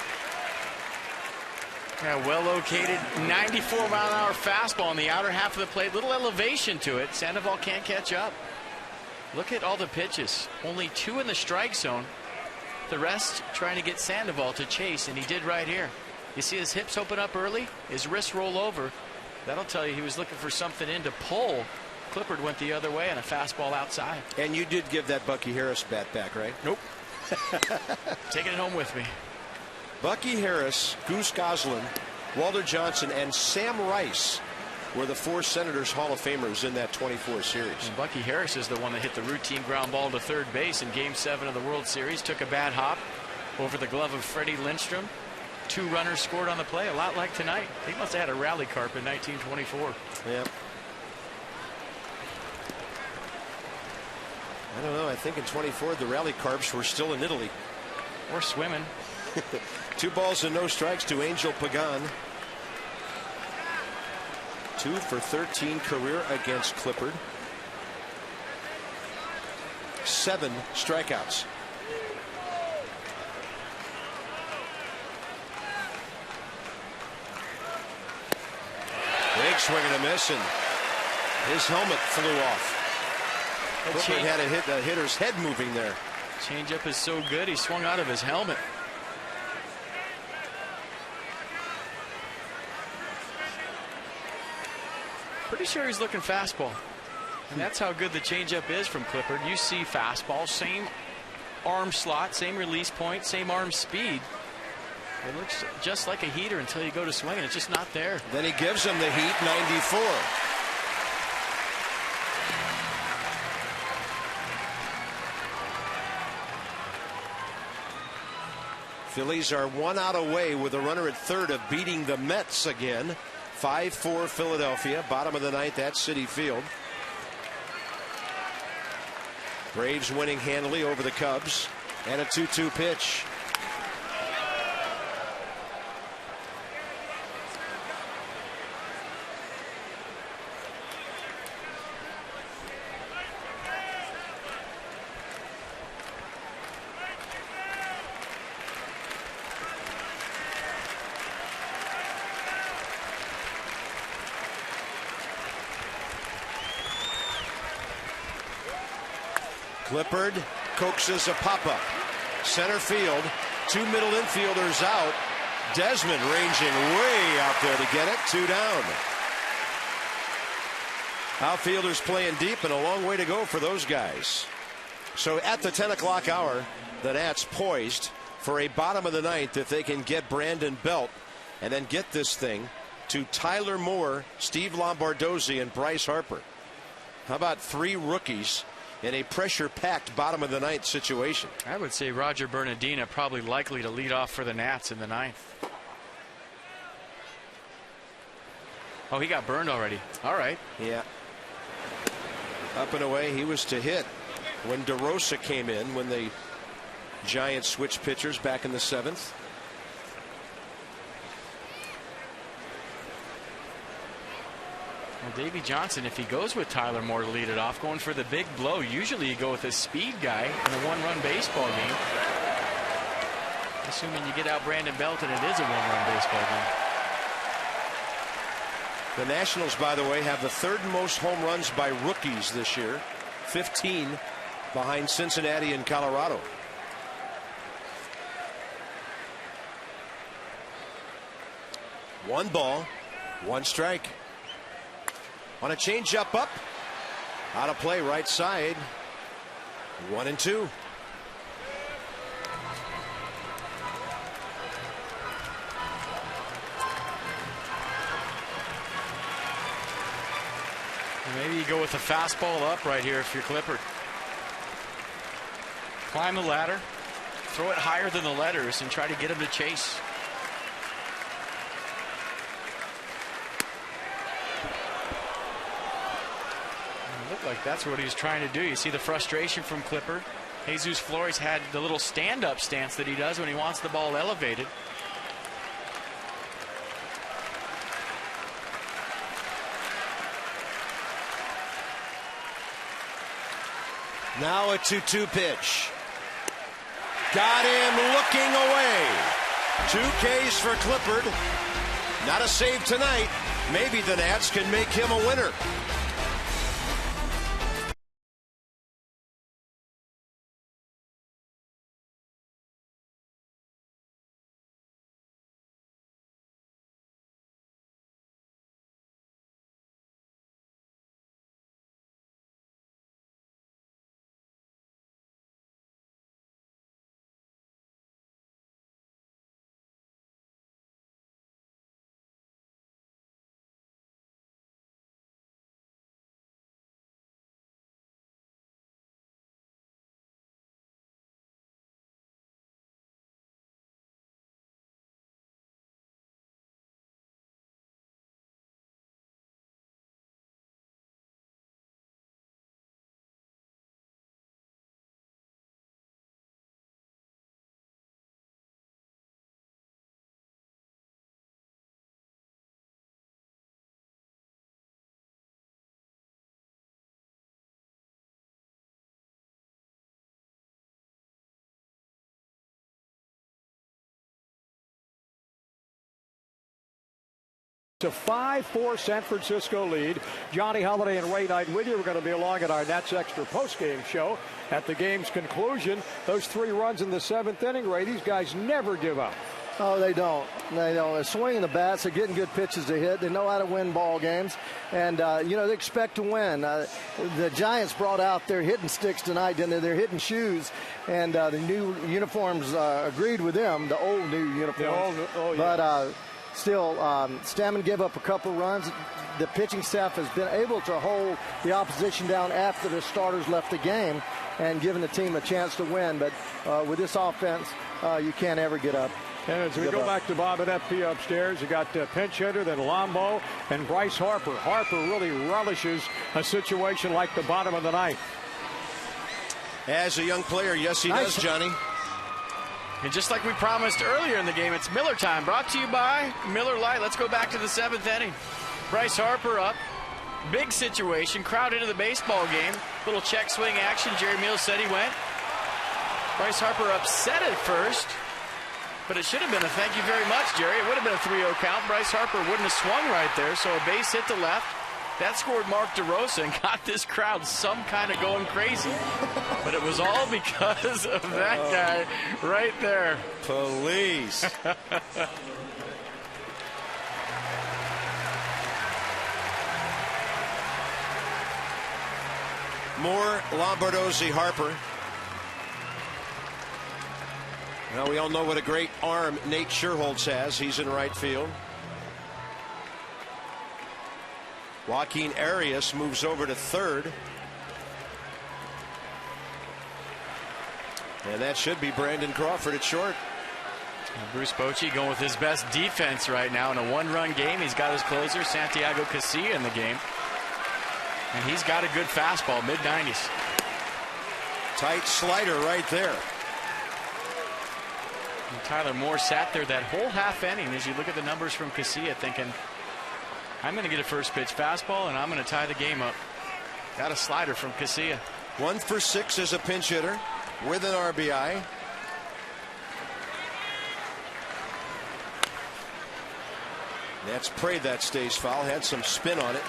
Yeah, well located, 94-mile-an-hour fastball on the outer half of the plate. Little elevation to it. Sandoval can't catch up. Look at all the pitches. Only 2 in the strike zone. The rest trying to get Sandoval to chase, and he did right here. You see his hips open up early, his wrists roll over. That'll tell you he was looking for something in to pull. Clippard went the other way and a fastball outside. And you did give that Bucky Harris bat back, right? Nope. Taking it home with me. Bucky Harris, Goose Goslin, Walter Johnson, and Sam Rice were the 4 Senators Hall of Famers in that 24 series. And Bucky Harris is the one that hit the routine ground ball to third base in Game 7 of the World Series. Took a bad hop over the glove of Freddie Lindstrom. 2 runners scored on the play, a lot like tonight. He must have had a rally carp in 1924. Yeah. I don't know. I think in 24 the rally carps were still in Italy. Or swimming. 2 balls and no strikes to Angel Pagan. 2 for 13 career against Clippard. 7 strikeouts. Big swing and a miss, and his helmet flew off. Clippard had a hit the hitter's head moving there. Changeup is so good, he swung out of his helmet. Pretty sure he's looking fastball. And that's how good the changeup is from Clippard. You see fastball, same arm slot, same release point, same arm speed. It looks just like a heater until you go to swing, and it's just not there. Then he gives him the heat, 94. Phillies are 1 out away with a runner at third of beating the Mets again. 5-4 Philadelphia, bottom of the 9th at Citi Field. Braves winning handily over the Cubs, and a 2-2 pitch. Clippard coaxes a pop-up. Center field. 2 middle infielders out. Desmond ranging way out there to get it. 2 down. Outfielders playing deep, and a long way to go for those guys. So at the 10 o'clock hour, the Nats poised for a bottom of the 9th if they can get Brandon Belt and then get this thing to Tyler Moore, Steve Lombardozzi, and Bryce Harper. How about 3 rookies in a pressure-packed bottom of the 9th situation? I would say Roger Bernardina probably likely to lead off for the Nats in the 9th. Oh, he got burned already. All right. Yeah. Up and away, he was to hit when DeRosa came in, when the Giants switched pitchers back in the 7th. Well, Davey Johnson, if he goes with Tyler Moore to lead it off, going for the big blow. Usually you go with a speed guy in a 1-run baseball game. Assuming you get out Brandon Belt and it is a 1-run baseball game. The Nationals, by the way, have the 3rd most home runs by rookies this year. 15 behind Cincinnati and Colorado. One ball, 1 strike. On a changeup up. Out of play, right side. 1-2. Maybe you go with a fastball up right here if you're Clippard. Climb the ladder, throw it higher than the letters, and try to get him to chase. It looked like that's what he was trying to do. You see the frustration from Clippard. Jesus Flores had the little stand-up stance that he does when he wants the ball elevated. Now a 2-2 pitch. Got him looking away. 2 Ks for Clippard. Not a save tonight. Maybe the Nats can make him a winner. It's a 5-4 San Francisco lead. Johnny Holiday and Ray Knight with you. We're going to be along at our Nats Extra postgame show. At the game's conclusion, those 3 runs in the 7th inning, Ray, these guys never give up. Oh, they don't. They don't. They're swinging the bats. They're getting good pitches to hit. They know how to win ball games. And, they expect to win. The Giants brought out their hitting sticks tonight, didn't they? They're hitting shoes. And the new uniforms agreed with them, the old new uniforms. But still, Stammen gave up a couple runs. The pitching staff has been able to hold the opposition down after the starters left the game and giving the team a chance to win. But with this offense, you can't ever get up. And as we go back to Bob at FP upstairs, you got pinch hitter, then Lombo, and Bryce Harper. Harper really relishes a situation like the bottom of the ninth. As a young player, yes, he does, Johnny. And just like we promised earlier in the game, it's Miller time. Brought to you by Miller Lite. Let's go back to the 7th inning. Bryce Harper up. Big situation. Crowd into the baseball game. Little check swing action. Jerry Meals said he went. Bryce Harper upset at first. But it should have been a thank you very much, Jerry. It would have been a 3-0 count. Bryce Harper wouldn't have swung right there. So a base hit to left. That scored Mark DeRosa and got this crowd some kind of going crazy. But it was all because of that guy right there. Police. More Lombardozzi Harper. Well, we all know what a great arm Nate Scherholtz has. He's in right field. Joaquin Arias moves over to third. And that should be Brandon Crawford at short. And Bruce Bochy going with his best defense right now in a 1-run game. He's got his closer, Santiago Casilla, in the game. And he's got a good fastball, mid-90s. Tight slider right there. And Tyler Moore sat there that whole half inning as you look at the numbers from Casilla thinking, I'm going to get a first pitch fastball and I'm going to tie the game up. Got a slider from Casilla. 1 for 6 as a pinch hitter with an RBI. Nats prayed that stays foul. Had some spin on it.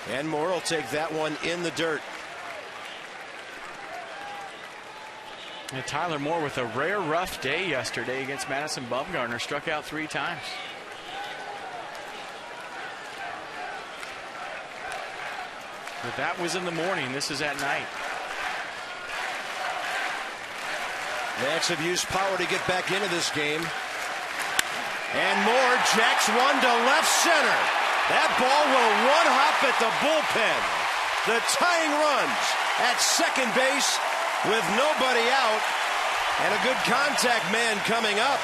And Moore will take that one in the dirt. And Tyler Moore with a rare rough day yesterday against Madison Bumgarner. Struck out 3 times. But that was in the morning. This is at night. Nats have used power to get back into this game. And Moore jacks one to left center. That ball will one hop at the bullpen. The tying runs at second base with nobody out. And a good contact man coming up.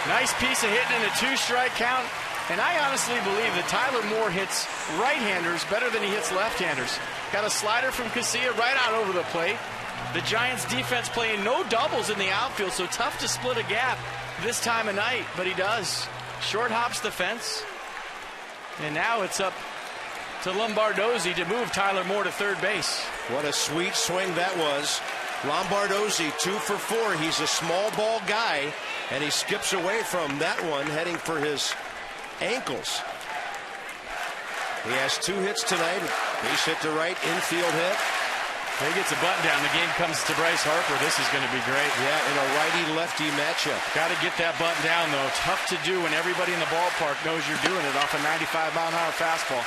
Nice piece of hitting in a 2-strike count. And I honestly believe that Tyler Moore hits right-handers better than he hits left-handers. Got a slider from Casilla right out over the plate. The Giants defense playing no doubles in the outfield, so tough to split a gap this time of night, but he does. Short hops the fence. And now it's up to Lombardozzi to move Tyler Moore to third base. What a sweet swing that was. Lombardozzi 2 for 4. He's a small ball guy, and he skips away from that one, heading for his ankles. He has 2 hits tonight. Base hit to right, infield hit. He gets a button down. The game comes to Bryce Harper. This is going to be great. Yeah, in a righty-lefty matchup. Got to get that button down, though. Tough to do when everybody in the ballpark knows you're doing it off a 95-mile-an-hour fastball.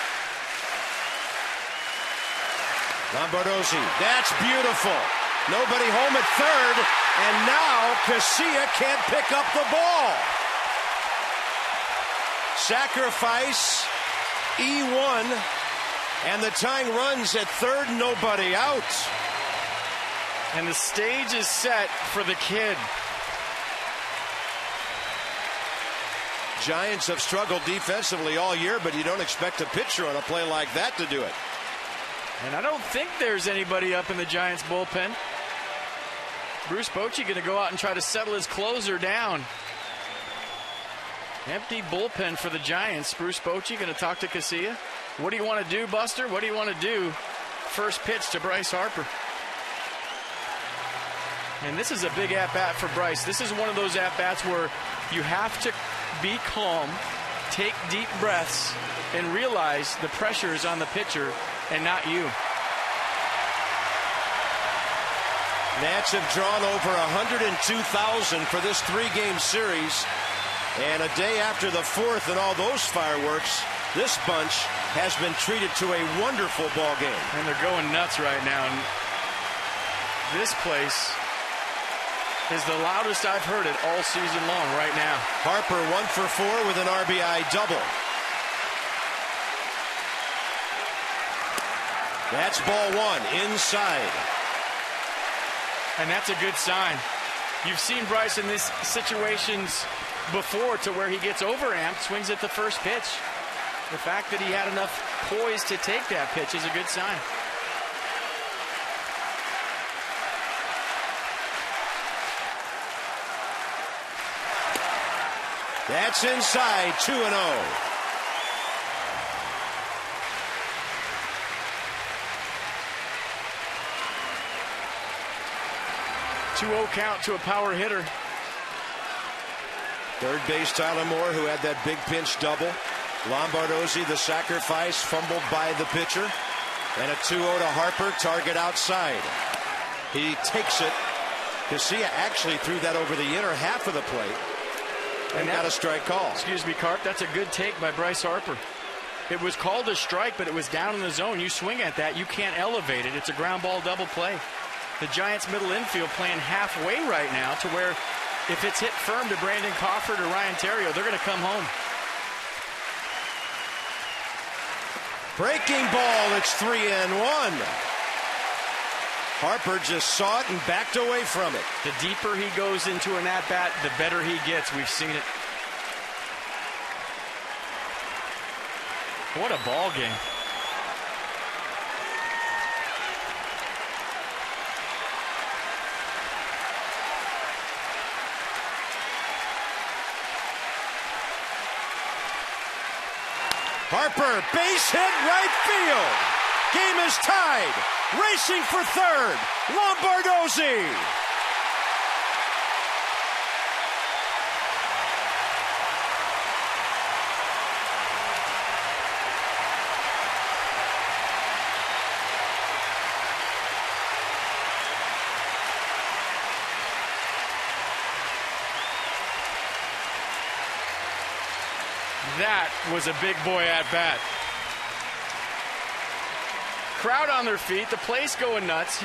Lombardozzi, that's beautiful. Nobody home at third, and now Casilla can't pick up the ball. Sacrifice, E1, and the tying runs at third, nobody out. And the stage is set for the kid. Giants have struggled defensively all year, but you don't expect a pitcher on a play like that to do it. And I don't think there's anybody up in the Giants bullpen. Bruce Bochy going to go out and try to settle his closer down. Empty bullpen for the Giants. Bruce Bochy going to talk to Casilla. What do you want to do, Buster? What do you want to do? First pitch to Bryce Harper. And this is a big at-bat for Bryce. This is one of those at-bats where you have to be calm, take deep breaths, and realize the pressure is on the pitcher and not you. Nats have drawn over 102,000 for this 3-game series. And a day after the 4th and all those fireworks, this bunch has been treated to a wonderful ball game. And they're going nuts right now. And this place is the loudest I've heard it all season long right now. Harper 1 for 4 with an RBI double. That's ball 1 inside. And that's a good sign. You've seen Bryce in these situations before to where he gets overamped, swings at the first pitch. The fact that he had enough poise to take that pitch is a good sign. That's inside, 2-0. Two-0 count to a power hitter. Third base, Tyler Moore, who had that big pinch double. Lombardozzi, the sacrifice, fumbled by the pitcher. And a 2-0 to Harper, target outside. He takes it. Casilla actually threw that over the inner half of the plate and got a strike call. Excuse me, Carp. That's a good take by Bryce Harper. It was called a strike, but it was down in the zone. You swing at that, you can't elevate it. It's a ground ball double play. The Giants middle infield playing halfway right now to where if it's hit firm to Brandon Crawford or Ryan Theriot, they're going to come home. Breaking ball, it's 3-1. Harper just saw it and backed away from it. The deeper he goes into an at-bat, the better he gets. We've seen it. What a ball game. Harper, base hit, right field. Game is tied. Racing for third, Lombardozzi. That was a big boy at bat. Crowd on their feet, the place going nuts.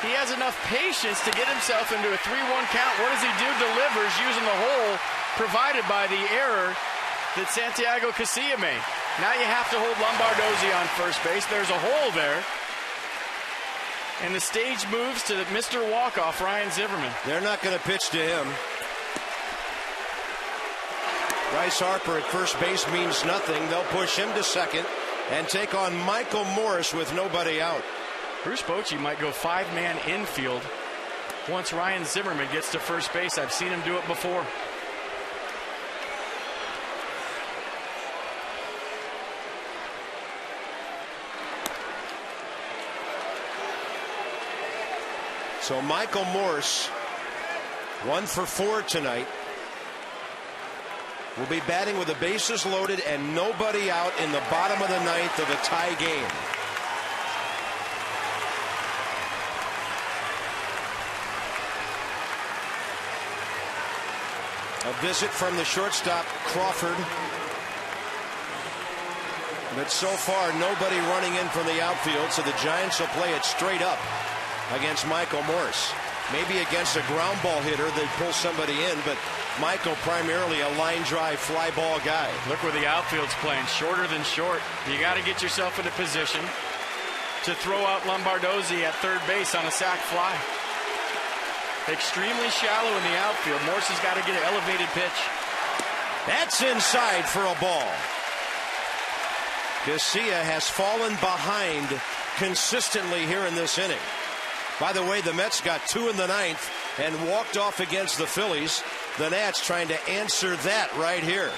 He has enough patience to get himself into a 3-1 count. What does he do? Delivers using the hole provided by the error that Santiago Casilla made. Now you have to hold Lombardozzi on first base. There's a hole there. And the stage moves to Mr. Walkoff, Ryan Zimmerman. They're not going to pitch to him. Bryce Harper at first base means nothing. They'll push him to second and take on Michael Morris with nobody out. Bruce Bochy might go 5-man infield once Ryan Zimmerman gets to first base. I've seen him do it before. So Michael Morris, 1 for 4 tonight, will be batting with the bases loaded and nobody out in the bottom of the ninth of a tie game. A visit from the shortstop, Crawford. But so far, nobody running in from the outfield, so the Giants will play it straight up against Michael Morris. Maybe against a ground ball hitter, they pull somebody in, but Michael primarily a line drive fly ball guy. Look where the outfield's playing, shorter than short. You got to get yourself into position to throw out Lombardozzi at third base on a sac fly. Extremely shallow in the outfield. Morse has got to get an elevated pitch. That's inside for a ball. Casilla has fallen behind consistently here in this inning. By the way, the Mets got 2 in the ninth and walked off against the Phillies. The Nats trying to answer that right here.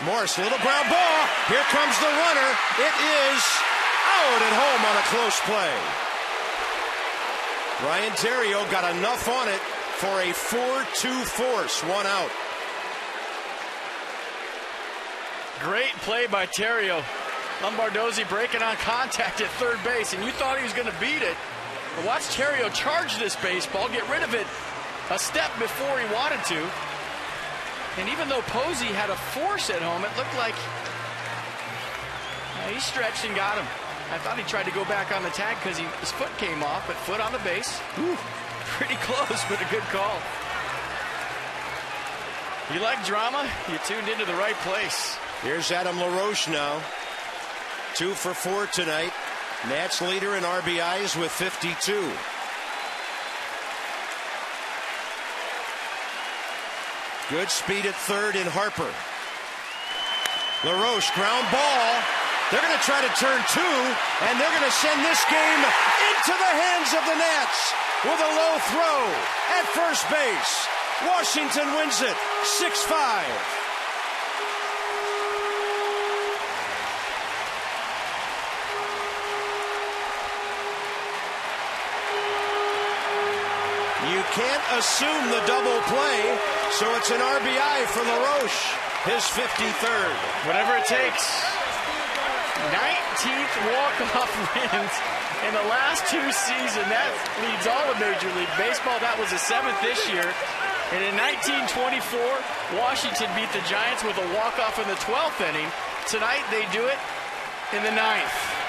Morris, little ground ball. Here comes the runner. It is out at home on a close play. Ryan Theriot got enough on it for a 4-2 force. 1 out. Great play by Theriot. Lombardozzi breaking on contact at third base, and you thought he was going to beat it. But watch Theriot charge this baseball, get rid of it a step before he wanted to. And even though Posey had a force at home, it looked like he stretched and got him. I thought he tried to go back on the tag because his foot came off, but foot on the base. Whew, pretty close, but a good call. You like drama? You tuned into the right place. Here's Adam LaRoche now. 2 for 4 tonight. Nats leader in RBIs with 52. Good speed at third in Harper. LaRoche, ground ball. They're going to try to turn 2, and they're going to send this game into the hands of the Nats with a low throw at first base. Washington wins it 6-5. You can't assume the double play, so it's an RBI for LaRoche, his 53rd. Whatever it takes. 19th walk-off wins in the last 2 seasons. That leads all of Major League Baseball. That was the 7th this year. And in 1924, Washington beat the Giants with a walk-off in the 12th inning. Tonight, they do it in the 9th.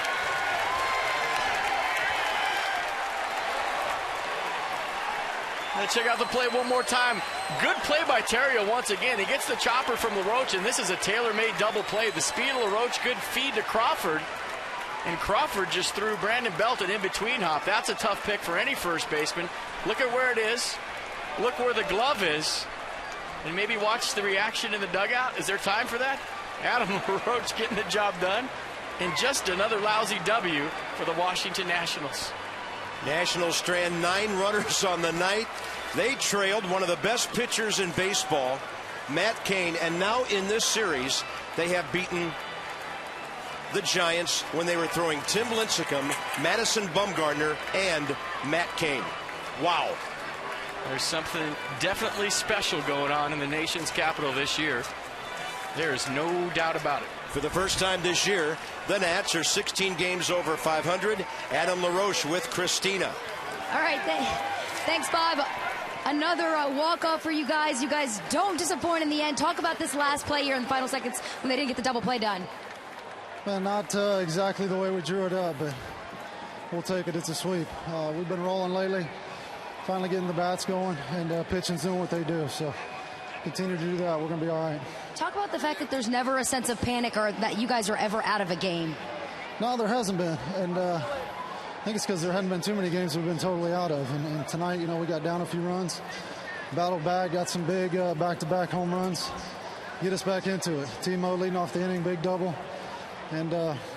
Let's check out the play one more time. Good play by Theriot once again. He gets the chopper from LaRoche, and this is a tailor-made double play. The speed of LaRoche, good feed to Crawford. And Crawford just threw Brandon Belt an in-between hop. That's a tough pick for any first baseman. Look at where it is. Look where the glove is. And maybe watch the reaction in the dugout. Is there time for that? Adam LaRoche getting the job done. And just another lousy W for the Washington Nationals. Nationals strand 9 runners on the night. They trailed one of the best pitchers in baseball, Matt Cain, and now in this series they have beaten the Giants when they were throwing Tim Lincecum, Madison Bumgarner, and Matt Cain. Wow. There's something definitely special going on in the nation's capital this year. There is no doubt about it. For the first time this year, the Nats are 16 games over 500. Adam LaRoche with Christina. All right, thanks, Bob. Another walk-off for you guys. You guys don't disappoint in the end. Talk about this last play here in the final seconds when they didn't get the double play done. Well, not exactly the way we drew it up, but we'll take it. It's a sweep. We've been rolling lately, finally getting the bats going, and pitching's doing what they do. So continue to do that. We're going to be all right. Talk about the fact that there's never a sense of panic or that you guys are ever out of a game. No, there hasn't been, and I think it's because there hadn't been too many games we've been totally out of. And tonight, you know, we got down a few runs, battled back, got some big back-to-back home runs, get us back into it. Timo leading off the inning, big double, and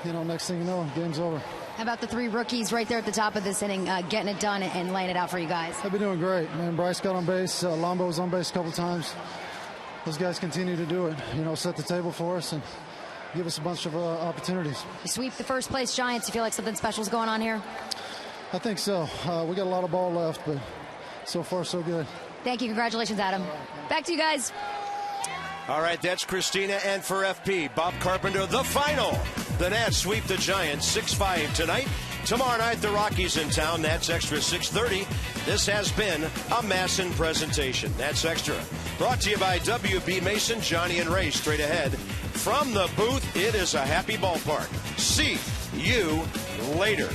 you know, next thing you know, game's over. How about the three rookies right there at the top of this inning, getting it done and laying it out for you guys? They've been doing great, man. Bryce got on base, Lombo was on base a couple times. Those guys continue to do it, you know, set the table for us and give us a bunch of opportunities. You sweep the first place Giants. You feel like something special is going on here? I think so. We got a lot of ball left, but so far so good. Thank you. Congratulations, Adam. Back to you guys. All right, that's Christina, and for FP, Bob Carpenter, the final. The Nats sweep the Giants 6-5 tonight. Tomorrow night, the Rockies in town. Nats Extra 6:30. This has been a Masson presentation. Nats Extra brought to you by W.B. Mason, Johnny and Ray. Straight ahead from the booth, it is a happy ballpark. See you later.